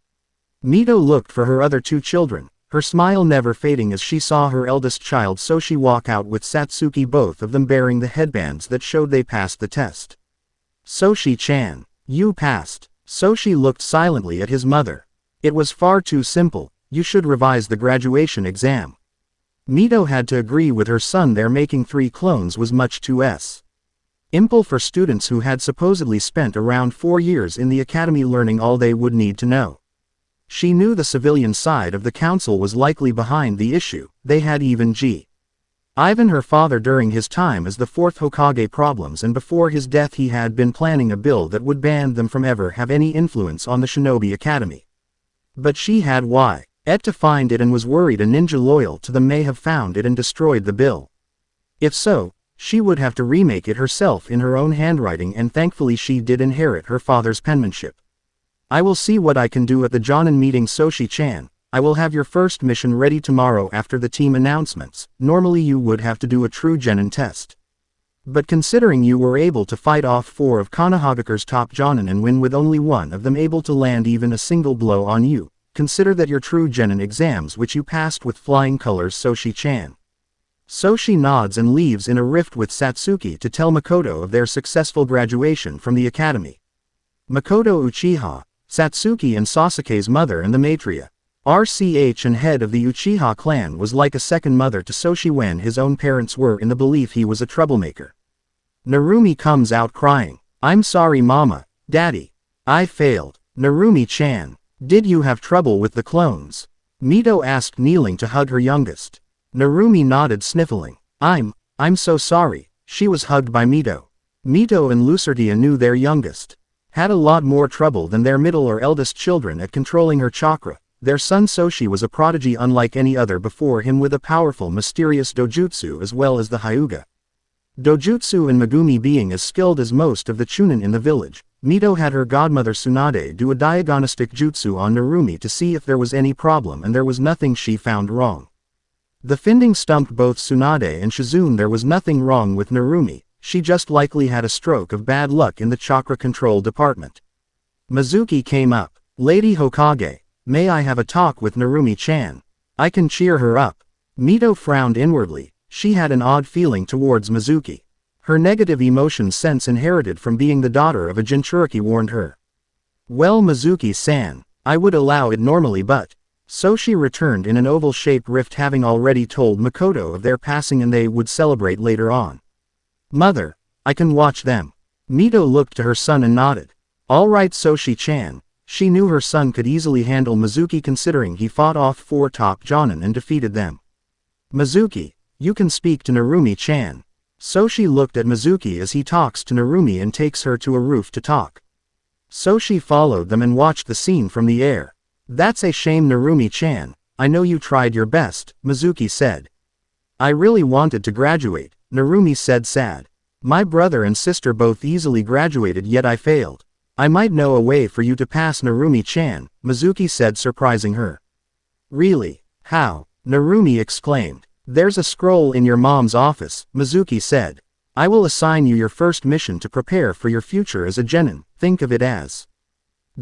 Mito looked for her other 2 children, her smile never fading as she saw her eldest child Soshi walk out with Satsuki, both of them bearing the headbands that showed they passed the test. Soshi-chan, you passed. Soshi looked silently at his mother. It was far too simple, you should revise the graduation exam. Mito had to agree with her son, their making 3 clones was much too simple for students who had supposedly spent around 4 years in the academy learning all they would need to know. She knew the civilian side of the council was likely behind the issue. They had even Ivan, her father, during his time as the 4th Hokage problems, and before his death he had been planning a bill that would ban them from ever have any influence on the Shinobi Academy. But she had yet to find it and was worried a ninja loyal to them may have found it and destroyed the bill. If so, she would have to remake it herself in her own handwriting, and thankfully she did inherit her father's penmanship. I will see what I can do at the Jonin meeting Soshi-chan. I will have your first mission ready tomorrow after the team announcements. Normally you would have to do a true genin test. But considering you were able to fight off 4 of Konohagakure's top Jonin and win with only 1 of them able to land even a single blow on you, consider that your true genin exams which you passed with flying colors Soshi-chan. Soshi nods and leaves in a rift with Satsuki to tell Makoto of their successful graduation from the academy. Makoto Uchiha, Satsuki and Sasuke's mother and the matriarch, RCH and head of the Uchiha clan was like a second mother to Soshi when his own parents were in the belief he was a troublemaker. Narumi comes out crying. I'm sorry mama, daddy. I failed. Narumi-chan. Did you have trouble with the clones? Mito asked kneeling to hug her youngest. Narumi nodded sniffling. I'm so sorry. She was hugged by Mito. Mito and Lucertia knew their youngest had a lot more trouble than their middle or eldest children at controlling her chakra. Their son Soshi was a prodigy unlike any other before him with a powerful mysterious dojutsu as well as the Hyuga dojutsu and Megumi being as skilled as most of the chunin in the village. Mito had her godmother Tsunade do a diagnostic jutsu on Narumi to see if there was any problem and there was nothing she found wrong. The finding stumped both Tsunade and Shizune. There was nothing wrong with Narumi, she just likely had a stroke of bad luck in the chakra control department. Mizuki came up. Lady Hokage, may I have a talk with Narumi-chan? I can cheer her up. Mito frowned inwardly. She had an odd feeling towards Mizuki. Her negative emotions sense inherited from being the daughter of a Jinchuriki warned her. Well Mizuki-san, I would allow it normally but... Soshi returned in an oval-shaped rift having already told Makoto of their passing and they would celebrate later on. Mother, I can watch them. Mito looked to her son and nodded. Alright Soshi-chan. She knew her son could easily handle Mizuki considering he fought off 4 top jonin and defeated them. Mizuki, you can speak to Narumi-chan. Soshi looked at Mizuki as he talks to Narumi and takes her to a roof to talk. Soshi followed them and watched the scene from the air. That's a shame Narumi-chan, I know you tried your best, Mizuki said. I really wanted to graduate, Narumi said sad. My brother and sister both easily graduated yet I failed. I might know a way for you to pass Narumi-chan, Mizuki said surprising her. Really? How? Narumi exclaimed. There's a scroll in your mom's office, Mizuki said. I will assign you your first mission to prepare for your future as a genin, think of it as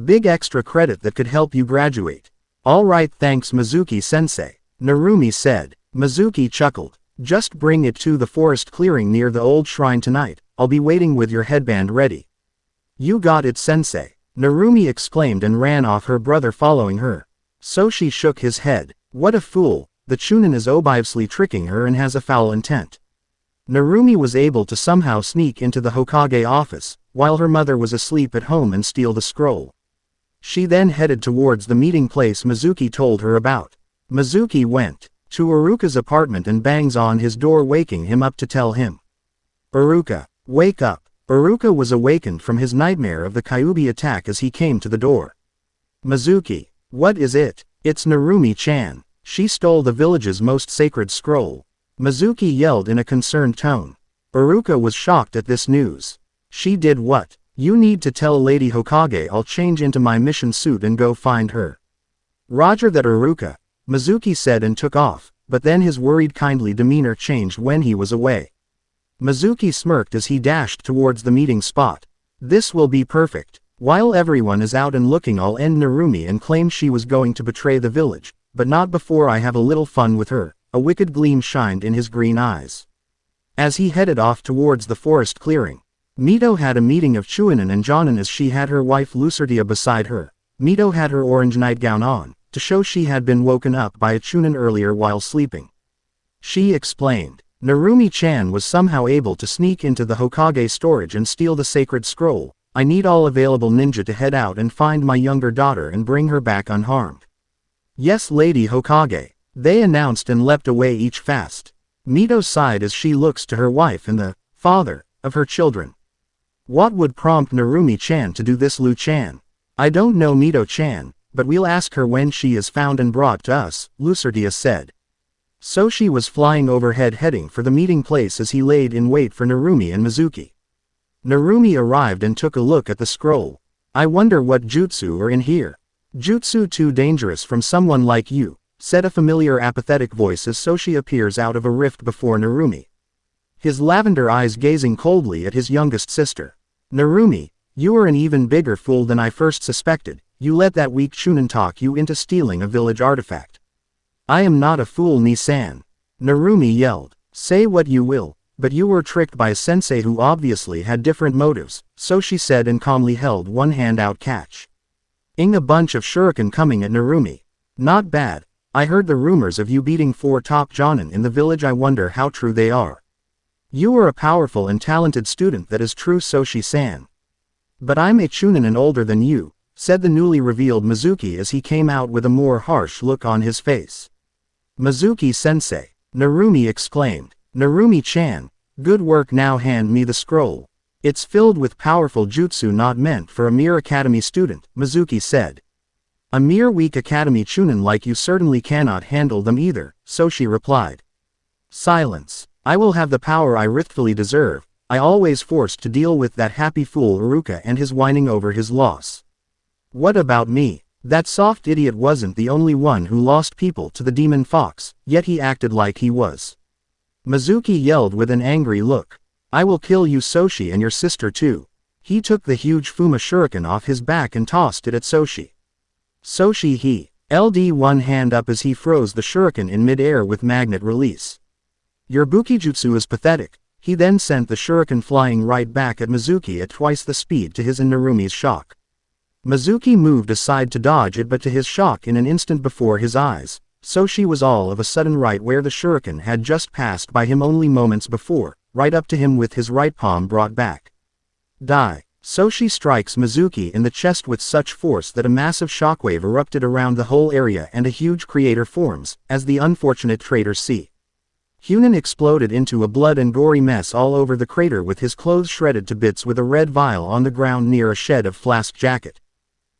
big extra credit that could help you graduate. Alright thanks Mizuki-sensei, Narumi said. Mizuki chuckled. Just bring it to the forest clearing near the old shrine tonight, I'll be waiting with your headband ready. You got it sensei, Narumi exclaimed and ran off her brother following her. Soshi shook his head. What a fool, the chunin is obviously tricking her and has a foul intent. Narumi was able to somehow sneak into the Hokage office, while her mother was asleep at home and steal the scroll. She then headed towards the meeting place Mizuki told her about. Mizuki went to Iruka's apartment and bangs on his door waking him up to tell him. Iruka, wake up. Iruka was awakened from his nightmare of the Kyuubi attack as he came to the door. Mizuki, what is it? It's Narumi-chan. She stole the village's most sacred scroll. Mizuki yelled in a concerned tone. Iruka was shocked at this news. She did what? You need to tell Lady Hokage I'll change into my mission suit and go find her. Roger that Iruka, Mizuki said and took off, but then his worried kindly demeanor changed when he was away. Mizuki smirked as he dashed towards the meeting spot. This will be perfect. While everyone is out and looking I'll end Narumi and claim she was going to betray the village, but not before I have a little fun with her. A wicked gleam shined in his green eyes. As he headed off towards the forest clearing, Mito had a meeting of chunin and jonin as she had her wife Lucertia beside her. Mito had her orange nightgown on, to show she had been woken up by a chunin earlier while sleeping. She explained. Narumi-chan was somehow able to sneak into the Hokage storage and steal the sacred scroll. I need all available ninja to head out and find my younger daughter and bring her back unharmed. Yes Lady Hokage, they announced and leapt away each fast. Mito sighed as she looks to her wife and the father of her children. What would prompt Narumi-chan to do this Lu-chan? I don't know Mito-chan, but we'll ask her when she is found and brought to us, Lucertia said. Soshi was flying overhead heading for the meeting place as he laid in wait for Narumi and Mizuki. Narumi arrived and took a look at the scroll. I wonder what jutsu are in here. Jutsu too dangerous from someone like you, said a familiar apathetic voice as Soshi appears out of a rift before Narumi. His lavender eyes gazing coldly at his youngest sister. Narumi, you are an even bigger fool than I first suspected, you let that weak chunin talk you into stealing a village artifact. I am not a fool Ni-san. Narumi yelled. Say what you will, but you were tricked by a sensei who obviously had different motives, Soshi said and calmly held one hand out catch. A bunch of shuriken coming at Narumi. Not bad. I heard the rumors of you beating 4 top Jonin in the village. I wonder how true they are. You are a powerful and talented student. That is true, Soshi-san. But I'm a chunin and older than you, said the newly revealed Mizuki as he came out with a more harsh look on his face. Mizuki-sensei, Narumi exclaimed. Narumi-chan, good work. Now hand me the scroll. It's filled with powerful jutsu not meant for a mere academy student, Mizuki said. A mere weak academy chunin like you certainly cannot handle them either, Soshi replied. Silence. I will have the power I rightfully deserve. I always forced to deal with that happy fool Iruka and his whining over his loss. What about me? That soft idiot wasn't the only one who lost people to the demon fox, yet he acted like he was. Mizuki yelled with an angry look. I will kill you, Soshi, and your sister too. He took the huge Fuma shuriken off his back and tossed it at Soshi. Soshi he LD one hand up as he froze the shuriken in mid-air with magnet release. Your bukijutsu is pathetic. He then sent the shuriken flying right back at Mizuki at twice the speed to his and Narumi's shock. Mizuki moved aside to dodge it, but to his shock in an instant before his eyes, Soshi was all of a sudden right where the shuriken had just passed by him only moments before, right up to him with his right palm brought back. Die. Soshi strikes Mizuki in the chest with such force that a massive shockwave erupted around the whole area and a huge crater forms, as the unfortunate traitor see. Chunin exploded into a blood and gory mess all over the crater with his clothes shredded to bits with a red vial on the ground near a shed of flask jacket.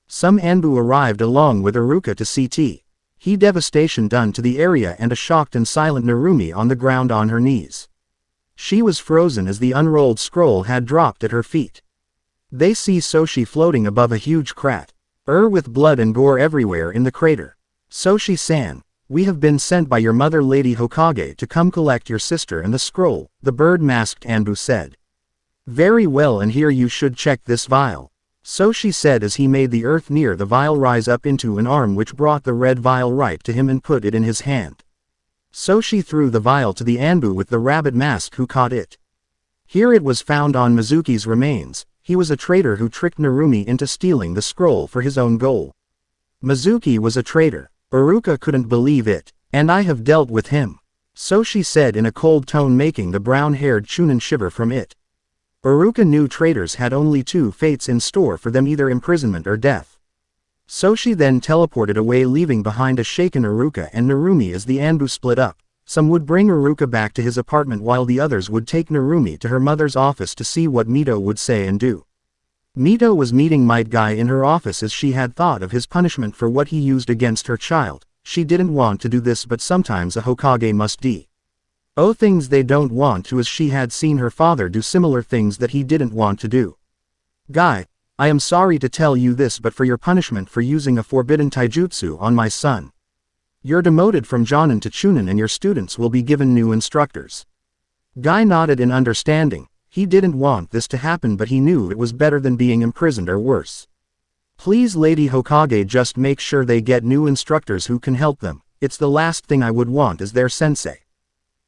Some Anbu arrived along with Iruka to CT. He devastation done to the area and a shocked and silent Narumi on the ground on her knees. She was frozen as the unrolled scroll had dropped at her feet. They see Soshi floating above a huge crat, with blood and gore everywhere in the crater. Soshi-san, we have been sent by your mother Lady Hokage to come collect your sister and the scroll, the bird-masked Anbu said. Very well, and here you should check this vial, Soshi said as he made the earth near the vial rise up into an arm which brought the red vial right to him and put it in his hand. Soshi threw the vial to the Anbu with the rabbit mask who caught it. Here it was found on Mizuki's remains. He was a traitor who tricked Narumi into stealing the scroll for his own goal. Mizuki was a traitor. Iruka couldn't believe it, and I have dealt with him, Soshi said in a cold tone, making the brown-haired chunin shiver from it. Iruka knew traitors had only 2 fates in store for them, either imprisonment or death. Soshi then teleported away, leaving behind a shaken Iruka and Narumi as the Anbu split up. Some would bring Iruka back to his apartment while the others would take Narumi to her mother's office to see what Mito would say and do. Mito was meeting Might Guy in her office as she had thought of his punishment for what he used against her child. She didn't want to do this, but sometimes a Hokage must things they don't want to, as she had seen her father do similar things that he didn't want to do. Guy, I am sorry to tell you this, but for your punishment for using a forbidden taijutsu on my son, you're demoted from Jonin to Chunin and your students will be given new instructors. Guy nodded in understanding. He didn't want this to happen, but he knew it was better than being imprisoned or worse. Please, Lady Hokage, just make sure they get new instructors who can help them. It's the last thing I would want as their sensei.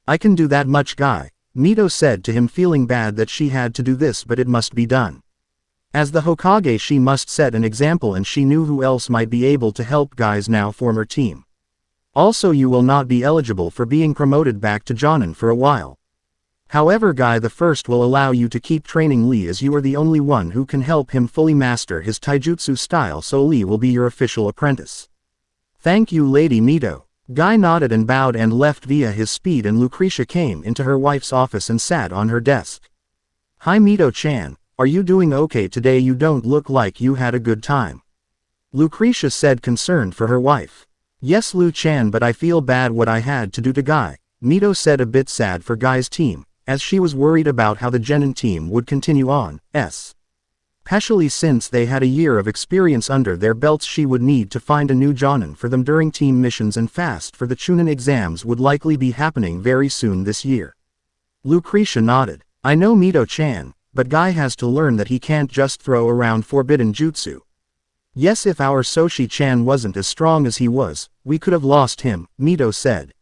I can do that much, Guy, Mito said to him, feeling bad that she had to do this, but it must be done. As the Hokage, she must set an example, and she knew who else might be able to help Guy's now former team. Also, you will not be eligible for being promoted back to Jonin for a while. However, Guy the First will allow you to keep training Lee, as you are the only one who can help him fully master his taijutsu style, so Lee will be your official apprentice. Thank you, Lady Mito. Guy nodded and bowed and left via his speed, and Lucretia came into her wife's office and sat on her desk. Hi Mito-chan, are you doing okay today? You don't look like you had a good time, Lucretia said, concerned for her wife. Yes, Lu-chan, but I feel bad what I had to do to Guy, Mito said, a bit sad for Guy's team, as she was worried about how the Genin team would continue on, especially since they had a year of experience under their belts. She would need to find a new Jonin for them during team missions, and fast for the Chunin exams would likely be happening very soon this year. Lucretia nodded. I know, Mito-chan, but Guy has to learn that he can't just throw around forbidden jutsu. Yes, if our Soshi-chan wasn't as strong as he was, we could have lost him, Mito said,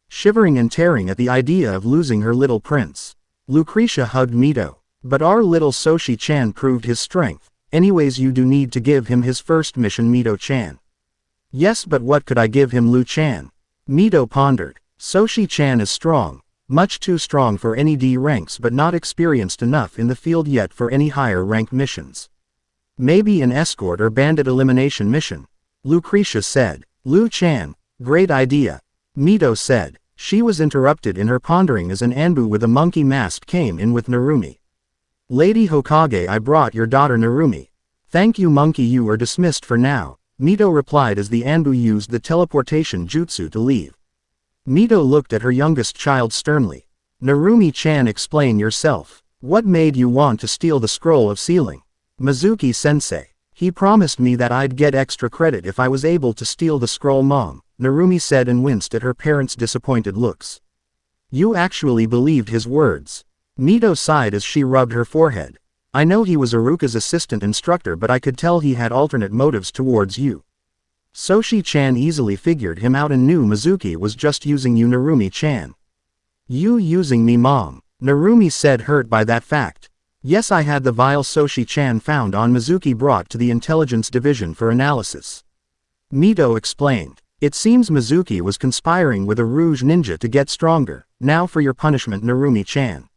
shivering and tearing at the idea of losing her little prince. Lucretia hugged Mito. But our little Soshi-chan proved his strength. Anyways, you do need to give him his first mission, Mito-chan. Yes, but what could I give him, Lu-chan? Mito pondered. Soshi-chan is strong. Much too strong for any D ranks but not experienced enough in the field yet for any higher rank missions. Maybe an escort or bandit elimination mission. Lucretia said. Lu-chan, great idea. Mito said. She was interrupted in her pondering as an Anbu with a monkey mask came in with Narumi. Lady Hokage, I brought your daughter Narumi. Thank you, monkey, you are dismissed for now, Mito replied as the Anbu used the teleportation jutsu to leave. Mito looked at her youngest child sternly. Narumi-chan, explain yourself. What made you want to steal the scroll of sealing? Mizuki-sensei. He promised me that I'd get extra credit if I was able to steal the scroll, Mom, Narumi said and winced at her parents' disappointed looks. You actually believed his words? Mito sighed as she rubbed her forehead. I know he was Iruka's assistant instructor, but I could tell he had alternate motives towards you. Soshi-chan easily figured him out and knew Mizuki was just using you, Narumi-chan. You using me, Mom? Narumi said, hurt by that fact. Yes, I had the vial Soshi-chan found on Mizuki brought to the intelligence division for analysis. Mito explained. It seems Mizuki was conspiring with a Rouge ninja to get stronger. Now for your punishment, Narumi-chan.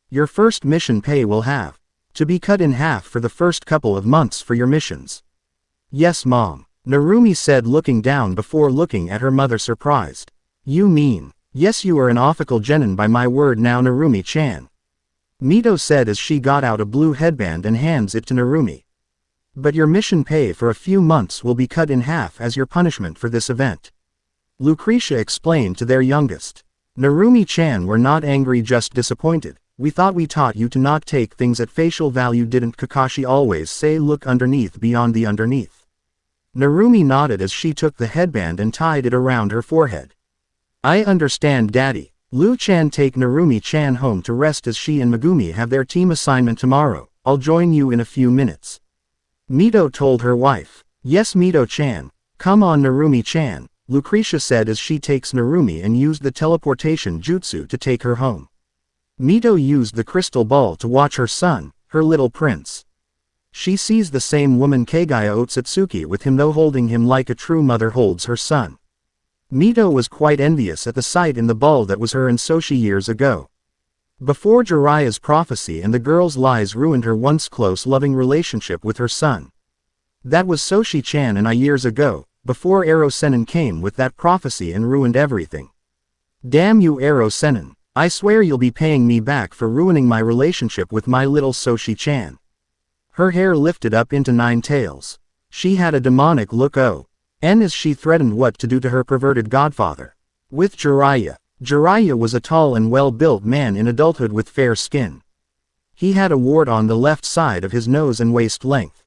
Your first mission pay will have to be cut in half for the first couple of months for your missions. Yes, Mom. Narumi said, looking down before looking at her mother, surprised. You mean? Yes, you are an official genin by my word now, Narumi-chan. Mito said as she got out a blue headband and hands it to Narumi. But your mission pay for a few months will be cut in half as your punishment for this event. Lucretia explained to their youngest. Narumi-chan were not angry, just disappointed. We thought we taught you to not take things at facial value, didn't Kakashi always say look underneath beyond the underneath? Narumi nodded as she took the headband and tied it around her forehead. I understand, Daddy. Lu-chan, take Narumi-chan home to rest as she and Megumi have their team assignment tomorrow. I'll join you in a few minutes. Mito told her wife. Yes, Mito-chan. Come on, Narumi-chan, Lucretia said as she takes Narumi and used the teleportation jutsu to take her home. Mito used the crystal ball to watch her son, her little prince. She sees the same woman Soshi Ōtsutsuki with him, though holding him like a true mother holds her son. Mito was quite envious at the sight in the ball that was her and Soshi years ago. Before Jiraiya's prophecy and the girl's lies ruined her once close loving relationship with her son. That was Soshi-chan and I years ago, before Ero Sennin came with that prophecy and ruined everything. Damn you, Ero Sennin. I swear you'll be paying me back for ruining my relationship with my little Soshi-chan. Her hair lifted up into 9 tails. She had a demonic look as she threatened what to do to her perverted godfather. With Jiraiya. Jiraiya was a tall and well-built man in adulthood with fair skin. He had a wart on the left side of his nose and waist length.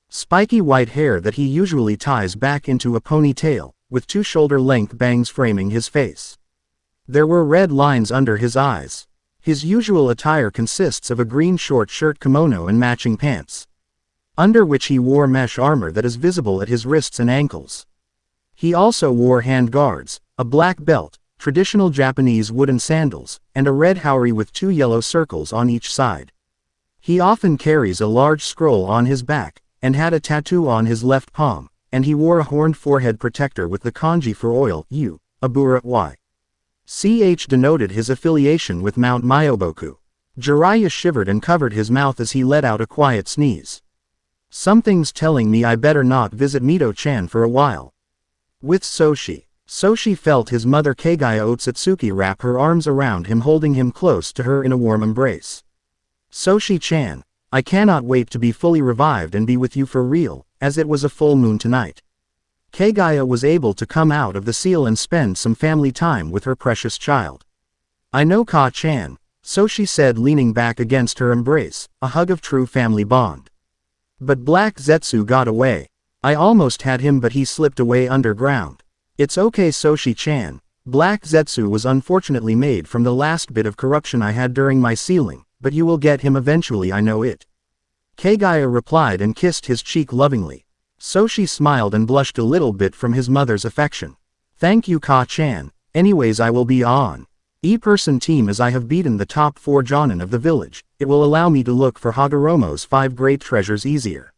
Spiky white hair that he usually ties back into a ponytail, with 2 shoulder-length bangs framing his face. There were red lines under his eyes. His usual attire consists of a green short shirt, kimono and matching pants, under which he wore mesh armor that is visible at his wrists and ankles. He also wore hand guards, a black belt, traditional Japanese wooden sandals, and a red haori with 2 yellow circles on each side. He often carries a large scroll on his back, and had a tattoo on his left palm, and he wore a horned forehead protector with the kanji for oil, U, Abura Y. CH denoted his affiliation with Mount Myoboku. Jiraiya shivered and covered his mouth as he let out a quiet sneeze. Something's telling me I better not visit Mito-chan for a while. With Soshi. Soshi felt his mother Soshi Ōtsutsuki wrap her arms around him, holding him close to her in a warm embrace. Soshi-chan, I cannot wait to be fully revived and be with you for real, as it was a full moon tonight. Soshi was able to come out of the seal and spend some family time with her precious child. I know, Ka-chan, Soshi said, leaning back against her embrace, a hug of true family bond. But Black Zetsu got away. I almost had him, but he slipped away underground. It's okay, Soshi-chan. Black Zetsu was unfortunately made from the last bit of corruption I had during my sealing, but you will get him eventually, I know it. Soshi replied and kissed his cheek lovingly. Soshi smiled and blushed a little bit from his mother's affection. Thank you, Ka-chan. Anyways, I will be on E-person team as I have beaten the top 4 jonin of the village. It will allow me to look for Hagoromo's 5 great treasures easier.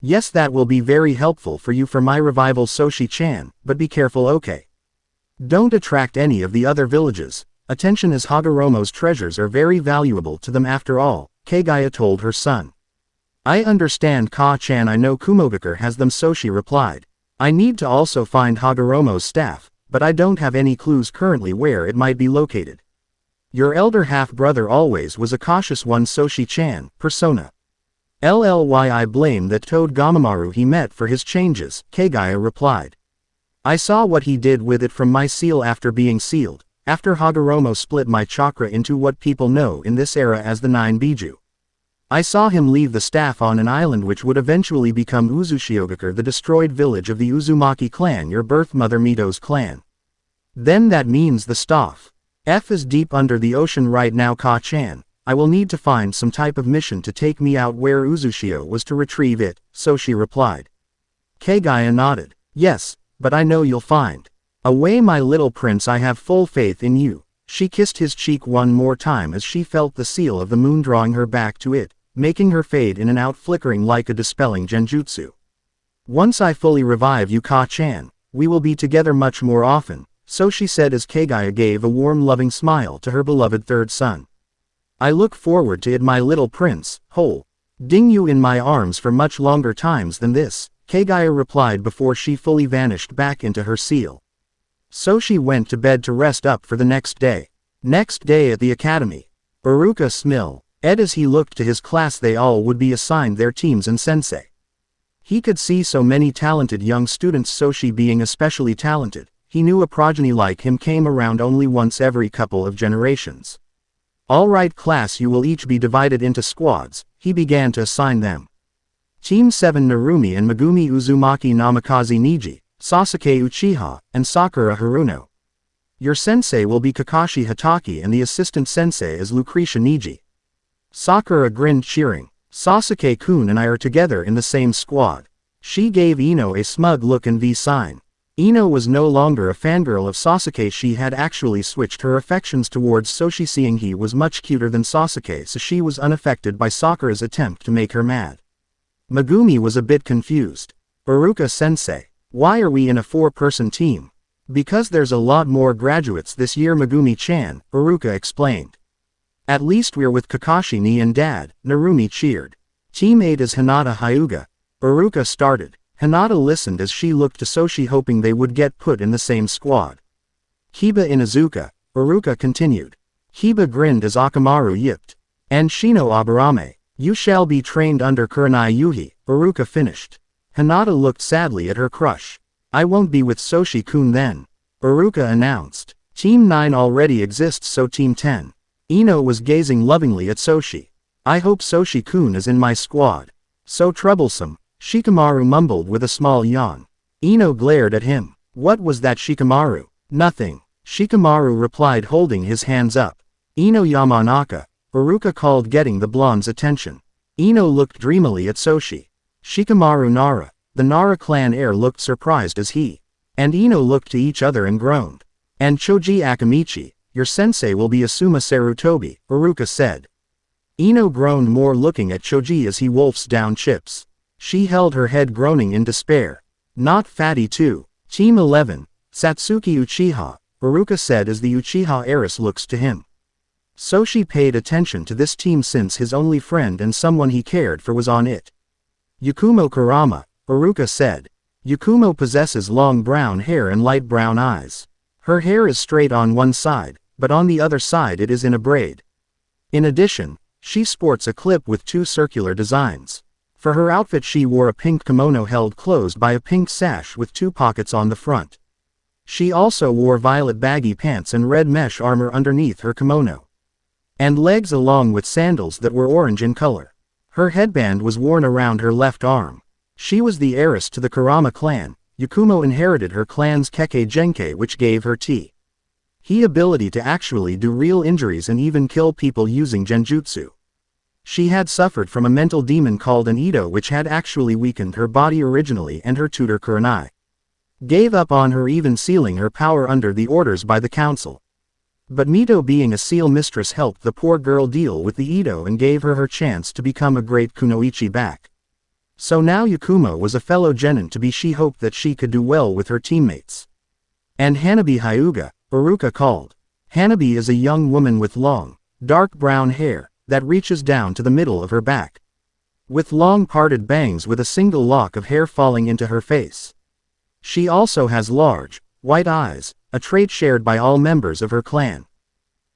Yes, that will be very helpful for you for my revival, Soshi-chan, but be careful, okay? Don't attract any of the other villages. Attention, as Hagoromo's treasures are very valuable to them after all, Kagaya told her son. I understand, Ka-chan, I know Kumogakure has them, Soshi replied. I need to also find Hagoromo's staff, but I don't have any clues currently where it might be located. Your elder half-brother always was a cautious one, Soshi-chan, persona. LLY, I blame that Toad Gamamaru he met for his changes, Kagaya replied. I saw what he did with it from my seal after being sealed, after Hagoromo split my chakra into what people know in this era as the 9 Biju. I saw him leave the staff on an island which would eventually become Uzushiogakure, the destroyed village of the Uzumaki clan, your birth mother Mito's clan. Then that means the staff is deep under the ocean right now, Ka-chan. I will need to find some type of mission to take me out where Uzushio was to retrieve it, Soshi replied. Kagaya nodded. Yes, but I know you'll find a way, my little prince, I have full faith in you. She kissed his cheek one more time as she felt the seal of the moon drawing her back to it, making her fade in and out, flickering like a dispelling genjutsu. Once I fully revive you, Ka-chan, we will be together much more often, Soshi said as Kagaya gave a warm loving smile to her beloved third son. I look forward to it, my little prince, holding you in my arms for much longer times than this, Kagaya replied before she fully vanished back into her seal. Soshi went to bed to rest up for the next day. Next day at the academy. Uruka smiled as he looked to his class. They all would be assigned their teams and sensei. He could see so many talented young students, Soshi being especially talented. He knew a progeny like him came around only once every couple of generations. Alright class, you will each be divided into squads, he began to assign them. Team 7 Narumi and Megumi Uzumaki Namikaze Niji, Sasuke Uchiha, and Sakura Haruno. Your sensei will be Kakashi Hatake and the assistant sensei is Lucretia Niji. Sakura grinned, cheering. Sasuke-kun and I are together in the same squad. She gave Ino a smug look and V sign. Ino was no longer a fangirl of Sasuke, she had actually switched her affections towards Soshi, seeing he was much cuter than Sasuke, so she was unaffected by Sakura's attempt to make her mad. Megumi was a bit confused. Uruka-sensei, why are we in a 4-person team? Because there's a lot more graduates this year, Megumi-chan, Uruka explained. At least we're with Kakashi-ni and Dad, Narumi cheered. Team 8 is Hinata Hyuga. Uruka started. Hinata listened as she looked to Soshi, hoping they would get put in the same squad. Hiba Inuzuka, Uruka continued. Hiba grinned as Akamaru yipped. And Shino Aburame, you shall be trained under Kurenai Yuhi, Uruka finished. Hinata looked sadly at her crush. I won't be with Soshi-kun then, Uruka announced. Team 9 already exists, so Team 10. Ino was gazing lovingly at Soshi. I hope Soshi-kun is in my squad. So troublesome, Shikamaru mumbled with a small yawn. Ino glared at him. What was that, Shikamaru? Nothing, Shikamaru replied, holding his hands up. Ino Yamanaka, Uruka called, getting the blonde's attention. Ino looked dreamily at Soshi. Shikamaru Nara, the Nara clan heir, looked surprised as he and Ino looked to each other and groaned. And Choji Akamichi, your sensei will be Asuma Sarutobi, Uruka said. Ino groaned more, looking at Choji as he wolfs down chips. She held her head, groaning in despair. Not fatty too. Team 11, Satsuki Uchiha, Uruka said as the Uchiha heiress looks to him. Soshi paid attention to this team since his only friend and someone he cared for was on it. Yakumo Kurama, Uruka said. Yakumo possesses long brown hair and light brown eyes. Her hair is straight on one side, but on the other side it is in a braid. In addition, she sports a clip with 2 circular designs. For her outfit she wore a pink kimono held closed by a pink sash with 2 pockets on the front. She also wore violet baggy pants and red mesh armor underneath her kimono. And legs along with sandals that were orange in color. Her headband was worn around her left arm. She was the heiress to the Kurama clan. Yakumo inherited her clan's Kekkei Genkei, which gave her T. He ability to actually do real injuries and even kill people using genjutsu. She had suffered from a mental demon called an Ito, which had actually weakened her body originally, and her tutor Kurenai gave up on her, even sealing her power under the orders by the council. But Mito, being a seal mistress, helped the poor girl deal with the Ito and gave her her chance to become a great kunoichi back. So now Yakumo was a fellow genin to be. She hoped that she could do well with her teammates. And Hanabi Hyuga, Iruka called. Hanabi is a young woman with long, dark brown hair that reaches down to the middle of her back. With long parted bangs with a single lock of hair falling into her face. She also has large, white eyes, a trait shared by all members of her clan.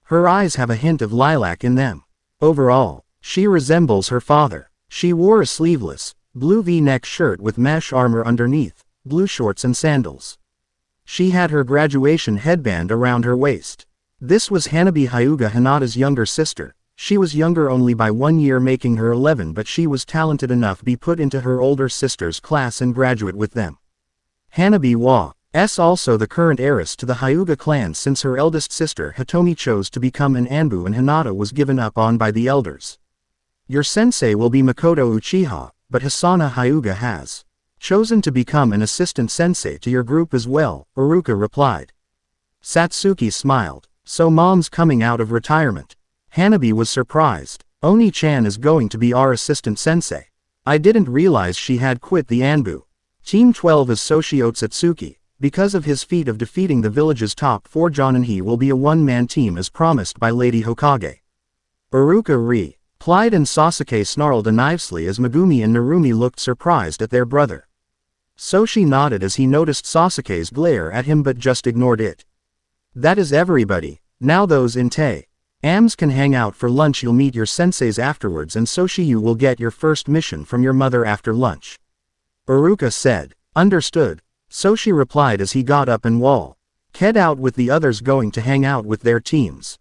Her eyes have a hint of lilac in them. Overall, she resembles her father. She wore a sleeveless, blue V-neck shirt with mesh armor underneath, blue shorts and sandals. She had her graduation headband around her waist. This was Hanabi Hyuga Hinata's younger sister. She was younger only by 1 year, making her 11, but she was talented enough to be put into her older sister's class and graduate with them. Hanabi was also the current heiress to the Hyuga clan since her eldest sister Hitomi chose to become an Anbu and Hinata was given up on by the elders. Your sensei will be Makoto Uchiha, but Hisana Hyuga has chosen to become an assistant sensei to your group as well, Iruka replied. Satsuki smiled. So mom's coming out of retirement. Hanabi was surprised. Oni-chan is going to be our assistant sensei. I didn't realize she had quit the Anbu. Team 12 is Soshi Ōtsutsuki. Because of his feat of defeating the village's top 4 jonin, he will be a one-man team as promised by Lady Hokage. Iruka replied, and Sasuke snarled anively as Megumi and Narumi looked surprised at their brother. Soshi nodded as he noticed Sasuke's glare at him but just ignored it. That is everybody. Now those in AMs can hang out for lunch. You'll meet your senseis afterwards, and Soshi, you will get your first mission from your mother after lunch. Iruka said. Understood. Soshi replied as he got up and head out with the others, going to hang out with their teams.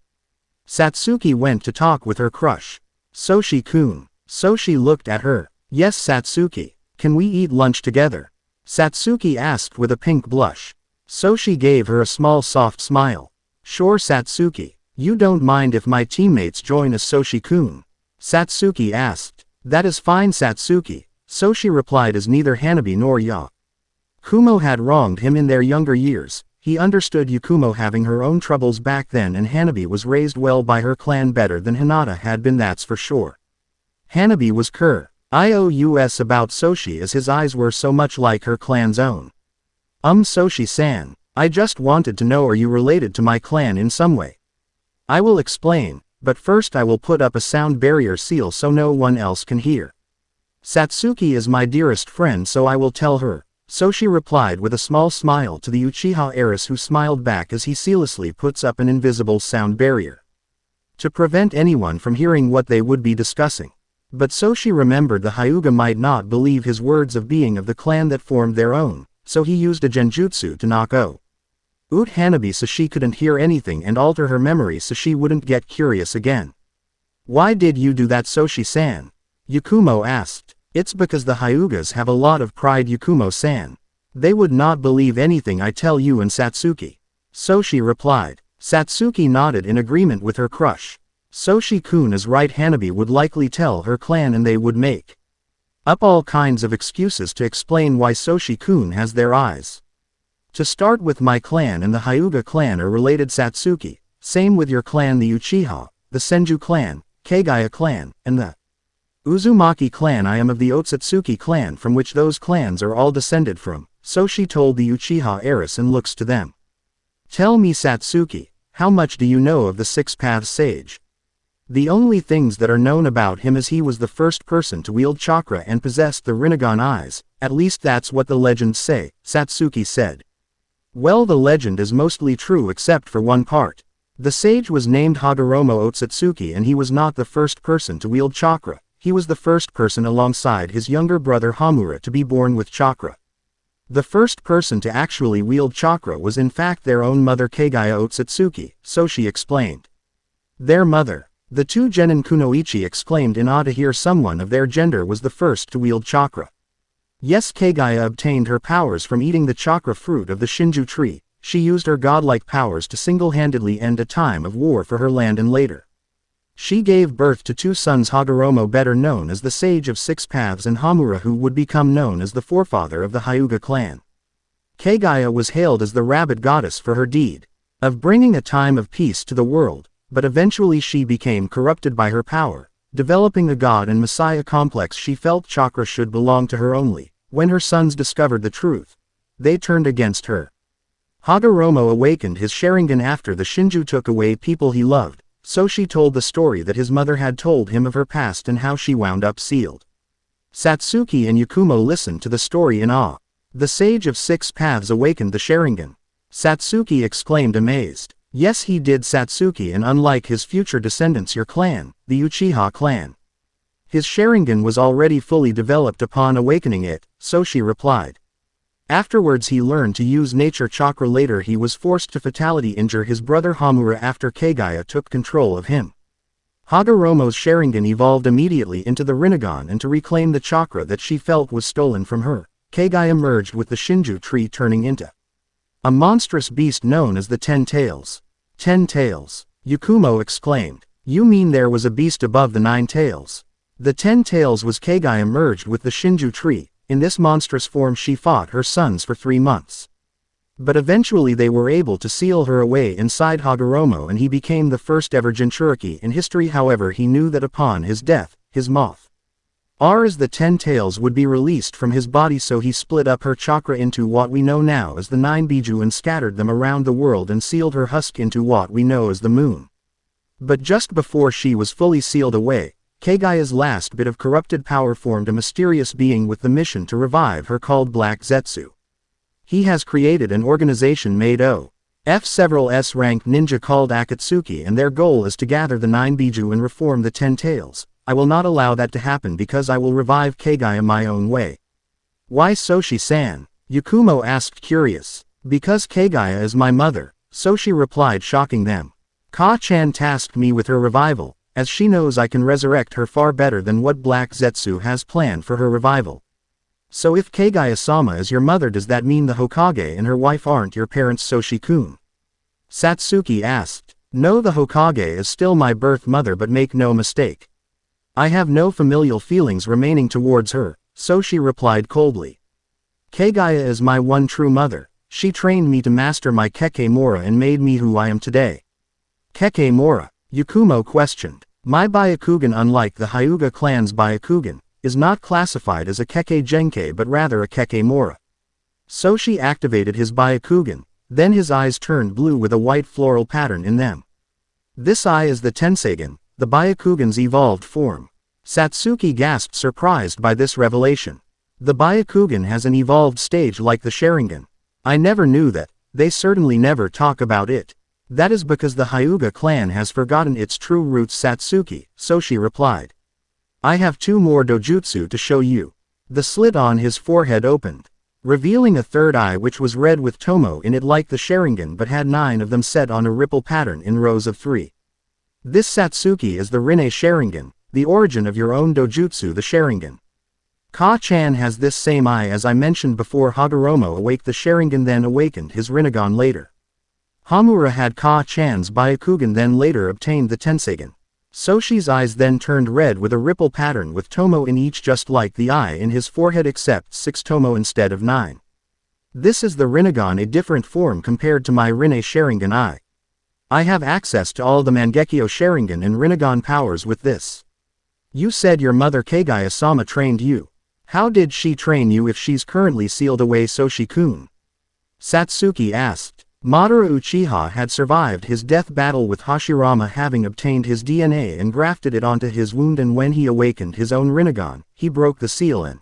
Satsuki went to talk with her crush. Soshi-kun. Soshi looked at her. Yes, Satsuki. Can we eat lunch together? Satsuki asked with a pink blush. Soshi gave her a small soft smile. Sure, Satsuki. You don't mind if my teammates join us, Soshi-kun? Satsuki asked. That is fine, Satsuki. Soshi replied as neither Hanabi nor Yakumo had wronged him in their younger years. He understood Yakumo having her own troubles back then, and Hanabi was raised well by her clan, better than Hinata had been, that's for sure. Hanabi was curious about Soshi as his eyes were so much like her clan's own. Soshi-san. I just wanted to know, are you related to my clan in some way? I will explain, but first I will put up a sound barrier seal so no one else can hear. Satsuki is my dearest friend, so I will tell her. Soshi replied with a small smile to the Uchiha heiress, who smiled back as he ceaselessly puts up an invisible sound barrier to prevent anyone from hearing what they would be discussing. But Soshi remembered the Hyuga might not believe his words of being of the clan that formed their own, so he used a genjutsu to knock out Hanabi so she couldn't hear anything and alter her memory so she wouldn't get curious again. Why did you do that, Soshi-san? Yakumo asked. It's because the Hyugas have a lot of pride, Yakumo-san. They would not believe anything I tell you and Satsuki. Soshi replied. Satsuki nodded in agreement with her crush. Soshi-kun is right, Hanabi would likely tell her clan and they would make up all kinds of excuses to explain why Soshi-kun has their eyes. To start with, my clan and the Hyuga clan are related, Satsuki. Same with your clan, the Uchiha, the Senju clan, Kagaya clan, and the Uzumaki clan. I am of the Ōtsutsuki clan, from which those clans are all descended from, Soshi told the Uchiha heiress and looks to them. Tell me, Satsuki, how much do you know of the Six Paths Sage? The only things that are known about him is he was the first person to wield chakra and possessed the Rinnegan eyes, at least that's what the legends say, Satsuki said. Well, the legend is mostly true except for one part. The sage was named Hagoromo Ōtsutsuki, and he was not the first person to wield chakra. He was the first person alongside his younger brother Hamura to be born with chakra. The first person to actually wield chakra was in fact their own mother, Kagaya Ōtsutsuki, Soshi explained. Their mother. The two genin kunoichi exclaimed in awe to hear someone of their gender was the first to wield chakra. Yes, Kagaya obtained her powers from eating the chakra fruit of the Shinju tree. She used her godlike powers to single-handedly end a time of war for her land, and later she gave birth to two sons, Hagoromo, better known as the Sage of Six Paths, and Hamura, who would become known as the forefather of the Hyuga clan. Kagaya was hailed as the rabbit goddess for her deed of bringing a time of peace to the world, but eventually she became corrupted by her power, Developing a god and messiah complex, she felt chakra should belong to her only. When her sons discovered the truth, they turned against her. Hagoromo awakened his Sharingan after the Shinju took away people he loved. Soshi told the story that his mother had told him of her past and how she wound up sealed. Satsuki and Yakumo listened to the story in awe. The Sage of Six Paths awakened the Sharingan. Satsuki exclaimed amazed. Yes, he did, Satsuki, and unlike his future descendants, your clan, the Uchiha clan. His Sharingan was already fully developed upon awakening it, Soshi replied. Afterwards he learned to use nature chakra. Later he was forced to fatality injure his brother Hamura after Kagaya took control of him. Hagoromo's Sharingan evolved immediately into the Rinnegan, and to reclaim the chakra that she felt was stolen from her, Kagaya merged with the Shinju tree, turning into a monstrous beast known as the 10 Tails. 10 Tails, Yakumo exclaimed. You mean there was a beast above the 9 tails? The 10 Tails was Kagaya merged with the Shinju tree. In this monstrous form she fought her sons for 3 months. But eventually they were able to seal her away inside Hagoromo, and he became the first ever Jinchuriki in history. However, he knew that upon his death, his moth as the 10 Tails would be released from his body, so he split up her chakra into what we know now as the 9 Biju and scattered them around the world and sealed her husk into what we know as the moon. But just before she was fully sealed away, Kagaya's last bit of corrupted power formed a mysterious being with the mission to revive her called Black Zetsu. He has created an organization made of several S-rank ninja called Akatsuki, and their goal is to gather the 9 Biju and reform the 10 Tails. I will not allow that to happen because I will revive Kagaya my own way. Why, Soshi-san? Yakumo asked, curious. Because Kagaya is my mother, Soshi replied, shocking them. Ka-chan tasked me with her revival, as she knows I can resurrect her far better than what Black Zetsu has planned for her revival. So if Kagaya-sama is your mother, does that mean the Hokage and her wife aren't your parents, Soshi-kun? Satsuki asked. No, the Hokage is still my birth mother, but make no mistake, I have no familial feelings remaining towards her, Soshi replied coldly. Kagaya is my one true mother. She trained me to master my Kekemora and made me who I am today. Kekemora? Yakumo questioned. My Byakugan, unlike the Hyuga clan's Byakugan, is not classified as a Keke Genkai but rather a Kekemora. Soshi activated his Byakugan, then his eyes turned blue with a white floral pattern in them. This eye is the Tenseigan, the Byakugan's evolved form. Satsuki gasped, surprised by this revelation. The Byakugan has an evolved stage like the Sharingan. I never knew that. They certainly never talk about it. That is because the Hyuga clan has forgotten its true roots, Satsuki, Soshi replied. I have 2 more dojutsu to show you. The slit on his forehead opened, revealing a third eye which was red with tomo in it like the Sharingan but had 9 of them set on a ripple pattern in rows of 3. This Satsuki is the Rinne Sharingan, the origin of your own dojutsu, the Sharingan. Ka-chan has this same eye as I mentioned before. Hagoromo awake the Sharingan, then awakened his Rinnegan later. Hamura had Ka-chan's Byakugan, then later obtained the Tenseigan. Soshi's eyes then turned red with a ripple pattern with tomo in each, just like the eye in his forehead, except 6 tomo instead of 9. This is the Rinnegan, a different form compared to my Rinne Sharingan eye. I have access to all the Mangekyo Sharingan and Rinnegan powers with this. You said your mother Kagaya-sama trained you. How did she train you if she's currently sealed away, Soshi-kun? Satsuki asked. Madara Uchiha had survived his death battle with Hashirama, having obtained his DNA and grafted it onto his wound, and when he awakened his own Rinnegan, he broke the seal and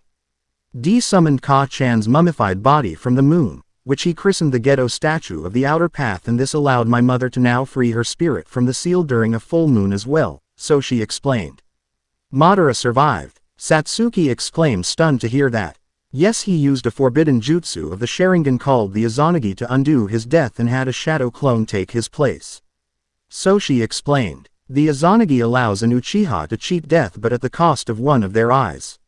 de-summoned Ka-chan's mummified body from the moon, which he christened the Ghetto Statue of the Outer Path, and this allowed my mother to now free her spirit from the seal during a full moon as well, Soshi explained. Madara survived, Satsuki exclaimed, stunned to hear that. Yes, he used a forbidden jutsu of the Sharingan called the Izanagi to undo his death and had a shadow clone take his place. Soshi explained. The Izanagi allows an Uchiha to cheat death but at the cost of one of their eyes.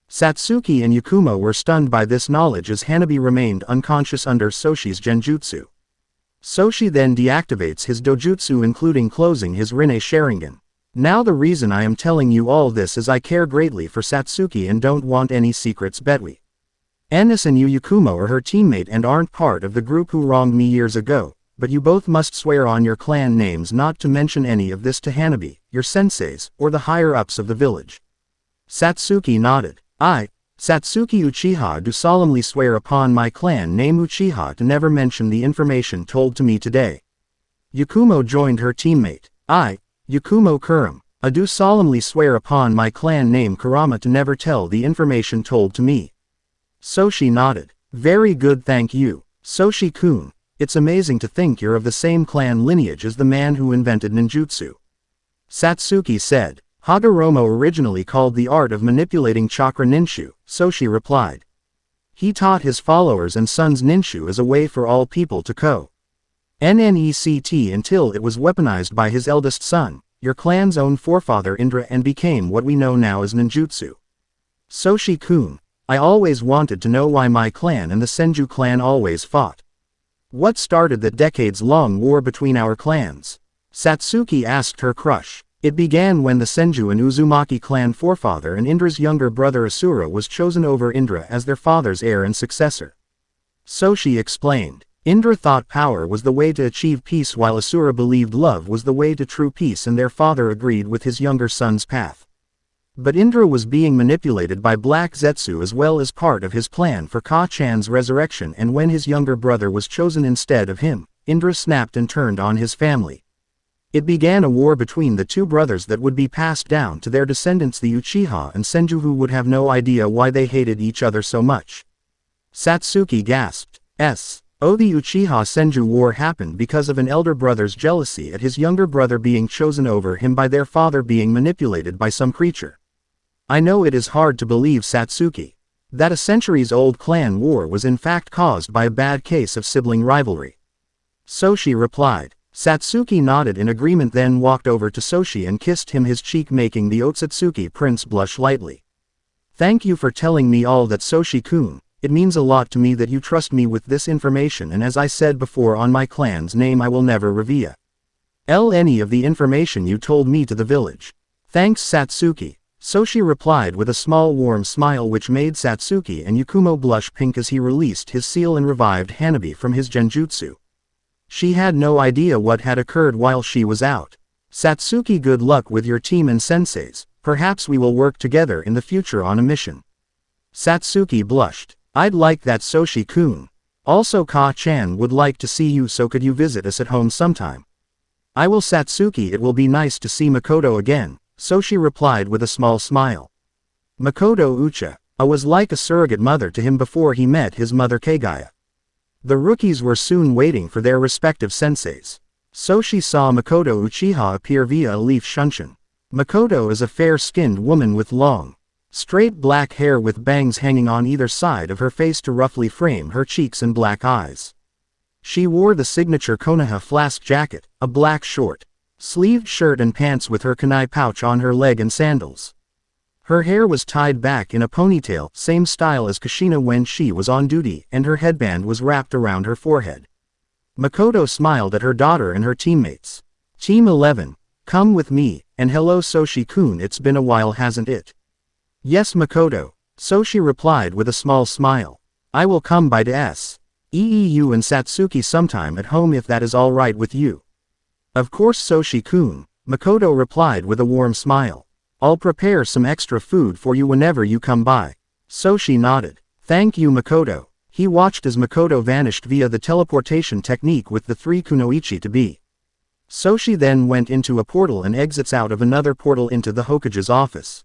Satsuki and Yakumo were stunned by this knowledge as Hanabi remained unconscious under Soshi's genjutsu. Soshi then deactivates his dojutsu, including closing his Rinne Sharingan. Now the reason I am telling you all this is I care greatly for Satsuki and don't want any secrets. Betwi Ennis and Yakumo are her teammate and aren't part of the group who wronged me years ago. but you both must swear on your clan names not to mention any of this to Hanabi, your senseis, or the higher-ups of the village. Satsuki nodded. I, Satsuki Uchiha, do solemnly swear upon my clan name Uchiha to never mention the information told to me today. Yakumo joined her teammate. I, Yakumo Kurum, I do solemnly swear upon my clan name Kurama to never tell the information told to me. Soshi nodded. Very good, thank you, Soshi-kun. It's amazing to think you're of the same clan lineage as the man who invented ninjutsu. Satsuki said. Hagoromo originally called the art of manipulating chakra ninshu, Soshi replied. He taught his followers and sons ninshu as a way for all people to ko-nect until it was weaponized by his eldest son, your clan's own forefather Indra, and became what we know now as ninjutsu. Soshi-kun, I always wanted to know why my clan and the Senju clan always fought. What started that decades-long war between our clans? Satsuki asked her crush. It began when the Senju and Uzumaki clan forefather and Indra's younger brother Asura was chosen over Indra as their father's heir and successor. Soshi explained. Indra thought power was the way to achieve peace while Asura believed love was the way to true peace, and their father agreed with his younger son's path. But Indra was being manipulated by Black Zetsu as well as part of his plan for Ka-chan's resurrection, and when his younger brother was chosen instead of him, Indra snapped and turned on his family. It began a war between the two brothers that would be passed down to their descendants, the Uchiha and Senju, who would have no idea why they hated each other so much. Satsuki gasped. The Uchiha-Senju war happened because of an elder brother's jealousy at his younger brother being chosen over him by their father being manipulated by some creature. I know it is hard to believe, Satsuki, that a centuries-old clan war was in fact caused by a bad case of sibling rivalry. Soshi replied. Satsuki nodded in agreement, then walked over to Soshi and kissed him his cheek, making the Ōtsutsuki prince blush lightly. Thank you for telling me all that, Soshi-kun. It means a lot to me that you trust me with this information, and as I said before, on my clan's name I will never reveal any of the information you told me to the village. Thanks, Satsuki, Soshi replied with a small warm smile which made Satsuki and Yakumo blush pink as he released his seal and revived Hanabi from his genjutsu. She had no idea what had occurred while she was out. Satsuki, good luck with your team and senseis, perhaps we will work together in the future on a mission. Satsuki blushed. I'd like that, Soshi-kun. Also Ka-chan would like to see you, so could you visit us at home sometime? I will, Satsuki, it will be nice to see Makoto again, Soshi replied with a small smile. Makoto Ucha was like a surrogate mother to him before he met his mother Kagaya. The rookies were soon waiting for their respective senseis. Soshi saw Makoto Uchiha appear via a leaf shunshin. Makoto is a fair-skinned woman with long, straight black hair with bangs hanging on either side of her face to roughly frame her cheeks and black eyes. She wore the signature Konoha flask jacket, a black short-sleeved shirt and pants with her kunai pouch on her leg and sandals. Her hair was tied back in a ponytail, same style as Kushina when she was on duty, and her headband was wrapped around her forehead. Makoto smiled at her daughter and her teammates. Team 11, come with me, and hello Soshi-kun, it's been a while, hasn't it? Yes, Makoto, Soshi replied with a small smile. I will come by to you and Satsuki sometime at home if that is all right with you. Of course, Soshi-kun, Makoto replied with a warm smile. I'll prepare some extra food for you whenever you come by. Soshi nodded. Thank you, Makoto. He watched as Makoto vanished via the teleportation technique with the 3 kunoichi to be. Soshi then went into a portal and exits out of another portal into the Hokage's office.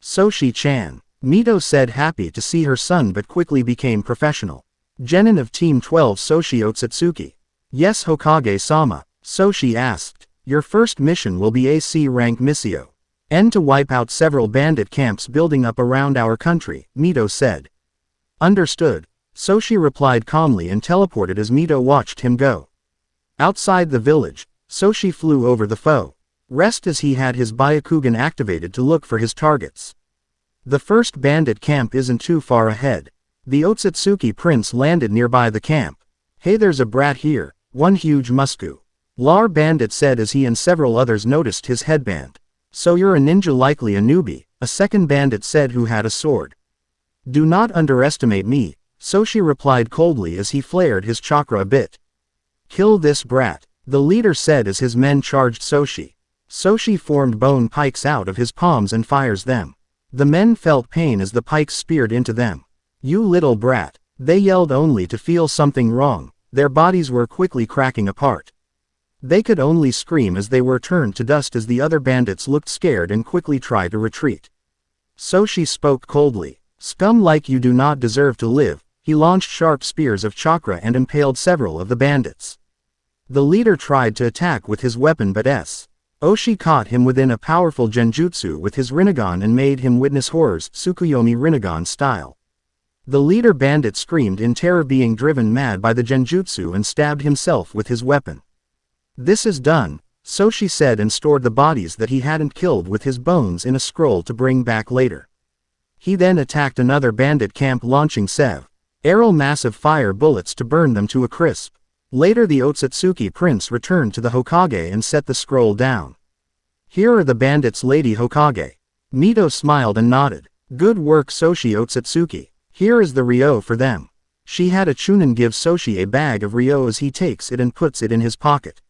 Soshi-chan, Mito said, happy to see her son but quickly became professional. Genin of Team 12, Soshi Ōtsutsuki. Yes, Hokage-sama, Soshi asked. Your first mission will be AC rank Missio. And to wipe out several bandit camps building up around our country, Mito said. Understood, Soshi replied calmly and teleported as Mito watched him go. Outside the village, Soshi flew over the foe. Rest as he had his Byakugan activated to look for his targets. The first bandit camp isn't too far ahead. The Ōtsutsuki prince landed nearby the camp. Hey, there's a brat here, one huge musku. Lar bandit said as he and several others noticed his headband. So you're a ninja, likely a newbie, a second bandit said who had a sword. Do not underestimate me, Soshi replied coldly as he flared his chakra a bit. Kill this brat, the leader said as his men charged Soshi. Soshi formed bone pikes out of his palms and fires them. The men felt pain as the pikes speared into them. You little brat, they yelled only to feel something wrong, their bodies were quickly cracking apart. They could only scream as they were turned to dust as the other bandits looked scared and quickly tried to retreat. Soshi spoke coldly. Scum like you do not deserve to live. He launched sharp spears of chakra and impaled several of the bandits. The leader tried to attack with his weapon but Oshi caught him within a powerful genjutsu with his Rinnegan and made him witness horrors Tsukuyomi Rinnegan style. The leader bandit screamed in terror being driven mad by the genjutsu and stabbed himself with his weapon. This is done, Soshi said and stored the bodies that he hadn't killed with his bones in a scroll to bring back later. He then attacked another bandit camp launching several massive fire bullets to burn them to a crisp. Later the Ōtsutsuki prince returned to the Hokage and set the scroll down. Here are the bandits, Lady Hokage. Mito smiled and nodded. Good work Soshi Ōtsutsuki. Here is the ryo for them. She had a chunin give Soshi a bag of ryo as he takes it and puts it in his pocket.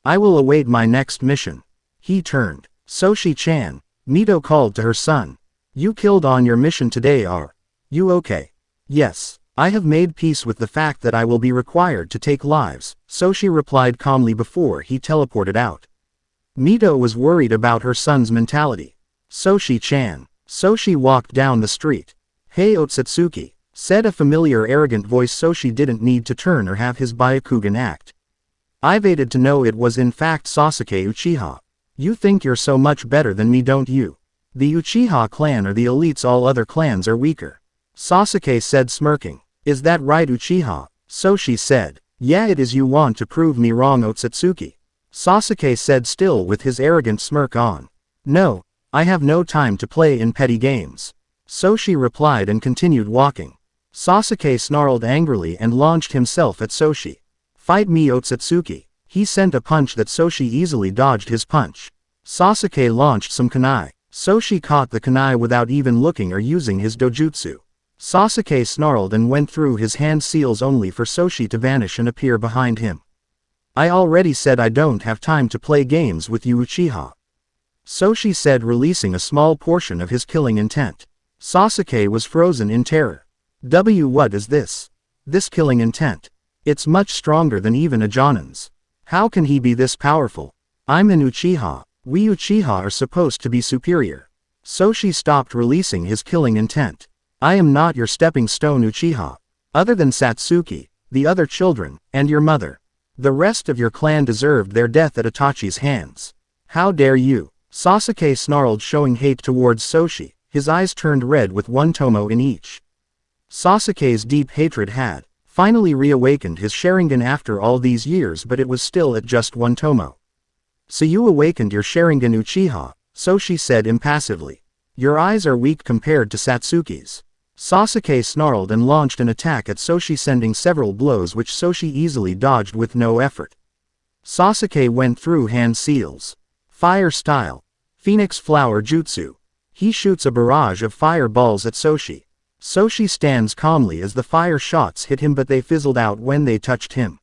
I will await my next mission. He turned. Soshi-chan, Mito called to her son. You killed on your mission today, are you okay? Yes, I have made peace with the fact that I will be required to take lives, Soshi replied calmly before he teleported out. Mito was worried about her son's mentality. Soshi-chan. Soshi walked down the street. Hey Ōtsutsuki, said a familiar arrogant voice. Soshi didn't need to turn or have his Byakugan act. I waited to know it was in fact Sasuke Uchiha. You think you're so much better than me, don't you? The Uchiha clan are the elites, all other clans are weaker. Sasuke said smirking. Is that right Uchiha? Soshi said. Yeah it is. You want to prove me wrong Ōtsutsuki? Sasuke said still with his arrogant smirk on. No, I have no time to play in petty games. Soshi replied and continued walking. Sasuke snarled angrily and launched himself at Soshi. Fight me Ōtsutsuki. He sent a punch that Soshi easily dodged his punch. Sasuke launched some kunai. Soshi caught the kunai without even looking or using his dojutsu. Sasuke snarled and went through his hand seals only for Soshi to vanish and appear behind him. I already said I don't have time to play games with you Uchiha. Soshi said, releasing a small portion of his killing intent. Sasuke was frozen in terror. What is this? This killing intent. It's much stronger than even a Jonin's. How can he be this powerful? I'm an Uchiha. We Uchiha are supposed to be superior. Soshi stopped releasing his killing intent. I am not your stepping stone Uchiha. Other than Satsuki, the other children, and your mother. The rest of your clan deserved their death at Itachi's hands. How dare you? Sasuke snarled, showing hate towards Soshi, his eyes turned red with one tomo in each. Sasuke's deep hatred had finally reawakened his Sharingan after all these years, but it was still at just one tomo. So you awakened your Sharingan Uchiha, Soshi said impassively. Your eyes are weak compared to Satsuki's. Sasuke snarled and launched an attack at Soshi, sending several blows which Soshi easily dodged with no effort. Sasuke went through hand seals. Fire style. Phoenix flower jutsu. He shoots a barrage of fireballs at Soshi. Soshi stands calmly as the fire shots hit him, but they fizzled out when they touched him.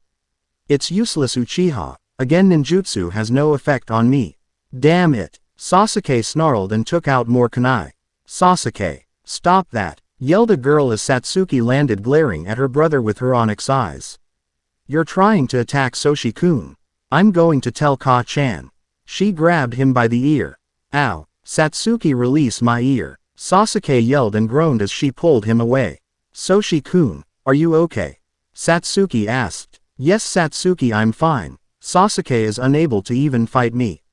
It's useless Uchiha. Again ninjutsu has no effect on me. Damn it. Sasuke snarled and took out more kunai. Sasuke. Stop that. Yelled a girl as Satsuki landed, glaring at her brother with her onyx eyes. You're trying to attack Soshi-kun. I'm going to tell Ka-chan. She grabbed him by the ear. Ow. Satsuki, release my ear. Sasuke yelled and groaned as she pulled him away. Soshi-kun, are you okay? Satsuki asked. Yes Satsuki, I'm fine. Sasuke is unable to even fight me.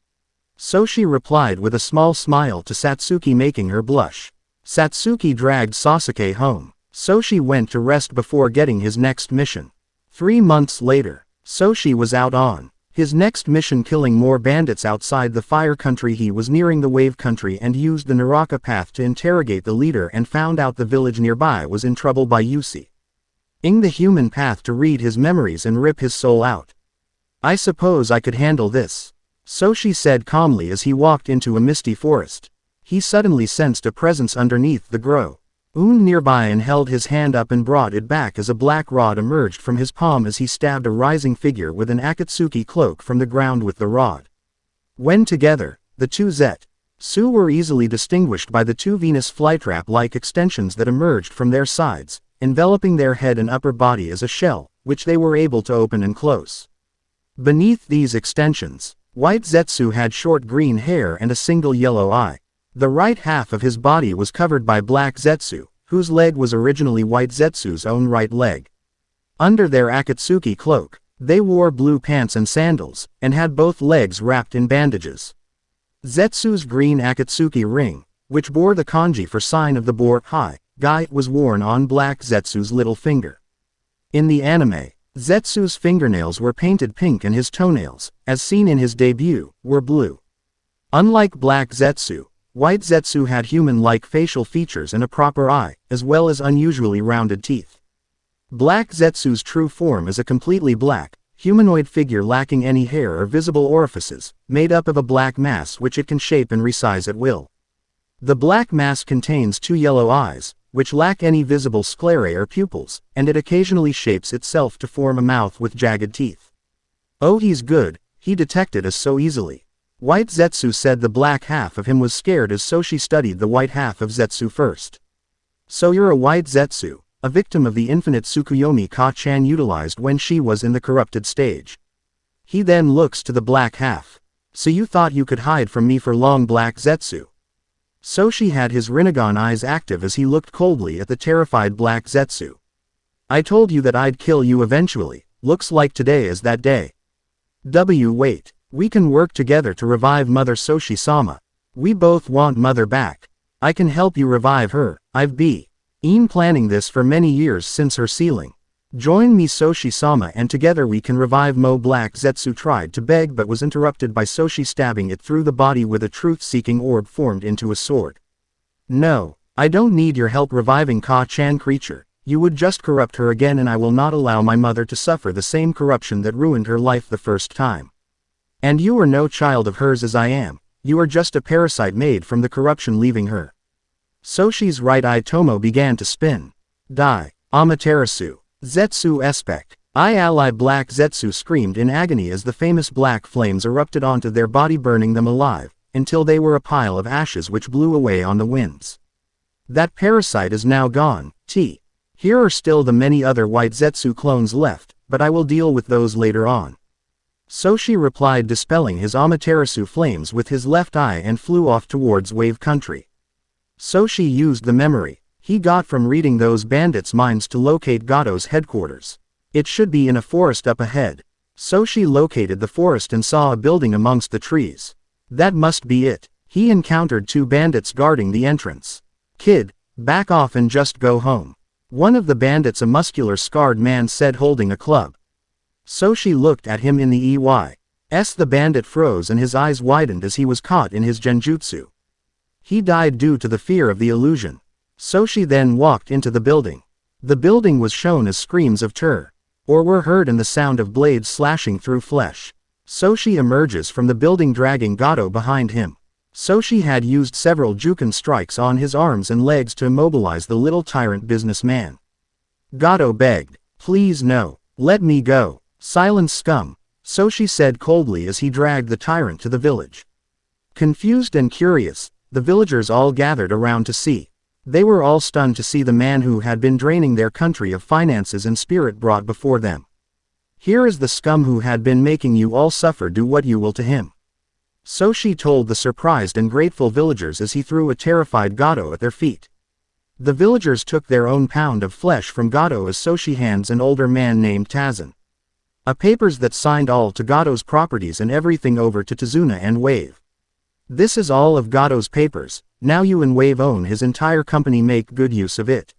Soshi replied with a small smile to Satsuki, making her blush. Satsuki dragged Sasuke home. Soshi went to rest before getting his next mission. 3 months later, Soshi was out on his next mission, killing more bandits outside the fire country. He was nearing the wave country and used the Naraka path to interrogate the leader and found out the village nearby was in trouble by using the human path to read his memories and rip his soul out. I suppose I could handle this, Soshi said calmly as he walked into a misty forest. He suddenly sensed a presence underneath the grove. Un nearby and held his hand up and brought it back as a black rod emerged from his palm as he stabbed a rising figure with an Akatsuki cloak from the ground with the rod. When together, the two Zetsu were easily distinguished by the two Venus flytrap-like extensions that emerged from their sides, enveloping their head and upper body as a shell, which they were able to open and close. Beneath these extensions, White Zetsu had short green hair and a single yellow eye. The right half of his body was covered by Black Zetsu, whose leg was originally White Zetsu's own right leg. Under their Akatsuki cloak, they wore blue pants and sandals, and had both legs wrapped in bandages. Zetsu's green Akatsuki ring, which bore the kanji for sign of the boar Hai, Gai, was worn on Black Zetsu's little finger. In the anime, Zetsu's fingernails were painted pink and his toenails, as seen in his debut, were blue. Unlike Black Zetsu, White Zetsu had human-like facial features and a proper eye, as well as unusually rounded teeth. Black Zetsu's true form is a completely black, humanoid figure lacking any hair or visible orifices, made up of a black mass which it can shape and resize at will. The black mass contains two yellow eyes, which lack any visible sclerae or pupils, and it occasionally shapes itself to form a mouth with jagged teeth. Oh, he's good, he detected us so easily. White Zetsu said the black half of him was scared as Soshi studied the white half of Zetsu first. So you're a White Zetsu, a victim of the infinite Tsukuyomi Ka-chan utilized when she was in the corrupted stage. He then looks to the black half. So you thought you could hide from me for long, Black Zetsu? Soshi had his Rinnegan eyes active as he looked coldly at the terrified Black Zetsu. I told you that I'd kill you eventually, looks like today is that day. Wait. We can work together to revive Mother Soshi-sama. We both want Mother back. I can help you revive her. I've been planning this for many years since her sealing. Join me, Soshi-sama, and together we can revive Mo. Black Zetsu tried to beg but was interrupted by Soshi stabbing it through the body with a truth-seeking orb formed into a sword. No, I don't need your help reviving Ka-chan creature. You would just corrupt her again, and I will not allow my mother to suffer the same corruption that ruined her life the first time. And you are no child of hers as I am, you are just a parasite made from the corruption leaving her. Soshi's right eye Tomo began to spin. Die, Amaterasu, Zetsu Espect. I ally Black Zetsu screamed in agony as the famous black flames erupted onto their body, burning them alive, until they were a pile of ashes which blew away on the winds. That parasite is now gone, Here are still the many other White Zetsu clones left, but I will deal with those later on. Soshi replied, dispelling his Amaterasu flames with his left eye, and flew off towards Wave Country. Soshi used the memory he got from reading those bandits' minds to locate Gato's headquarters. It should be in a forest up ahead. Soshi located the forest and saw a building amongst the trees. That must be it. He encountered two bandits guarding the entrance. Kid, back off and just go home. One of the bandits, a muscular scarred man, said, holding a club. Soshi looked at him in the EYs. The bandit froze and his eyes widened as he was caught in his genjutsu. He died due to the fear of the illusion. Soshi then walked into the building. The building was shown as screams of terror, or were heard, in the sound of blades slashing through flesh. Soshi emerges from the building dragging Gato behind him. Soshi had used several Juken strikes on his arms and legs to immobilize the little tyrant businessman. Gato begged, please no, let me go. Silence, scum, Soshi said coldly as he dragged the tyrant to the village. Confused and curious, the villagers all gathered around to see. They were all stunned to see the man who had been draining their country of finances and spirit brought before them. Here is the scum who had been making you all suffer. Do what you will to him. Soshi told the surprised and grateful villagers as he threw a terrified Gato at their feet. The villagers took their own pound of flesh from Gato as Soshi hands an older man named Tazan. A papers that signed all to Gato's properties and everything over to Tazuna and Wave. This is all of Gato's papers, now you and Wave own his entire company, make good use of it.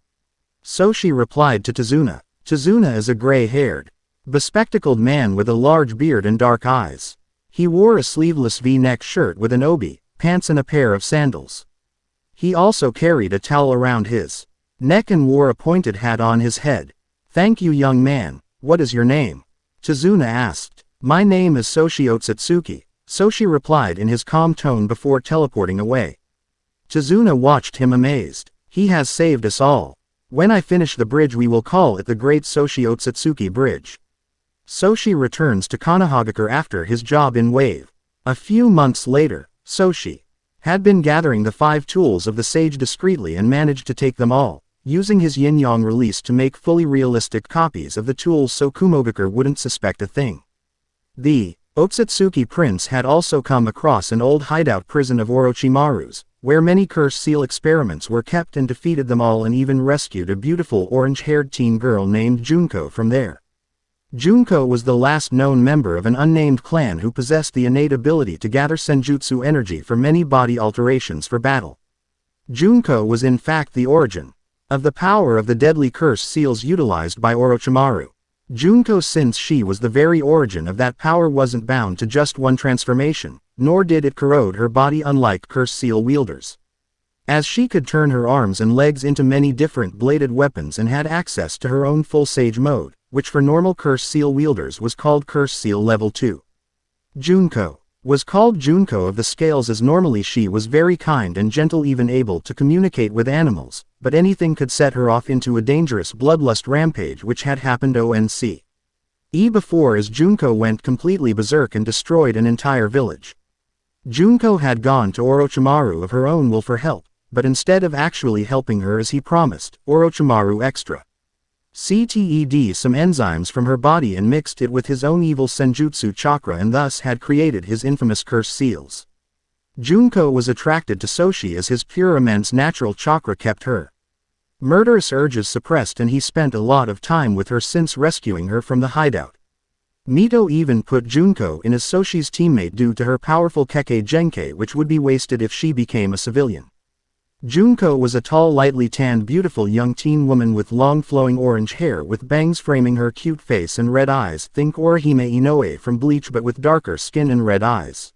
Soshi replied to Tazuna. Tazuna is a gray-haired, bespectacled man with a large beard and dark eyes. He wore a sleeveless V-neck shirt with an obi, pants and a pair of sandals. He also carried a towel around his neck and wore a pointed hat on his head. Thank you, young man. What is your name? Tazuna asked. My name is Soshi Ōtsutsuki, Soshi replied in his calm tone before teleporting away. Tazuna watched him amazed. He has saved us all. When I finish the bridge we will call it the Great Soshi Ōtsutsuki Bridge. Soshi returns to Konohagakure after his job in Wave. A few months later, Soshi had been gathering the 5 tools of the sage discreetly and managed to take them all, using his yin-yang release to make fully realistic copies of the tools so Kumogakure wouldn't suspect a thing. The Ōtsutsuki prince had also come across an old hideout prison of Orochimaru's, where many curse seal experiments were kept, and defeated them all and even rescued a beautiful orange-haired teen girl named Junko from there. Junko was the last known member of an unnamed clan who possessed the innate ability to gather senjutsu energy for many body alterations for battle. Junko was in fact the origin of the power of the deadly curse seals utilized by Orochimaru. Junko, since she was the very origin of that power, wasn't bound to just one transformation, nor did it corrode her body unlike curse seal wielders. As she could turn her arms and legs into many different bladed weapons and had access to her own full sage mode, which for normal curse seal wielders was called curse seal level 2. Junko was called Junko of the Scales as normally she was very kind and gentle, even able to communicate with animals, but anything could set her off into a dangerous bloodlust rampage, which had happened once before as Junko went completely berserk and destroyed an entire village. Junko had gone to Orochimaru of her own will for help, but instead of actually helping her as he promised, Orochimaru extra CTED some enzymes from her body and mixed it with his own evil senjutsu chakra, and thus had created his infamous curse seals. Junko was attracted to Soshi as his pure immense natural chakra kept her murderous urges suppressed, and he spent a lot of time with her since rescuing her from the hideout. Mito even put Junko in as Soshi's teammate due to her powerful Kekkei Genkei, which would be wasted if she became a civilian. Junko was a tall, lightly tanned, beautiful young teen woman with long flowing orange hair with bangs framing her cute face and red eyes. Think Orihime Inoue from Bleach but with darker skin and red eyes.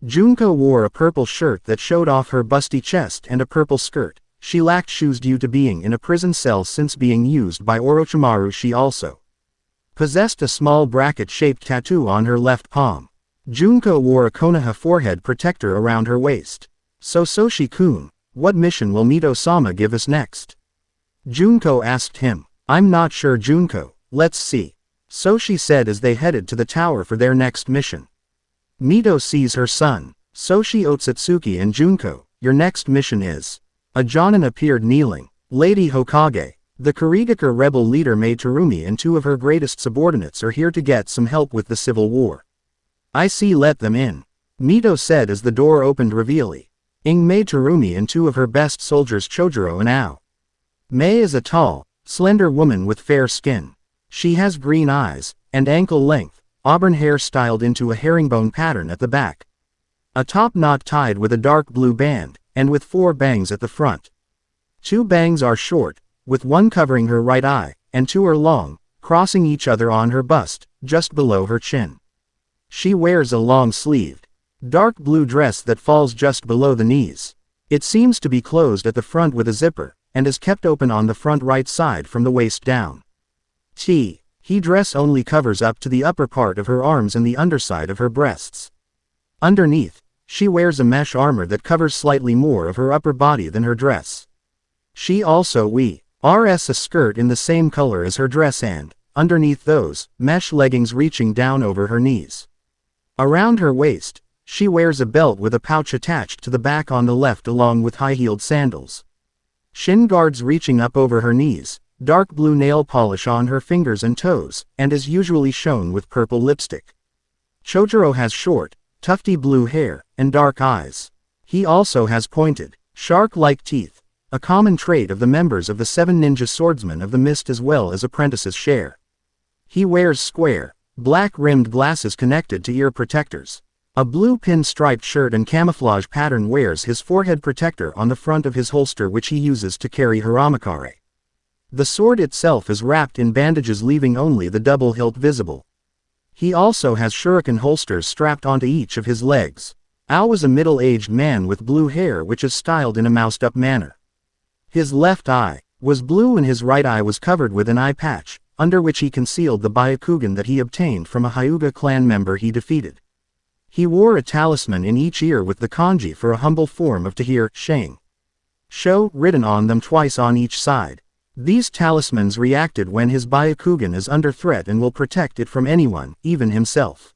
Junko wore a purple shirt that showed off her busty chest and a purple skirt. She lacked shoes due to being in a prison cell since being used by Orochimaru. She also possessed a small bracket-shaped tattoo on her left palm. Junko wore a Konoha forehead protector around her waist. So Soshi-kun, what mission will Mito-sama give us next? Junko asked him. I'm not sure, Junko, let's see. Soshi said as they headed to the tower for their next mission. Mito sees her son, Soshi Ōtsutsuki, and Junko. Your next mission is. A Jonin appeared kneeling. Lady Hokage, the Kurigakure rebel leader Mai Terumi and 2 of her greatest subordinates are here to get some help with the civil war. I see, let them in. Mito said as the door opened revealing Mai Terumi and 2 of her best soldiers, Chojuro and Ao. Mai is a tall, slender woman with fair skin. She has green eyes, and ankle-length, auburn hair styled into a herringbone pattern at the back. A top knot tied with a dark blue band, and with 4 bangs at the front. 2 bangs are short, with one covering her right eye, and 2 are long, crossing each other on her bust, just below her chin. She wears a long-sleeved, dark blue dress that falls just below the knees. It seems to be closed at the front with a zipper, and is kept open on the front right side from the waist down. He dress only covers up to the upper part of her arms and the underside of her breasts. Underneath, she wears a mesh armor that covers slightly more of her upper body than her dress. She also wears a skirt in the same color as her dress and, underneath those, mesh leggings reaching down over her knees. Around her waist, she wears a belt with a pouch attached to the back on the left along with high-heeled sandals. Shin guards reaching up over her knees, dark blue nail polish on her fingers and toes, and is usually shown with purple lipstick. Chojuro has short, tufty blue hair, and dark eyes. He also has pointed, shark-like teeth, a common trait of the members of the 7 ninja swordsmen of the mist as well as apprentices share. He wears square, black-rimmed glasses connected to ear protectors. A blue pin-striped shirt and camouflage pattern wears his forehead protector on the front of his holster, which he uses to carry Hiramakare. The sword itself is wrapped in bandages, leaving only the double hilt visible. He also has shuriken holsters strapped onto each of his legs. Ao is a middle-aged man with blue hair which is styled in a moused-up manner. His left eye was blue and his right eye was covered with an eye patch, under which he concealed the Byakugan that he obtained from a Hyuga clan member he defeated. He wore a talisman in each ear with the kanji for a humble form of Tahir, Shang. Sho written on them twice on each side. These talismans reacted when his Byakugan is under threat and will protect it from anyone, even himself.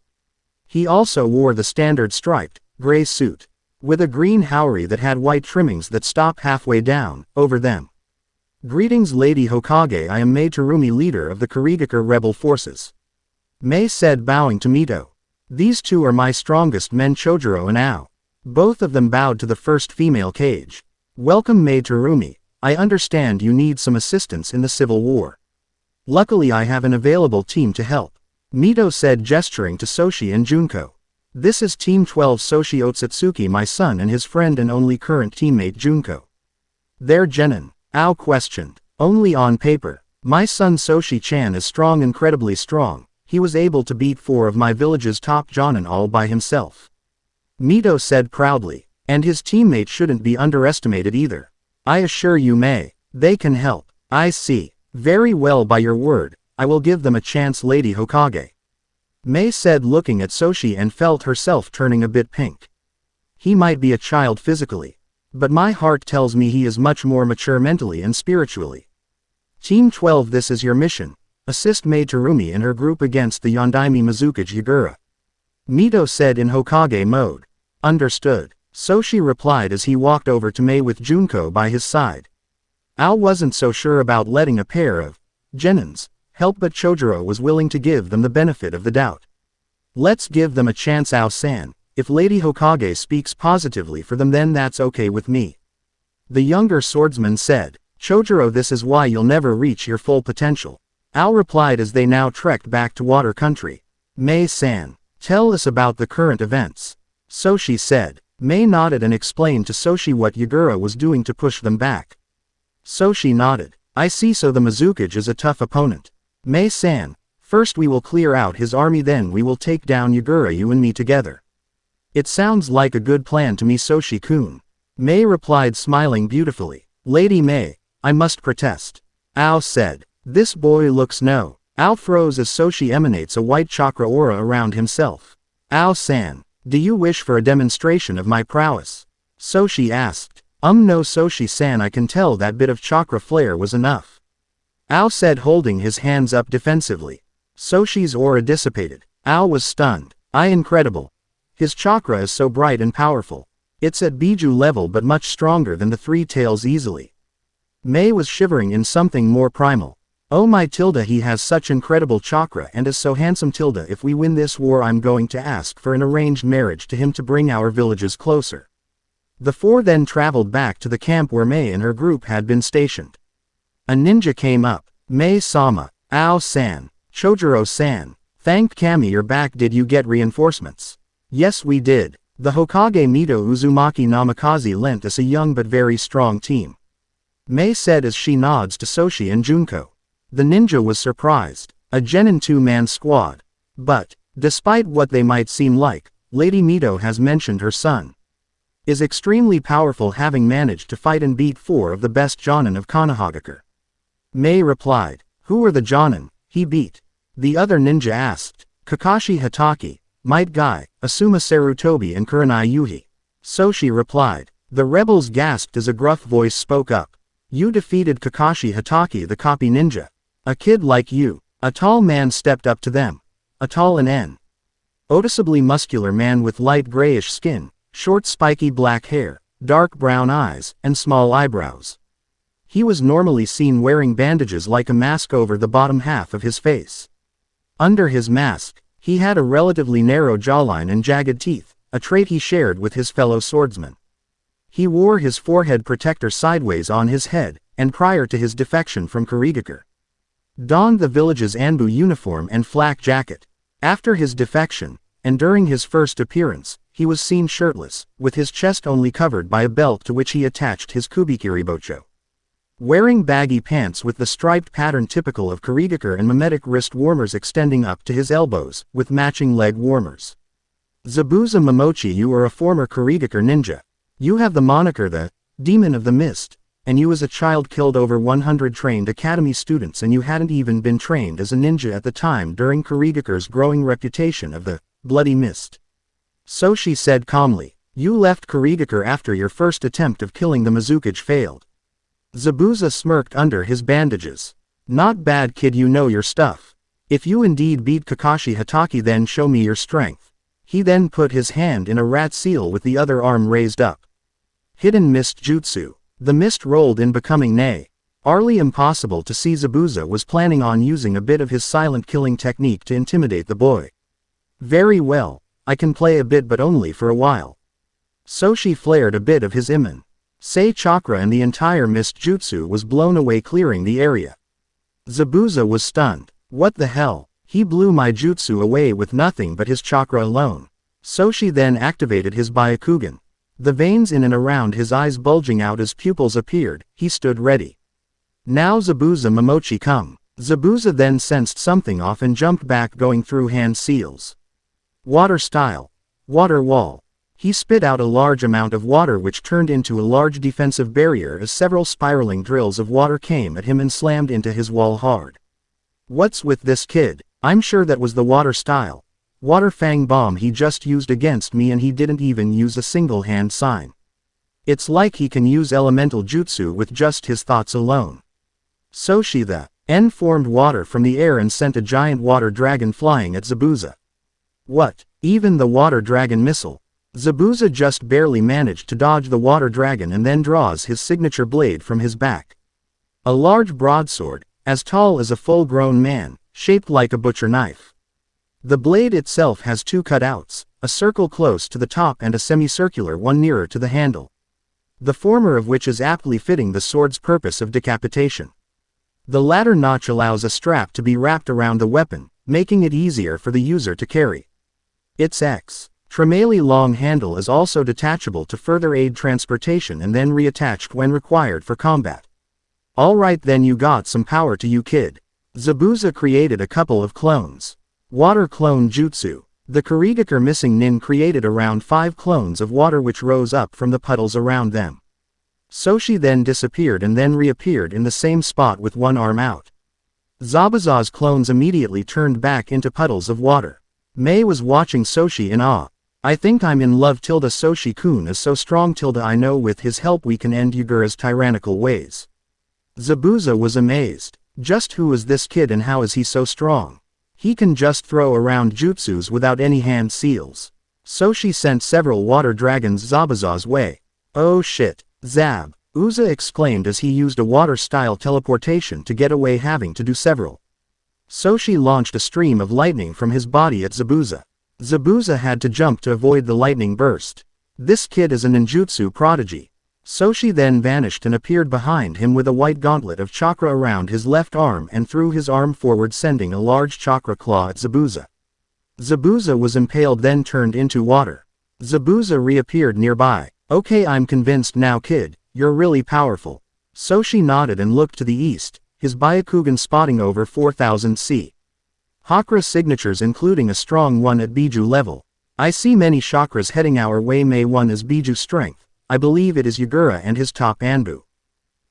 He also wore the standard striped, gray suit, with a green haori that had white trimmings that stop halfway down, over them. Greetings Lady Hokage, I am Mei Terumi, leader of the Kurigakure rebel forces. Mei said, bowing to Mito. These two are my strongest men, Chojuro and Ao. Both of them bowed to the first female Kage. Welcome Mei Terumi. I understand you need some assistance in the civil war. Luckily I have an available team to help. Mito said, gesturing to Soshi and Junko. This is Team 12 Soshi Ōtsutsuki, my son and his friend and only current teammate Junko. They're genin. Ao questioned. Only on paper. My son Soshi-chan is strong, incredibly strong. He was able to beat 4 of my village's top jonin all by himself. Mito said proudly. And his teammate shouldn't be underestimated either. I assure you Mei, they can help. I see. Very well, by your word, I will give them a chance, Lady Hokage. Mei said, looking at Soshi, and felt herself turning a bit pink. He might be a child physically, but my heart tells me he is much more mature mentally and spiritually. Team 12, this is your mission. Assist Mei Terumi and her group against the Yondaime Mizukage Yagura. Mito said in Hokage mode. Understood. Soshi replied as he walked over to Mei with Junko by his side. Ao wasn't so sure about letting a pair of genins help, but Chojuro was willing to give them the benefit of the doubt. Let's give them a chance, Ao-san. If Lady Hokage speaks positively for them, then that's okay with me. The younger swordsman said. Chojuro, this is why you'll never reach your full potential. Ao replied as they now trekked back to water country. Mei-san, tell us about the current events. Soshi said. Mei nodded and explained to Soshi what Yagura was doing to push them back. Soshi nodded. I see, so the Mizukage is a tough opponent. Mei-san, first we will clear out his army, then we will take down Yagura, you and me together. It sounds like a good plan to me, Soshi-kun. Mei replied, smiling beautifully. Lady Mei, I must protest. Ao said. This boy looks no. Ao froze as Soshi emanates a white chakra aura around himself. Ao-san, do you wish for a demonstration of my prowess? Soshi asked. No Soshi-san, I can tell that bit of chakra flare was enough. Ao said, holding his hands up defensively. Soshi's aura dissipated. Ao was stunned. Incredible. His chakra is so bright and powerful. It's at Biju level but much stronger than the Three Tails easily. Mei was shivering in something more primal. Oh my tilde, he has such incredible chakra and is so handsome tilde. If we win this war, I'm going to ask for an arranged marriage to him to bring our villages closer. The four then traveled back to the camp where Mei and her group had been stationed. A ninja came up. Mei-sama, Ao-san, Chojuro-san, thank Kami you're back. Did you get reinforcements? Yes we did. The Hokage Mito Uzumaki Namikaze lent us a young but very strong team. Mei said as she nods to Soshi and Junko. The ninja was surprised. A genin two-man squad. But, despite what they might seem like, Lady Mito has mentioned her son is extremely powerful, having managed to fight and beat 4 of the best jonin of Konohagakure. Mei replied. Who are the jonin he beat? The other ninja asked. Kakashi Hatake, Might Guy, Asuma Sarutobi and Kurenai Yuhi. Soshi replied. The rebels gasped as a gruff voice spoke up. You defeated Kakashi Hatake, the copy ninja. A kid like you. A tall man stepped up to them. A tall and noticeably muscular man with light grayish skin, short spiky black hair, dark brown eyes, and small eyebrows. He was normally seen wearing bandages like a mask over the bottom half of his face. Under his mask, he had a relatively narrow jawline and jagged teeth, a trait he shared with his fellow swordsmen. He wore his forehead protector sideways on his head, and prior to his defection from Kurigakure, donned the village's Anbu uniform and flak jacket. After his defection, and during his first appearance, he was seen shirtless, with his chest only covered by a belt to which he attached his kubikiribocho. Wearing baggy pants with the striped pattern typical of Kurigakure and mimetic wrist warmers extending up to his elbows, with matching leg warmers. Zabuza Momochi, you are a former Kurigakure ninja. You have the moniker the Demon of the Mist, and you as a child killed over 100 trained academy students, and you hadn't even been trained as a ninja at the time during Kurigakure's growing reputation of the Bloody Mist. Soshi said calmly. You left Kurigakure after your first attempt of killing the Mizukage failed. Zabuza smirked under his bandages. Not bad kid, you know your stuff. If you indeed beat Kakashi Hatake, then show me your strength. He then put his hand in a rat seal with the other arm raised up. Hidden Mist Jutsu. The mist rolled in, becoming nearly impossible to see. Zabuza was planning on using a bit of his silent killing technique to intimidate the boy. Very well, I can play a bit, but only for a while. Soshi flared a bit of his Sai chakra and the entire mist jutsu was blown away, clearing the area. Zabuza was stunned. What the hell? He blew my jutsu away with nothing but his chakra alone. Soshi then activated his Byakugan. The veins in and around his eyes bulging out as pupils appeared, he stood ready. Now Zabuza Momochi come. Zabuza then sensed something off and jumped back, going through hand seals. Water style. Water wall. He spit out a large amount of water, which turned into a large defensive barrier as several spiraling drills of water came at him and slammed into his wall hard. What's with this kid? I'm sure that was the water style. Water fang bomb he just used against me, and he didn't even use a single hand sign. It's like he can use elemental jutsu with just his thoughts alone. Soshi the N formed water from the air and sent a giant water dragon flying at Zabuza. What? Even the water dragon missile? Zabuza just barely managed to dodge the water dragon and then draws his signature blade from his back. A large broadsword, as tall as a full-grown man, shaped like a butcher knife. The blade itself has two cutouts, a circle close to the top and a semicircular one nearer to the handle. The former of which is aptly fitting the sword's purpose of decapitation. The latter notch allows a strap to be wrapped around the weapon, making it easier for the user to carry. Its extremely long handle is also detachable to further aid transportation and then reattached when required for combat. Alright then, you got some power to you, kid. Zabuza created a couple of clones. Water clone jutsu. The Kurigakure missing nin created around 5 clones of water which rose up from the puddles around them. Soshi then disappeared and then reappeared in the same spot with one arm out. Zabuza's clones immediately turned back into puddles of water. Mei was watching Soshi in awe. I think I'm in love. Soshi-kun is so strong. I know with his help we can end Yagura's tyrannical ways. Zabuza was amazed. Just who is this kid and how is he so strong? He can just throw around jutsus without any hand seals. Soshi sent several water dragons Zabuza's way. Oh shit. Zab. Uza exclaimed as he used a water-style teleportation to get away, having to do several. Soshi launched a stream of lightning from his body at Zabuza. Zabuza had to jump to avoid the lightning burst. This kid is a ninjutsu prodigy. Soshi then vanished and appeared behind him with a white gauntlet of chakra around his left arm and threw his arm forward, sending a large chakra claw at Zabuza. Zabuza was impaled, then turned into water. Zabuza reappeared nearby. Okay, I'm convinced now, kid, you're really powerful. Soshi nodded and looked to the east, his Byakugan spotting over 4000 chakra signatures, including a strong one at Biju level. I see many chakras heading our way. May one is Biju strength. I believe it is Yagura and his top Anbu.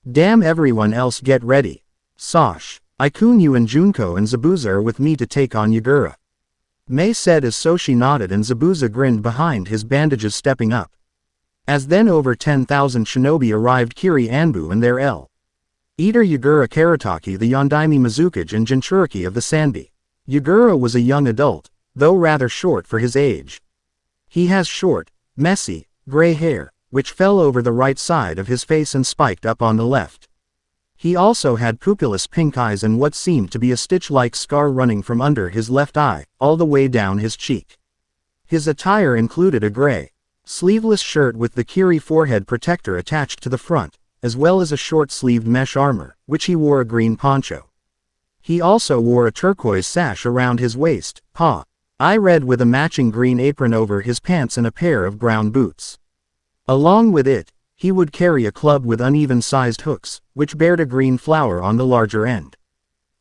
Damn, everyone else get ready. Sosh, Ikun, you and Junko and Zabuza are with me to take on Yagura. Mei said as Soshi nodded and Zabuza grinned behind his bandages, stepping up. As then over 10,000 shinobi arrived, Kiri Anbu and their Eater Yagura Karataki, the Yondaime Mizukage and Jinchuriki of the Sanbi. Yagura was a young adult, though rather short for his age. He has short, messy, gray hair, which fell over the right side of his face and spiked up on the left. He also had pupilless pink eyes and what seemed to be a stitch-like scar running from under his left eye, all the way down his cheek. His attire included a gray, sleeveless shirt with the Kiri forehead protector attached to the front, as well as a short-sleeved mesh armor, which he wore a green poncho. He also wore a turquoise sash around his waist, red with a matching green apron over his pants and a pair of brown boots. Along with it, he would carry a club with uneven-sized hooks, which bared a green flower on the larger end.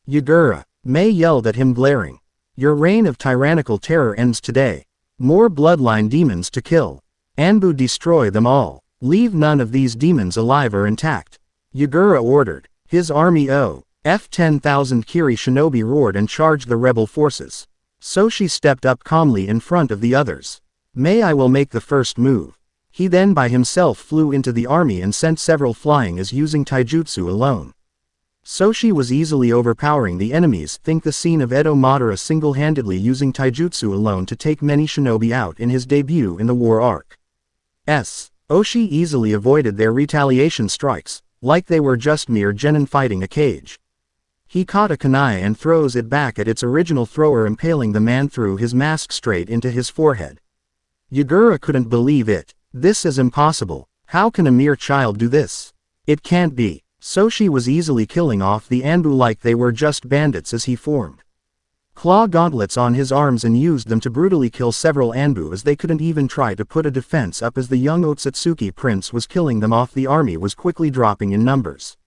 Yagura, Mei yelled at him, glaring. Your reign of tyrannical terror ends today. More bloodline demons to kill. Anbu, destroy them all. Leave none of these demons alive or intact. Yagura ordered. His army of 10,000 Kiri shinobi roared and charged the rebel forces. Soshi stepped up calmly in front of the others. Mei, I will make the first move. He then by himself flew into the army and sent several flying as using taijutsu alone. Soshi was easily overpowering the enemies. Think the scene of Edo Madara single-handedly using taijutsu alone to take many shinobi out in his debut in the war arc. Oshi easily avoided their retaliation strikes, like they were just mere genin fighting a cage. He caught a kunai and throws it back at its original thrower, impaling the man through his mask straight into his forehead. Yagura couldn't believe it. This is impossible. How can a mere child do this? It can't be. Soshi was easily killing off the Anbu like they were just bandits as he formed claw gauntlets on his arms and used them to brutally kill several Anbu as they couldn't even try to put a defense up as the young Ōtsutsuki prince was killing them off. The army was quickly dropping in numbers.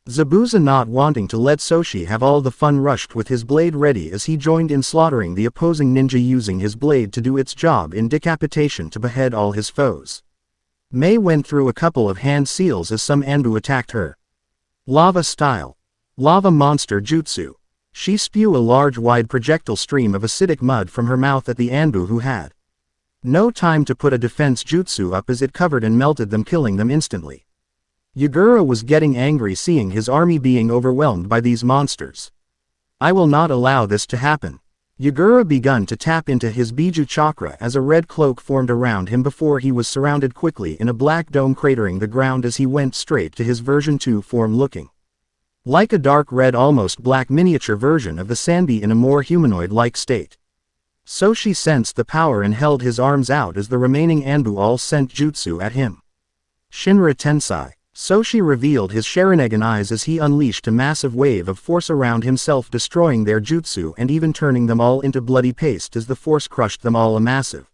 Zabuza, not wanting to let Soshi have all the fun, rushed with his blade ready as he joined in slaughtering the opposing ninja, using his blade to do its job in decapitation to behead all his foes. Mei went through a couple of hand seals as some Anbu attacked her. Lava style. Lava monster jutsu. She spew a large wide projectile stream of acidic mud from her mouth at the Anbu, who had no time to put a defense jutsu up as it covered and melted them, killing them instantly. Yagura was getting angry seeing his army being overwhelmed by these monsters. I will not allow this to happen. Yagura begun to tap into his Biju chakra as a red cloak formed around him before he was surrounded quickly in a black dome cratering the ground as he went straight to his version 2 form, looking like a dark red, almost black miniature version of the Sanbi in a more humanoid-like state. Soshi sensed the power and held his arms out as the remaining Anbu all sent jutsu at him. Shinra Tensai. Soshi revealed his Sharingan eyes as he unleashed a massive wave of force around himself, destroying their jutsu and even turning them all into bloody paste as the force crushed them all. A massive,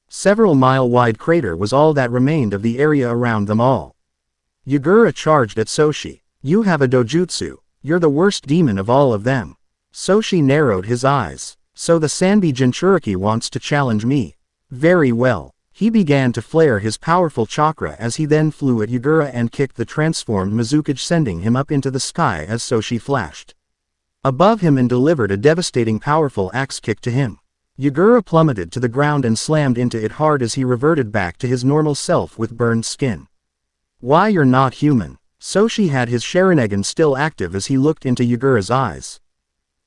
several-mile-wide crater was all that remained of the area around them all. Yagura charged at Soshi. You have a dojutsu. You're the worst demon of all of them. Soshi narrowed his eyes. So the Sanbi Jinchuriki wants to challenge me. Very well. He began to flare his powerful chakra as he then flew at Yagura and kicked the transformed Mizukage, sending him up into the sky as Soshi flashed above him and delivered a devastating powerful axe kick to him. Yagura plummeted to the ground and slammed into it hard as he reverted back to his normal self with burned skin. Why, you're not human. Soshi had his Sharingan still active as he looked into Yagura's eyes.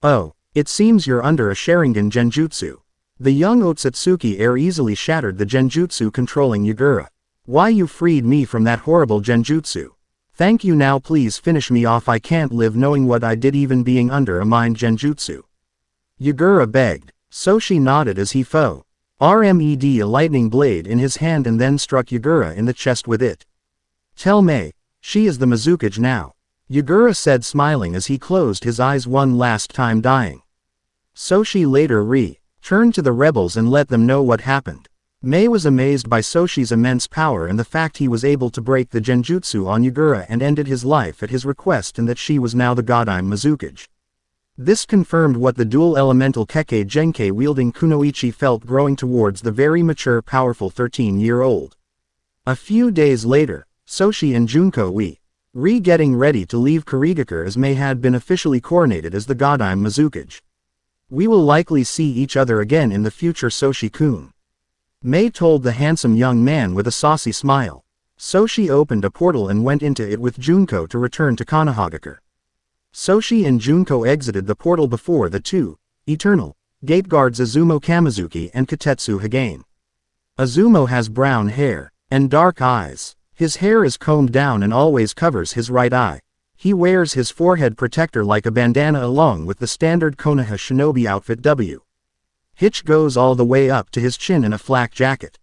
Oh, it seems you're under a Sharingan genjutsu. The young Ōtsutsuki heir easily shattered the genjutsu controlling Yagura. Why, you freed me from that horrible genjutsu. Thank you, now please finish me off. I can't live knowing what I did even being under a mind genjutsu. Yagura begged. Soshi nodded as he RMED a lightning blade in his hand and then struck Yagura in the chest with it. Tell Mei. She is the Mizukage now. Yagura said, smiling as he closed his eyes one last time, dying. Soshi later turned to the rebels and let them know what happened. Mei was amazed by Soshi's immense power and the fact he was able to break the genjutsu on Yagura and ended his life at his request, and that she was now the Godime Mizukage. This confirmed what the dual elemental Kekkei Genkei wielding Kunoichi felt growing towards the very mature, powerful 13-year-old. A few days later, Soshi and Junko were getting ready to leave Kurigakure as Mei had been officially coronated as the Godime Mizukage. We will likely see each other again in the future, Soshi-kun. Mei told the handsome young man with a saucy smile. Soshi opened a portal and went into it with Junko to return to Konohagakure. Soshi and Junko exited the portal before the two eternal gate guards Izumo Kamizuki and Katetsu Hagane. Izumo has brown hair and dark eyes. His hair is combed down and always covers his right eye. He wears his forehead protector like a bandana along with the standard Konoha shinobi outfit which goes all the way up to his chin in a flak jacket.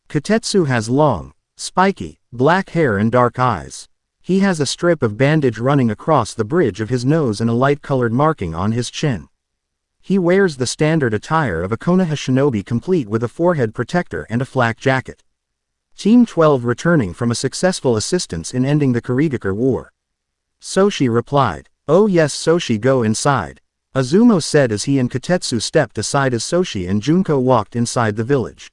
Katetsu has long, spiky, black hair and dark eyes. He has a strip of bandage running across the bridge of his nose and a light-colored marking on his chin. He wears the standard attire of a Konoha shinobi, complete with a forehead protector and a flak jacket. Team 12 returning from a successful assistance in ending the Kurigakure War. Soshi replied. Oh yes, Soshi, go inside. Izumo said as he and Katetsu stepped aside as Soshi and Junko walked inside the village.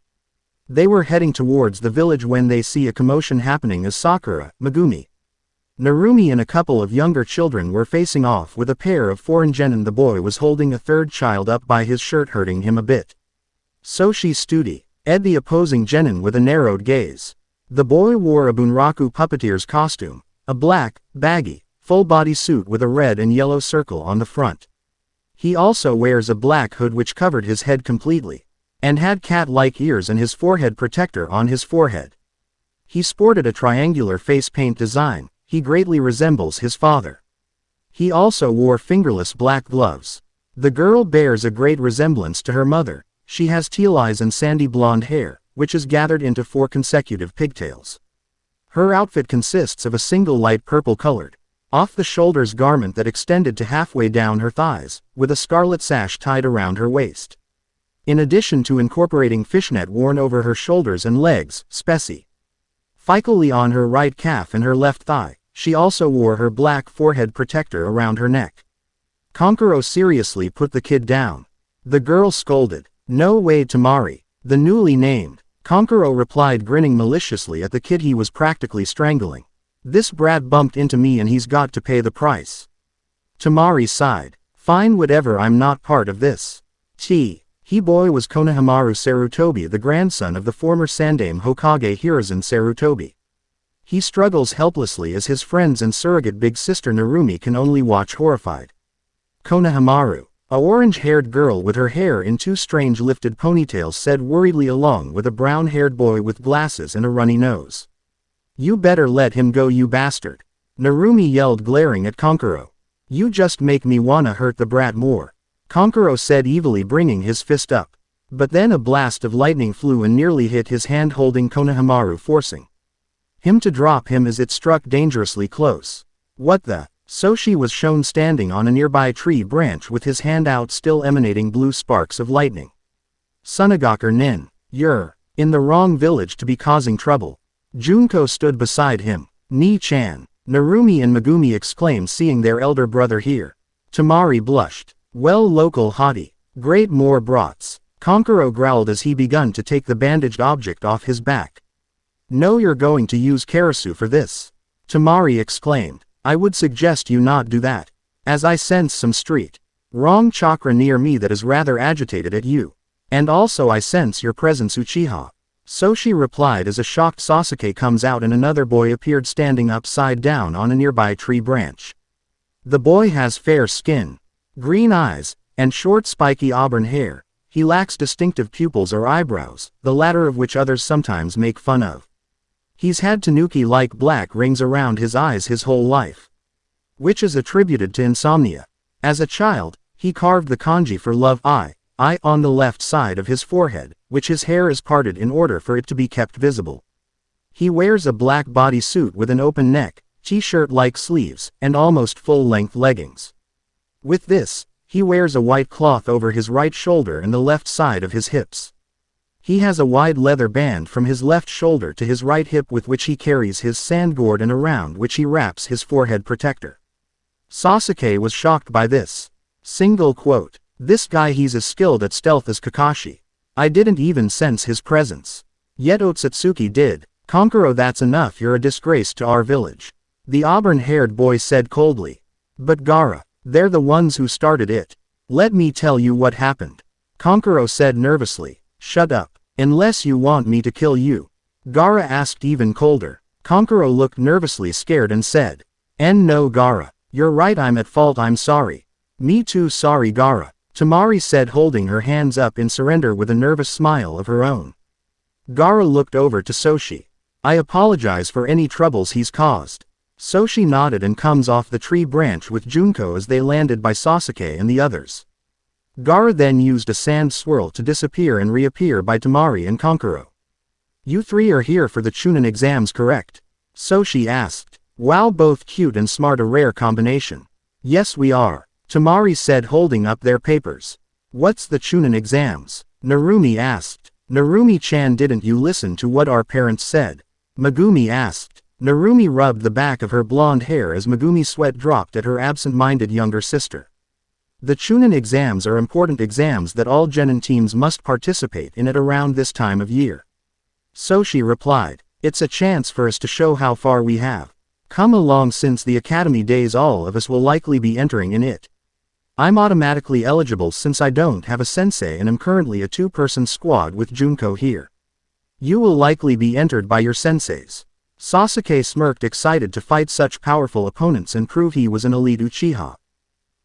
They were heading towards the village when they see a commotion happening as Sakura, Megumi, Narumi and a couple of younger children were facing off with a pair of foreign genin. The boy was holding a third child up by his shirt, hurting him a bit. Soshi Studi. Ed the opposing genin with a narrowed gaze. The boy wore a bunraku puppeteer's costume, a black, baggy, full-body suit with a red and yellow circle on the front. He also wears a black hood which covered his head completely, and had cat-like ears and his forehead protector on his forehead. He sported a triangular face paint design. He greatly resembles his father. He also wore fingerless black gloves. The girl bears a great resemblance to her mother. She has teal eyes and sandy blonde hair, which is gathered into 4 consecutive pigtails. Her outfit consists of a single light purple-colored, off-the-shoulders garment that extended to halfway down her thighs, with a scarlet sash tied around her waist. In addition to incorporating fishnet worn over her shoulders and legs, specifically on her right calf and her left thigh, she also wore her black forehead protector around her neck. Kankuro seriously put the kid down. The girl scolded. "No way, Tamari." The newly named Kankuro replied, grinning maliciously at the kid he was practically strangling. "This brat bumped into me and he's got to pay the price." Tamari sighed. "Fine, whatever, I'm not part of this." He boy was Konohamaru Sarutobi, the grandson of the former Sandaime Hokage Hiruzen Sarutobi. He struggles helplessly as his friends and surrogate big sister Narumi can only watch horrified. Konohamaru, a orange-haired girl with her hair in 2 strange lifted ponytails, said worriedly along with a brown-haired boy with glasses and a runny nose. "You better let him go, you bastard." Narumi yelled, glaring at Kankuro. "You just make me wanna hurt the brat more," Kankuro said evilly, bringing his fist up. But then a blast of lightning flew and nearly hit his hand holding Konohamaru, forcing him to drop him as it struck dangerously close. "What the?" Soshi was shown standing on a nearby tree branch with his hand out, still emanating blue sparks of lightning. "Sunagaker Nin, you're in the wrong village to be causing trouble." Junko stood beside him. "Ni-chan," Narumi and Megumi exclaimed, seeing their elder brother here. Tamari blushed. "Well, local hottie. Great, more brats." Kankuro growled as he begun to take the bandaged object off his back. "No, you're going to use karasu for this," Tamari exclaimed. "I would suggest you not do that, as I sense some wrong chakra near me that is rather agitated at you. And also I sense your presence, Uchiha." Soshi replied as a shocked Sasuke comes out and another boy appeared standing upside down on a nearby tree branch. The boy has fair skin, green eyes, and short spiky auburn hair. He lacks distinctive pupils or eyebrows, the latter of which others sometimes make fun of. He's had tanuki-like black rings around his eyes his whole life, which is attributed to insomnia. As a child, he carved the kanji for love I on the left side of his forehead, which his hair is parted in order for it to be kept visible. He wears a black bodysuit with an open neck, t-shirt-like sleeves, and almost full-length leggings. With this, he wears a white cloth over his right shoulder and the left side of his hips. He has a wide leather band from his left shoulder to his right hip with which he carries his sand gourd and around which he wraps his forehead protector. Sasuke was shocked by this. Single quote. "This guy, he's as skilled at stealth as Kakashi. I didn't even sense his presence. Yet Ōtsutsuki did." "Kankuro, that's enough, you're a disgrace to our village," the auburn-haired boy said coldly. "But Gaara, they're the ones who started it. Let me tell you what happened," Kankuro said nervously. "Shut up, unless you want me to kill you," Gaara asked even colder. Kankuro looked nervously scared and said, "No, Gaara, you're right, I'm at fault, I'm sorry." "Me too, sorry, Gaara," Tamari said, holding her hands up in surrender with a nervous smile of her own. Gaara looked over to Soshi. "I apologize for any troubles he's caused." Soshi nodded and comes off the tree branch with Junko as they landed by Sasuke and the others. Gaara then used a sand swirl to disappear and reappear by Tamari and Kankuro. "You 3 are here for the chunin exams, correct?" Soshi asked. "Wow, both cute and smart, a rare combination." "Yes, we are," Tamari said, holding up their papers. "What's the chunin exams?" Narumi asked. "Narumi-chan, didn't you listen to what our parents said?" Megumi asked. Narumi rubbed the back of her blonde hair as Megumi's sweat dropped at her absent-minded younger sister. "The chunin exams are important exams that all genin teams must participate in at around this time of year," Soshi replied. "It's a chance for us to show how far we have come along since the academy days. All of us will likely be entering in it. I'm automatically eligible since I don't have a sensei and am currently a 2-person squad with Junko here." You will likely be entered by your senseis. Sasuke smirked, excited to fight such powerful opponents and prove he was an elite Uchiha.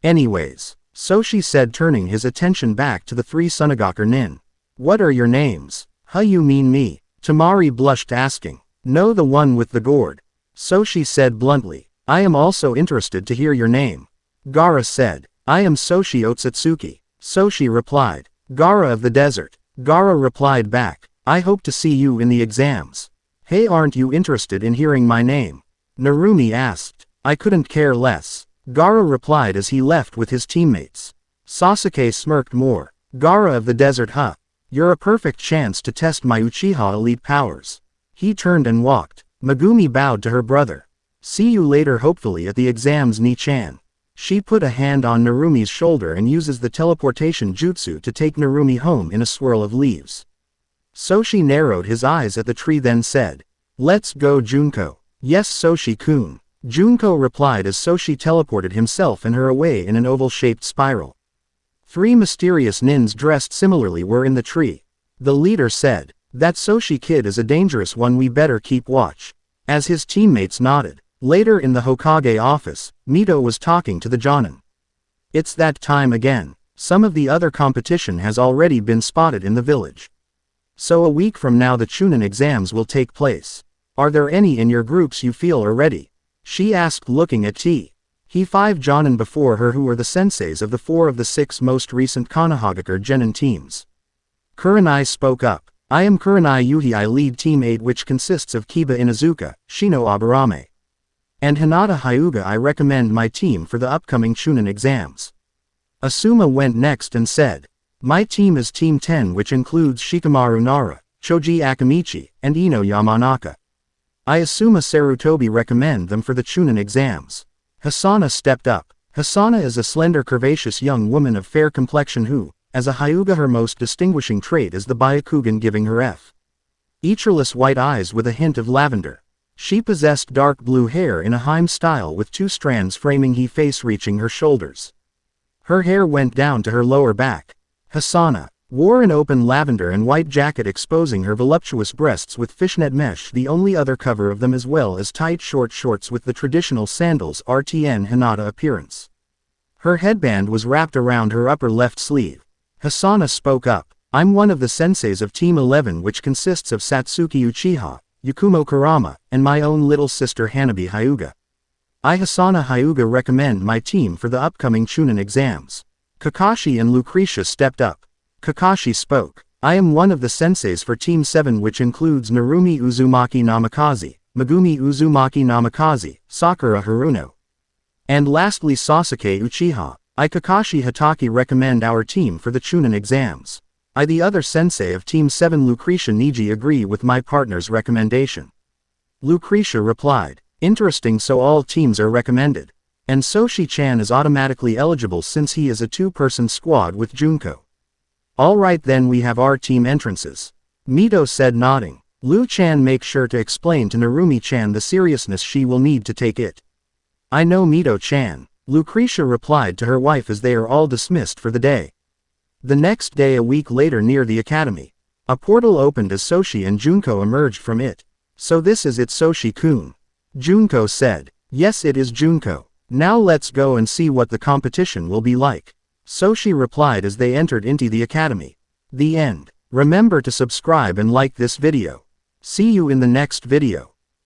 Anyways, Soshi said, turning his attention back to the 3 Sunagaku nin. What are your names? Huh, you mean me? Temari blushed, asking. No, the one with the gourd. Soshi said bluntly. I am also interested to hear your name. Gaara said. I am Soshi Ōtsutsuki. Soshi replied. Gaara of the desert. Gaara replied back. I hope to see you in the exams. Hey, aren't you interested in hearing my name? Narumi asked. I couldn't care less. Gaara replied as he left with his teammates. Sasuke smirked more. Gaara of the desert, huh? You're a perfect chance to test my Uchiha elite powers. He turned and walked. Megumi bowed to her brother. See you later, hopefully at the exams, Ni-chan. She put a hand on Narumi's shoulder and uses the teleportation jutsu to take Narumi home in a swirl of leaves. Soshi narrowed his eyes at the tree, then said, Let's go, Junko. Yes, Soshi-kun. Junko replied as Soshi teleported himself and her away in an oval-shaped spiral. 3 mysterious nins dressed similarly were in the tree. The leader said, That Soshi kid is a dangerous one, we better keep watch. As his teammates nodded. Later in the Hokage office, Mito was talking to the Jonin. It's that time again. Some of the other competition has already been spotted in the village. So a week from now the chunin exams will take place. Are there any in your groups you feel are ready? She asked, looking at He 5 Jonin before her, who were the senseis of the 4 of the 6 most recent Konohagakure Genin teams. Kurenai spoke up. I am Kurenai Yuhi. I lead Team 8, which consists of Kiba Inuzuka, Shino Aburame, and Hinata Hyuga. I recommend my team for the upcoming chunin exams. Asuma went next and said, My team is Team 10, which includes Shikamaru Nara, Choji Akamichi, and Ino Yamanaka. I Asuma Sarutobi recommend them for the chunin exams. Hisana stepped up. Hisana is a slender, curvaceous young woman of fair complexion who, as a Hyuga, her most distinguishing trait is the Byakugan, giving her featureless white eyes with a hint of lavender. She possessed dark blue hair in a Heim style with 2 strands framing her face reaching her shoulders. Her hair went down to her lower back. Hisana wore an open lavender and white jacket exposing her voluptuous breasts with fishnet mesh, the only other cover of them, as well as tight short shorts with the traditional sandals RTN Hinata appearance. Her headband was wrapped around her upper left sleeve. Hisana spoke up. I'm one of the senseis of Team 11, which consists of Satsuki Uchiha, Yakumo Kurama, and my own little sister Hanabi Hyuga. I Hisana Hyuga recommend my team for the upcoming chunin exams. Kakashi and Lucretia stepped up. Kakashi spoke. I am one of the senseis for Team 7, which includes Narumi Uzumaki Namikaze, Megumi Uzumaki Namikaze, Sakura Haruno, and lastly Sasuke Uchiha. I Kakashi Hatake recommend our team for the chunin exams. I the other sensei of Team 7 Lucretia Niji agree with my partner's recommendation. Lucretia replied. Interesting, so all teams are recommended. And Soshi-chan is automatically eligible since he is a 2-person squad with Junko. Alright, then we have our team entrances. Mito said, nodding. Lu-chan, make sure to explain to Narumi-chan the seriousness she will need to take it. I know, Mito-chan. Lucretia replied to her wife as they are all dismissed for the day. The next day, a week later, near the academy, a portal opened as Soshi and Junko emerged from it. So this is it, Soshi-kun. Junko said. Yes, it is, Junko. Now let's go and see what the competition will be like. Soshi replied as they entered into the academy. The end. Remember to subscribe and like this video. See you in the next video.